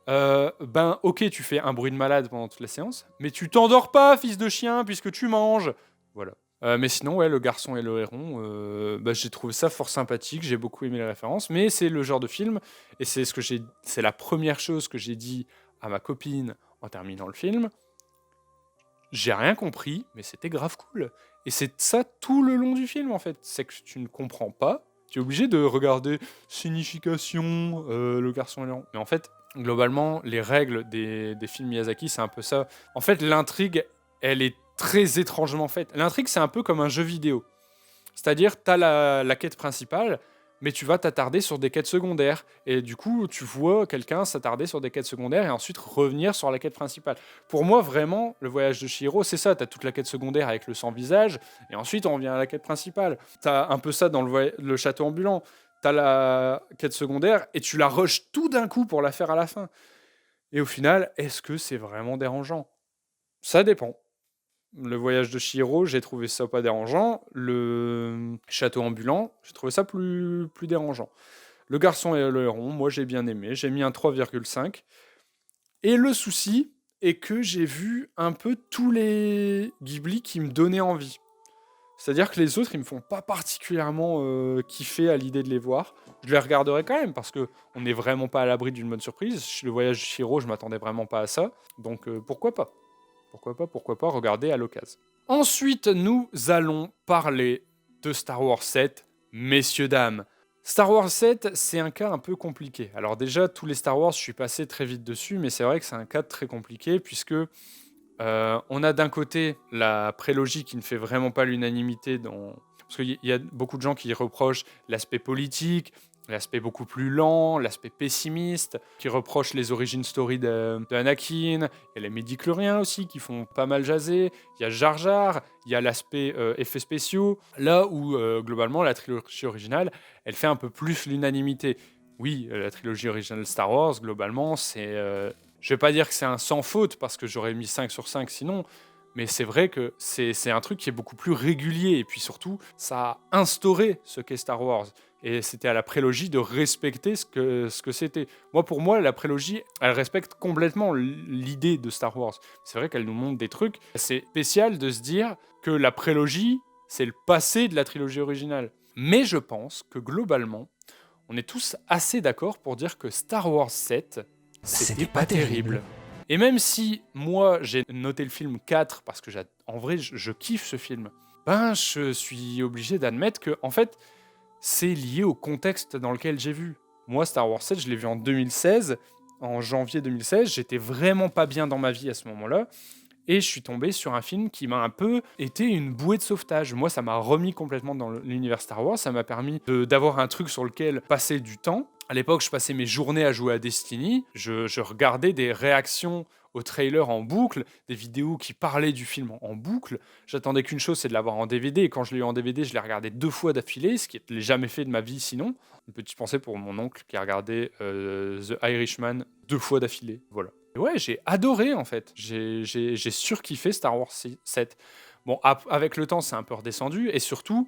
ok, tu fais un bruit de malade pendant toute la séance, mais tu t'endors pas, fils de chien, puisque tu manges. Voilà. Mais sinon, ouais, Le Garçon et le Héron, j'ai trouvé ça fort sympathique, j'ai beaucoup aimé les références, mais c'est le genre de film, et c'est la première chose que j'ai dit à ma copine en terminant le film. J'ai rien compris, mais c'était grave cool. Et c'est ça tout le long du film, en fait. C'est que tu ne comprends pas, tu es obligé de regarder signification, Le Garçon et le Héron. Mais en fait, globalement, les règles des films Miyazaki, c'est un peu ça. En fait, l'intrigue, elle est très étrangement faite. L'intrigue, c'est un peu comme un jeu vidéo. C'est-à-dire, tu as la quête principale, mais tu vas t'attarder sur des quêtes secondaires. Et du coup, tu vois quelqu'un s'attarder sur des quêtes secondaires et ensuite revenir sur la quête principale. Pour moi, vraiment, Le Voyage de Chihiro, c'est ça. Tu as toute la quête secondaire avec le sans-visage, et ensuite, on revient à la quête principale. Tu as un peu ça dans le château ambulant. Tu as la quête secondaire, et tu la rushes tout d'un coup pour la faire à la fin. Et au final, est-ce que c'est vraiment dérangeant ? Ça dépend. Le Voyage de Chihiro, j'ai trouvé ça pas dérangeant. Le Château Ambulant, j'ai trouvé ça plus dérangeant. Le Garçon et le Héron, moi j'ai bien aimé. J'ai mis un 3,5. Et le souci est que j'ai vu un peu tous les Ghibli qui me donnaient envie. C'est-à-dire que les autres, ils me font pas particulièrement kiffer à l'idée de les voir. Je les regarderai quand même, parce qu'on n'est vraiment pas à l'abri d'une bonne surprise. Le Voyage de Chihiro, je m'attendais vraiment pas à ça. Donc pourquoi pas ? Pourquoi pas regarder à l'occasion. Ensuite, nous allons parler de Star Wars 7, messieurs, dames. Star Wars 7, c'est un cas un peu compliqué. Alors déjà, tous les Star Wars, je suis passé très vite dessus, mais c'est vrai que c'est un cas très compliqué, puisque on a d'un côté la prélogie qui ne fait vraiment pas l'unanimité parce qu'il y a beaucoup de gens qui reprochent l'aspect politique, l'aspect beaucoup plus lent, l'aspect pessimiste, qui reprochent les origin story d'Anakin. Il y a les midi-chloriens aussi qui font pas mal jaser. Il y a Jar Jar, il y a l'aspect effets spéciaux. Là où, globalement, la trilogie originale, elle fait un peu plus l'unanimité. Oui, la trilogie originale Star Wars, globalement, c'est... je vais pas dire que c'est un sans faute, parce que j'aurais mis 5 sur 5 sinon, mais c'est vrai que c'est un truc qui est beaucoup plus régulier. Et puis surtout, ça a instauré ce qu'est Star Wars. Et c'était à la prélogie de respecter ce que c'était. Pour moi, la prélogie, elle respecte complètement l'idée de Star Wars. C'est vrai qu'elle nous montre des trucs. C'est spécial de se dire que la prélogie, c'est le passé de la trilogie originale. Mais je pense que globalement, on est tous assez d'accord pour dire que Star Wars 7, c'était pas terrible. Et même si moi, j'ai noté le film 4, parce que en vrai, je kiffe ce film, je suis obligé d'admettre que, en fait, c'est lié au contexte dans lequel j'ai vu. Moi, Star Wars 7, je l'ai vu en 2016, en janvier 2016. J'étais vraiment pas bien dans ma vie à ce moment-là. Et je suis tombé sur un film qui m'a un peu été une bouée de sauvetage. Moi, ça m'a remis complètement dans l'univers Star Wars. Ça m'a permis d'avoir un truc sur lequel passer du temps. À l'époque, je passais mes journées à jouer à Destiny. Je regardais des réactions au trailer en boucle, des vidéos qui parlaient du film en boucle. J'attendais qu'une chose, c'est de l'avoir en DVD. Et quand je l'ai eu en DVD, je l'ai regardé 2 fois d'affilée, ce qui ne l'ai jamais fait de ma vie sinon. Une petite pensée pour mon oncle qui a regardé The Irishman 2 fois d'affilée. Voilà. Et ouais, j'ai adoré en fait. J'ai surkiffé Star Wars 7. Bon, avec le temps, c'est un peu redescendu. Et surtout,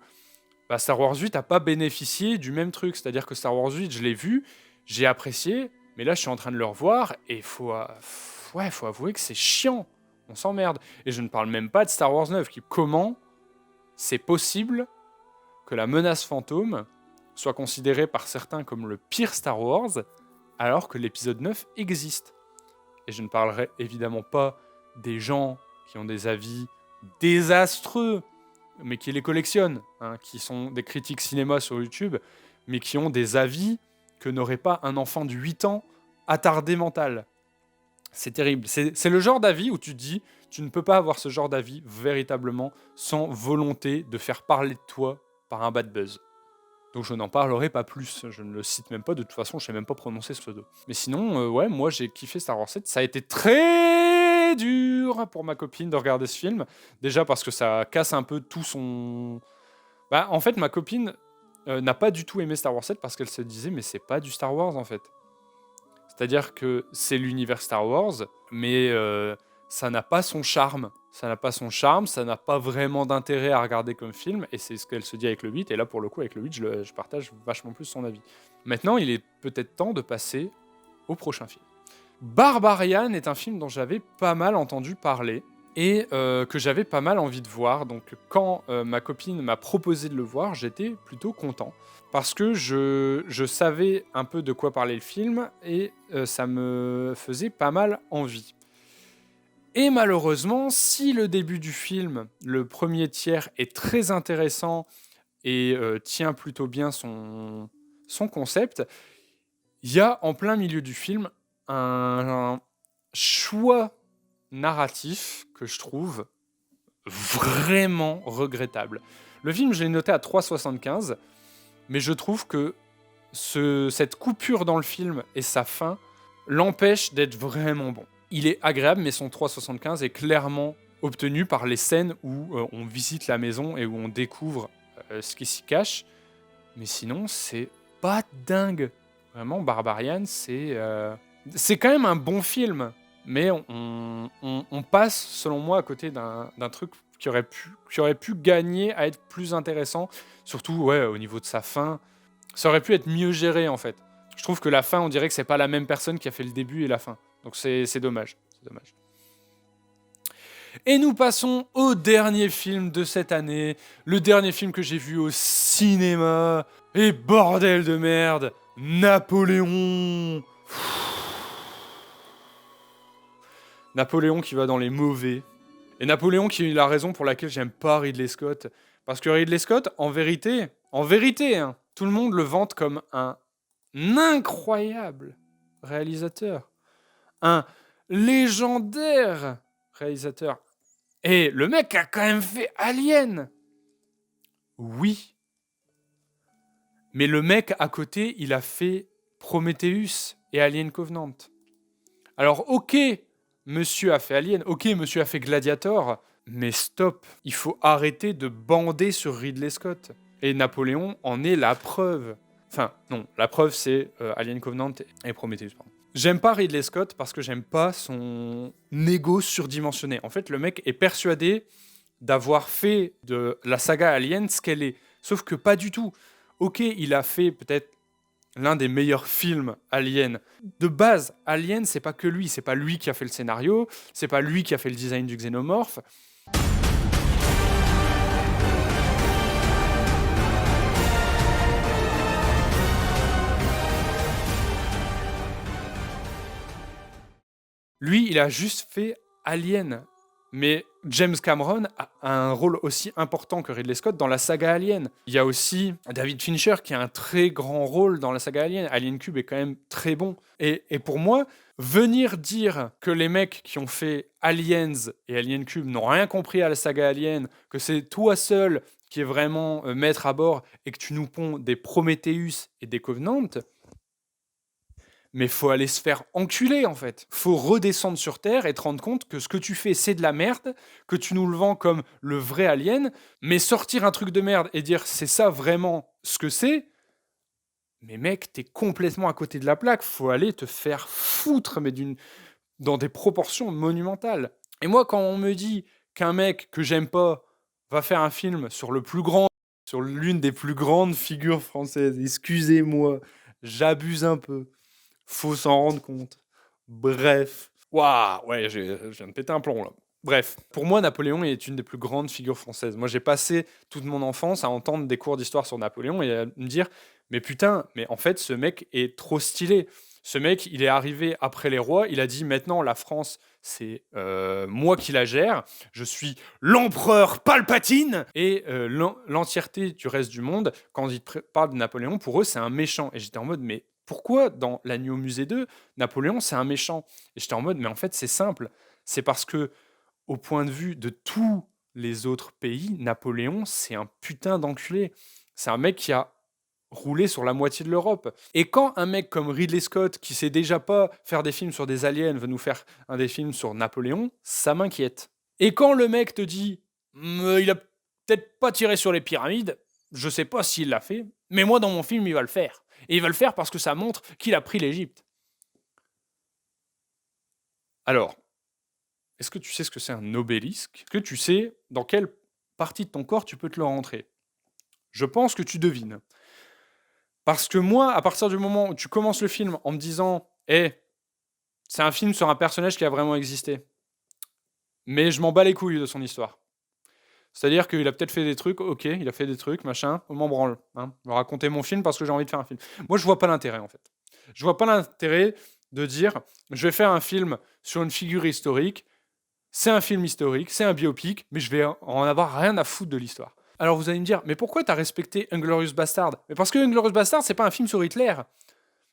Star Wars 8 n'a pas bénéficié du même truc. C'est-à-dire que Star Wars 8, je l'ai vu, j'ai apprécié, mais là, je suis en train de le revoir et faut avouer que c'est chiant. On s'emmerde. Et je ne parle même pas de Star Wars 9. Comment c'est possible que la menace fantôme soit considérée par certains comme le pire Star Wars, alors que l'épisode 9 existe? Et je ne parlerai évidemment pas des gens qui ont des avis désastreux, mais qui les collectionnent, hein, qui sont des critiques cinéma sur YouTube, mais qui ont des avis que n'aurait pas un enfant de 8 ans attardé mental. C'est terrible. C'est le genre d'avis où tu te dis, tu ne peux pas avoir ce genre d'avis véritablement sans volonté de faire parler de toi par un bad buzz. Donc je n'en parlerai pas plus, je ne le cite même pas, de toute façon je ne sais même pas prononcer ce pseudo. Mais sinon, ouais, moi j'ai kiffé Star Wars 7, ça a été très dur pour ma copine de regarder ce film, déjà parce que ça casse un peu tout son... en fait ma copine n'a pas du tout aimé Star Wars 7 parce qu'elle se disait mais c'est pas du Star Wars en fait. C'est-à-dire que c'est l'univers Star Wars, mais ça n'a pas son charme. Ça n'a pas son charme, ça n'a pas vraiment d'intérêt à regarder comme film, et c'est ce qu'elle se dit avec le 8, et là pour le coup avec le 8, je partage vachement plus son avis. Maintenant, il est peut-être temps de passer au prochain film. Barbarian est un film dont j'avais pas mal entendu parler, et que j'avais pas mal envie de voir, donc quand ma copine m'a proposé de le voir, j'étais plutôt content, parce que je savais un peu de quoi parlait le film, et ça me faisait pas mal envie. Et malheureusement, si le début du film, le premier tiers, est très intéressant et tient plutôt bien son concept, il y a en plein milieu du film un choix narratif que je trouve vraiment regrettable. Le film, je l'ai noté à 3,75, mais je trouve que cette coupure dans le film et sa fin l'empêchent d'être vraiment bon. Il est agréable, mais son 3,75 est clairement obtenu par les scènes où on visite la maison et où on découvre ce qui s'y cache. Mais sinon, c'est pas dingue. Vraiment, Barbarian, c'est quand même un bon film. Mais on passe, selon moi, à côté d'un truc qui aurait pu gagner à être plus intéressant. Surtout, ouais, au niveau de sa fin. Ça aurait pu être mieux géré, en fait. Je trouve que la fin, on dirait que c'est pas la même personne qui a fait le début et la fin. Donc c'est dommage. C'est dommage. Et nous passons au dernier film de cette année. Le dernier film que j'ai vu au cinéma. Et bordel de merde, Napoléon. Napoléon qui va dans les mauvais. Et Napoléon qui est la raison pour laquelle j'aime pas Ridley Scott. Parce que Ridley Scott, en vérité, hein, tout le monde le vante comme un incroyable réalisateur. Un légendaire réalisateur. Et le mec a quand même fait Alien. Oui. Mais le mec à côté, il a fait Prometheus et Alien Covenant. Alors ok, monsieur a fait Alien, ok, monsieur a fait Gladiator, mais stop, il faut arrêter de bander sur Ridley Scott. Et Napoléon en est la preuve. Enfin, non, la preuve c'est Alien Covenant et Prometheus, pardon. J'aime pas Ridley Scott parce que j'aime pas son ego surdimensionné. En fait, le mec est persuadé d'avoir fait de la saga Alien ce qu'elle est. Sauf que pas du tout. Ok, il a fait peut-être l'un des meilleurs films Alien. De base, Alien, c'est pas que lui. C'est pas lui qui a fait le scénario. C'est pas lui qui a fait le design du xénomorphe. Lui, il a juste fait Alien. Mais James Cameron a un rôle aussi important que Ridley Scott dans la saga Alien. Il y a aussi David Fincher qui a un très grand rôle dans la saga Alien. Alien Cube est quand même très bon. Et pour moi, venir dire que les mecs qui ont fait Aliens et Alien Cube n'ont rien compris à la saga Alien, que c'est toi seul qui est vraiment maître à bord et que tu nous ponds des Prometheus et des Covenant, mais faut aller se faire enculer en fait. Faut redescendre sur Terre et te rendre compte que ce que tu fais, c'est de la merde, que tu nous le vends comme le vrai alien, mais sortir un truc de merde et dire c'est ça vraiment ce que c'est, mais mec, t'es complètement à côté de la plaque. Faut aller te faire foutre, mais dans des proportions monumentales. Et moi, quand on me dit qu'un mec que j'aime pas va faire un film sur l'une des plus grandes figures françaises, excusez-moi, j'abuse un peu. Faut s'en rendre compte. Bref. Waouh, ouais, je viens de péter un plomb là. Bref, pour moi, Napoléon est une des plus grandes figures françaises. Moi, j'ai passé toute mon enfance à entendre des cours d'histoire sur Napoléon et à me dire, mais putain, mais en fait, ce mec est trop stylé. Ce mec, il est arrivé après les rois, il a dit maintenant la France, c'est moi qui la gère, je suis l'empereur Palpatine et l'entièreté du reste du monde, quand ils parlent de Napoléon, pour eux, c'est un méchant. Et j'étais en mode, mais pourquoi dans l'Agneau Musée 2, Napoléon, c'est un méchant? Et j'étais en mode, mais en fait, c'est simple. C'est parce que, au point de vue de tous les autres pays, Napoléon, c'est un putain d'enculé. C'est un mec qui a roulé sur la moitié de l'Europe. Et quand un mec comme Ridley Scott, qui sait déjà pas faire des films sur des aliens, veut nous faire des films sur Napoléon, ça m'inquiète. Et quand le mec te dit il a peut-être pas tiré sur les pyramides, je sais pas s'il l'a fait, mais moi dans mon film il va le faire. Et il va le faire parce que ça montre qu'il a pris l'Égypte. Alors, est-ce que tu sais ce que c'est un obélisque? Est-ce que tu sais dans quelle partie de ton corps tu peux te le rentrer? Je pense que tu devines. Parce que moi, à partir du moment où tu commences le film en me disant « c'est un film sur un personnage qui a vraiment existé. Mais je m'en bats les couilles de son histoire. » C'est-à-dire qu'il a peut-être fait des trucs, ok, il a fait des trucs, machin, on m'en branle. Hein. Je vais raconter mon film parce que j'ai envie de faire un film. Moi, je vois pas l'intérêt, en fait. Je vois pas l'intérêt de dire « je vais faire un film sur une figure historique, c'est un film historique, c'est un biopic, mais je vais en avoir rien à foutre de l'histoire. » Alors vous allez me dire, mais pourquoi t'as respecté Inglourious Bastard? Mais parce que Inglourious Bastard, c'est pas un film sur Hitler.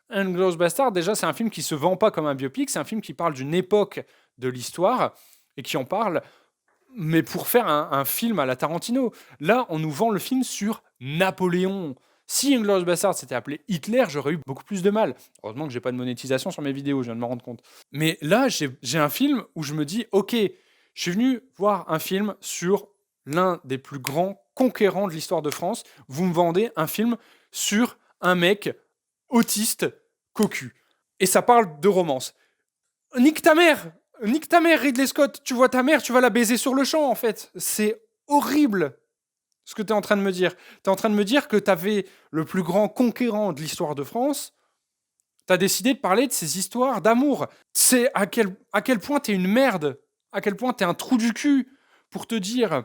Inglourious Bastard, déjà, c'est un film qui se vend pas comme un biopic, c'est un film qui parle d'une époque de l'histoire et qui en parle, mais pour faire un film à la Tarantino. Là, on nous vend le film sur Napoléon. Si Inglourious Bastard s'était appelé Hitler, j'aurais eu beaucoup plus de mal. Heureusement que j'ai pas de monétisation sur mes vidéos, je viens de me rendre compte. Mais là, j'ai un film où je me dis, ok, je suis venu voir un film sur l'un des plus grands conquérant de l'histoire de France, vous me vendez un film sur un mec autiste cocu. Et ça parle de romance. Nique ta mère, Ridley Scott, tu vois ta mère, tu vas la baiser sur le champ, en fait. C'est horrible ce que tu es en train de me dire. Tu es en train de me dire que tu avais le plus grand conquérant de l'histoire de France, tu as décidé de parler de ces histoires d'amour. C'est à quel point tu es une merde, à quel point tu es un trou du cul pour te dire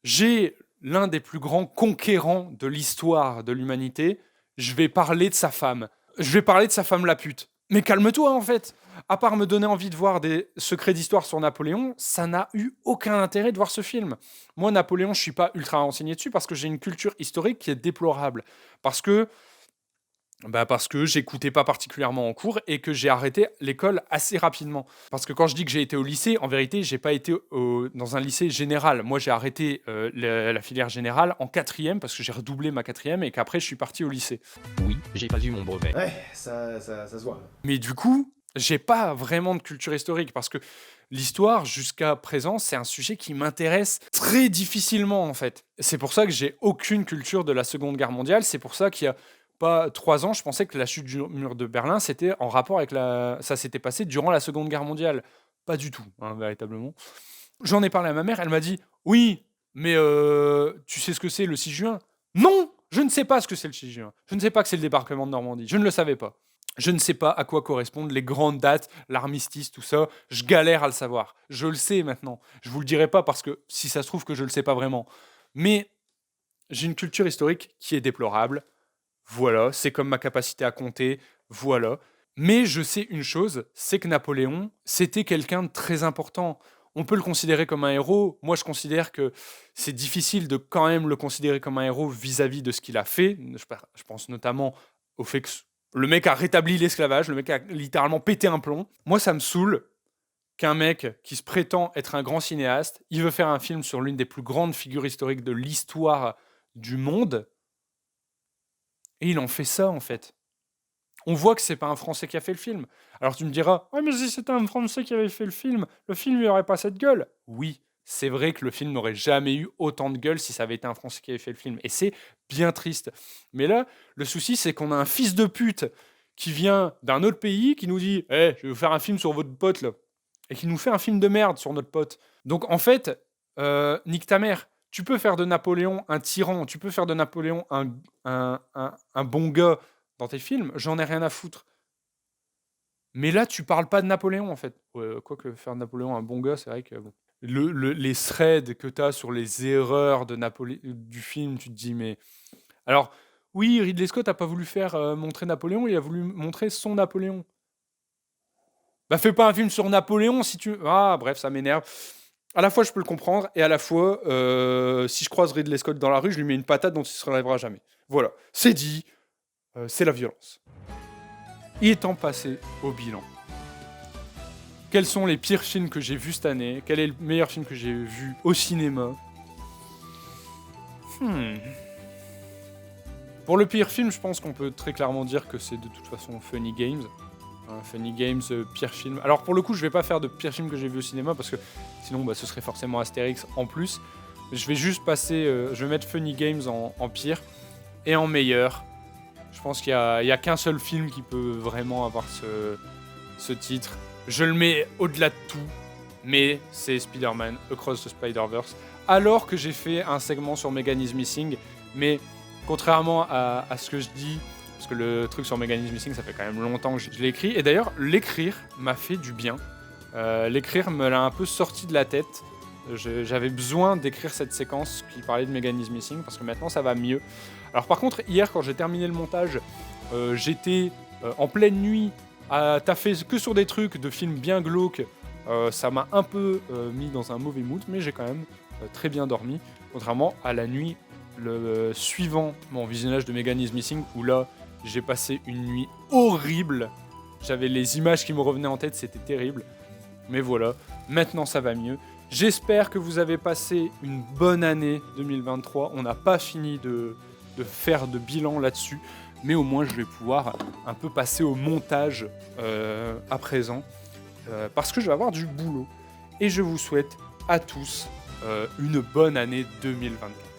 j'ai l'un des plus grands conquérants de l'histoire de l'humanité, je vais parler de sa femme. Je vais parler de sa femme la pute. Mais calme-toi en fait. À part me donner envie de voir des secrets d'histoire sur Napoléon, ça n'a eu aucun intérêt de voir ce film. Moi, Napoléon, je suis pas ultra renseigné dessus parce que j'ai une culture historique qui est déplorable. Parce que j'écoutais pas particulièrement en cours et que j'ai arrêté l'école assez rapidement. Parce que quand je dis que j'ai été au lycée, en vérité, j'ai pas été dans un lycée général. Moi, j'ai arrêté la filière générale en 4e parce que j'ai redoublé ma 4e et qu'après, je suis parti au lycée. Oui, j'ai pas eu mon brevet. Ouais, ça se voit. Mais du coup, j'ai pas vraiment de culture historique parce que l'histoire, jusqu'à présent, c'est un sujet qui m'intéresse très difficilement, en fait. C'est pour ça que j'ai aucune culture de la Seconde Guerre mondiale. C'est pour ça qu'il y a pas 3 ans, je pensais que la chute du mur de Berlin, c'était en rapport avec ça s'était passé durant la Seconde Guerre mondiale. Pas du tout, hein, véritablement. J'en ai parlé à ma mère, elle m'a dit « Oui, mais tu sais ce que c'est le 6 juin ?» Non, je ne sais pas ce que c'est le 6 juin. Je ne sais pas que c'est le débarquement de Normandie. Je ne le savais pas. Je ne sais pas à quoi correspondent les grandes dates, l'armistice, tout ça. Je galère à le savoir. Je le sais maintenant. Je vous le dirai pas parce que si ça se trouve que je le sais pas vraiment. Mais j'ai une culture historique qui est déplorable. Voilà, c'est comme ma capacité à compter, voilà. Mais je sais une chose, c'est que Napoléon, c'était quelqu'un de très important. On peut le considérer comme un héros. Moi, je considère que c'est difficile de quand même le considérer comme un héros vis-à-vis de ce qu'il a fait. Je pense notamment au fait que le mec a rétabli l'esclavage, le mec a littéralement pété un plomb. Moi, ça me saoule qu'un mec qui se prétend être un grand cinéaste, il veut faire un film sur l'une des plus grandes figures historiques de l'histoire du monde, et il en fait ça, en fait. on voit que c'est pas un Français qui a fait le film. Alors tu me diras, ouais, mais si c'était un Français qui avait fait le film il aurait pas cette gueule. Oui, c'est vrai que le film n'aurait jamais eu autant de gueule si ça avait été un Français qui avait fait le film. Et c'est bien triste. Mais là, le souci, c'est qu'on a un fils de pute qui vient d'un autre pays, qui nous dit, je vais vous faire un film sur votre pote, là. Et qui nous fait un film de merde sur notre pote. Donc en fait, nique ta mère. Tu peux faire de Napoléon un tyran, tu peux faire de Napoléon un bon gars dans tes films, j'en ai rien à foutre. Mais là, tu parles pas de Napoléon, en fait. Quoique faire de Napoléon un bon gars, c'est vrai que... Bon. Les threads que tu as sur les erreurs du film, tu te dis, mais... Alors, oui, Ridley Scott n'a pas voulu faire montrer Napoléon, il a voulu montrer son Napoléon. Bah, fais pas un film sur Napoléon si tu... Ah, bref, ça m'énerve. À la fois, je peux le comprendre, et à la fois, si je croise Ridley Scott dans la rue, je lui mets une patate dont il se relèvera jamais. Voilà, c'est dit, c'est la violence. Il est temps de passer au bilan. Quels sont les pires films que j'ai vus cette année? Quel est le meilleur film que j'ai vu au cinéma? Pour le pire film, je pense qu'on peut très clairement dire que c'est de toute façon Funny Games. Funny Games, pire film. Alors pour le coup, je vais pas faire de pire film que j'ai vu au cinéma parce que sinon ce serait forcément Astérix en plus. Je vais juste passer, je vais mettre Funny Games en pire et en meilleur. Je pense qu'il y a qu'un seul film qui peut vraiment avoir ce titre. Je le mets au-delà de tout, mais c'est Spider-Man Across the Spider-Verse. Alors que j'ai fait un segment sur Megan is Missing, mais contrairement à ce que je dis, parce que le truc sur Megan is Missing, ça fait quand même longtemps que je l'ai écrit, et d'ailleurs, l'écrire m'a fait du bien. L'écrire me l'a un peu sorti de la tête. J'avais besoin d'écrire cette séquence qui parlait de Megan is Missing, parce que maintenant ça va mieux. Alors par contre, hier, quand j'ai terminé le montage, j'étais en pleine nuit à taffer que sur des trucs de films bien glauques. Ça m'a un peu mis dans un mauvais mood, mais j'ai quand même très bien dormi, contrairement à la nuit suivant mon visionnage de Megan is Missing, où là, j'ai passé une nuit horrible. J'avais les images qui me revenaient en tête, c'était terrible. Mais voilà, maintenant ça va mieux. J'espère que vous avez passé une bonne année 2023. On n'a pas fini de faire de bilan là-dessus, mais au moins je vais pouvoir un peu passer au montage à présent, parce que je vais avoir du boulot. Et je vous souhaite à tous une bonne année 2024.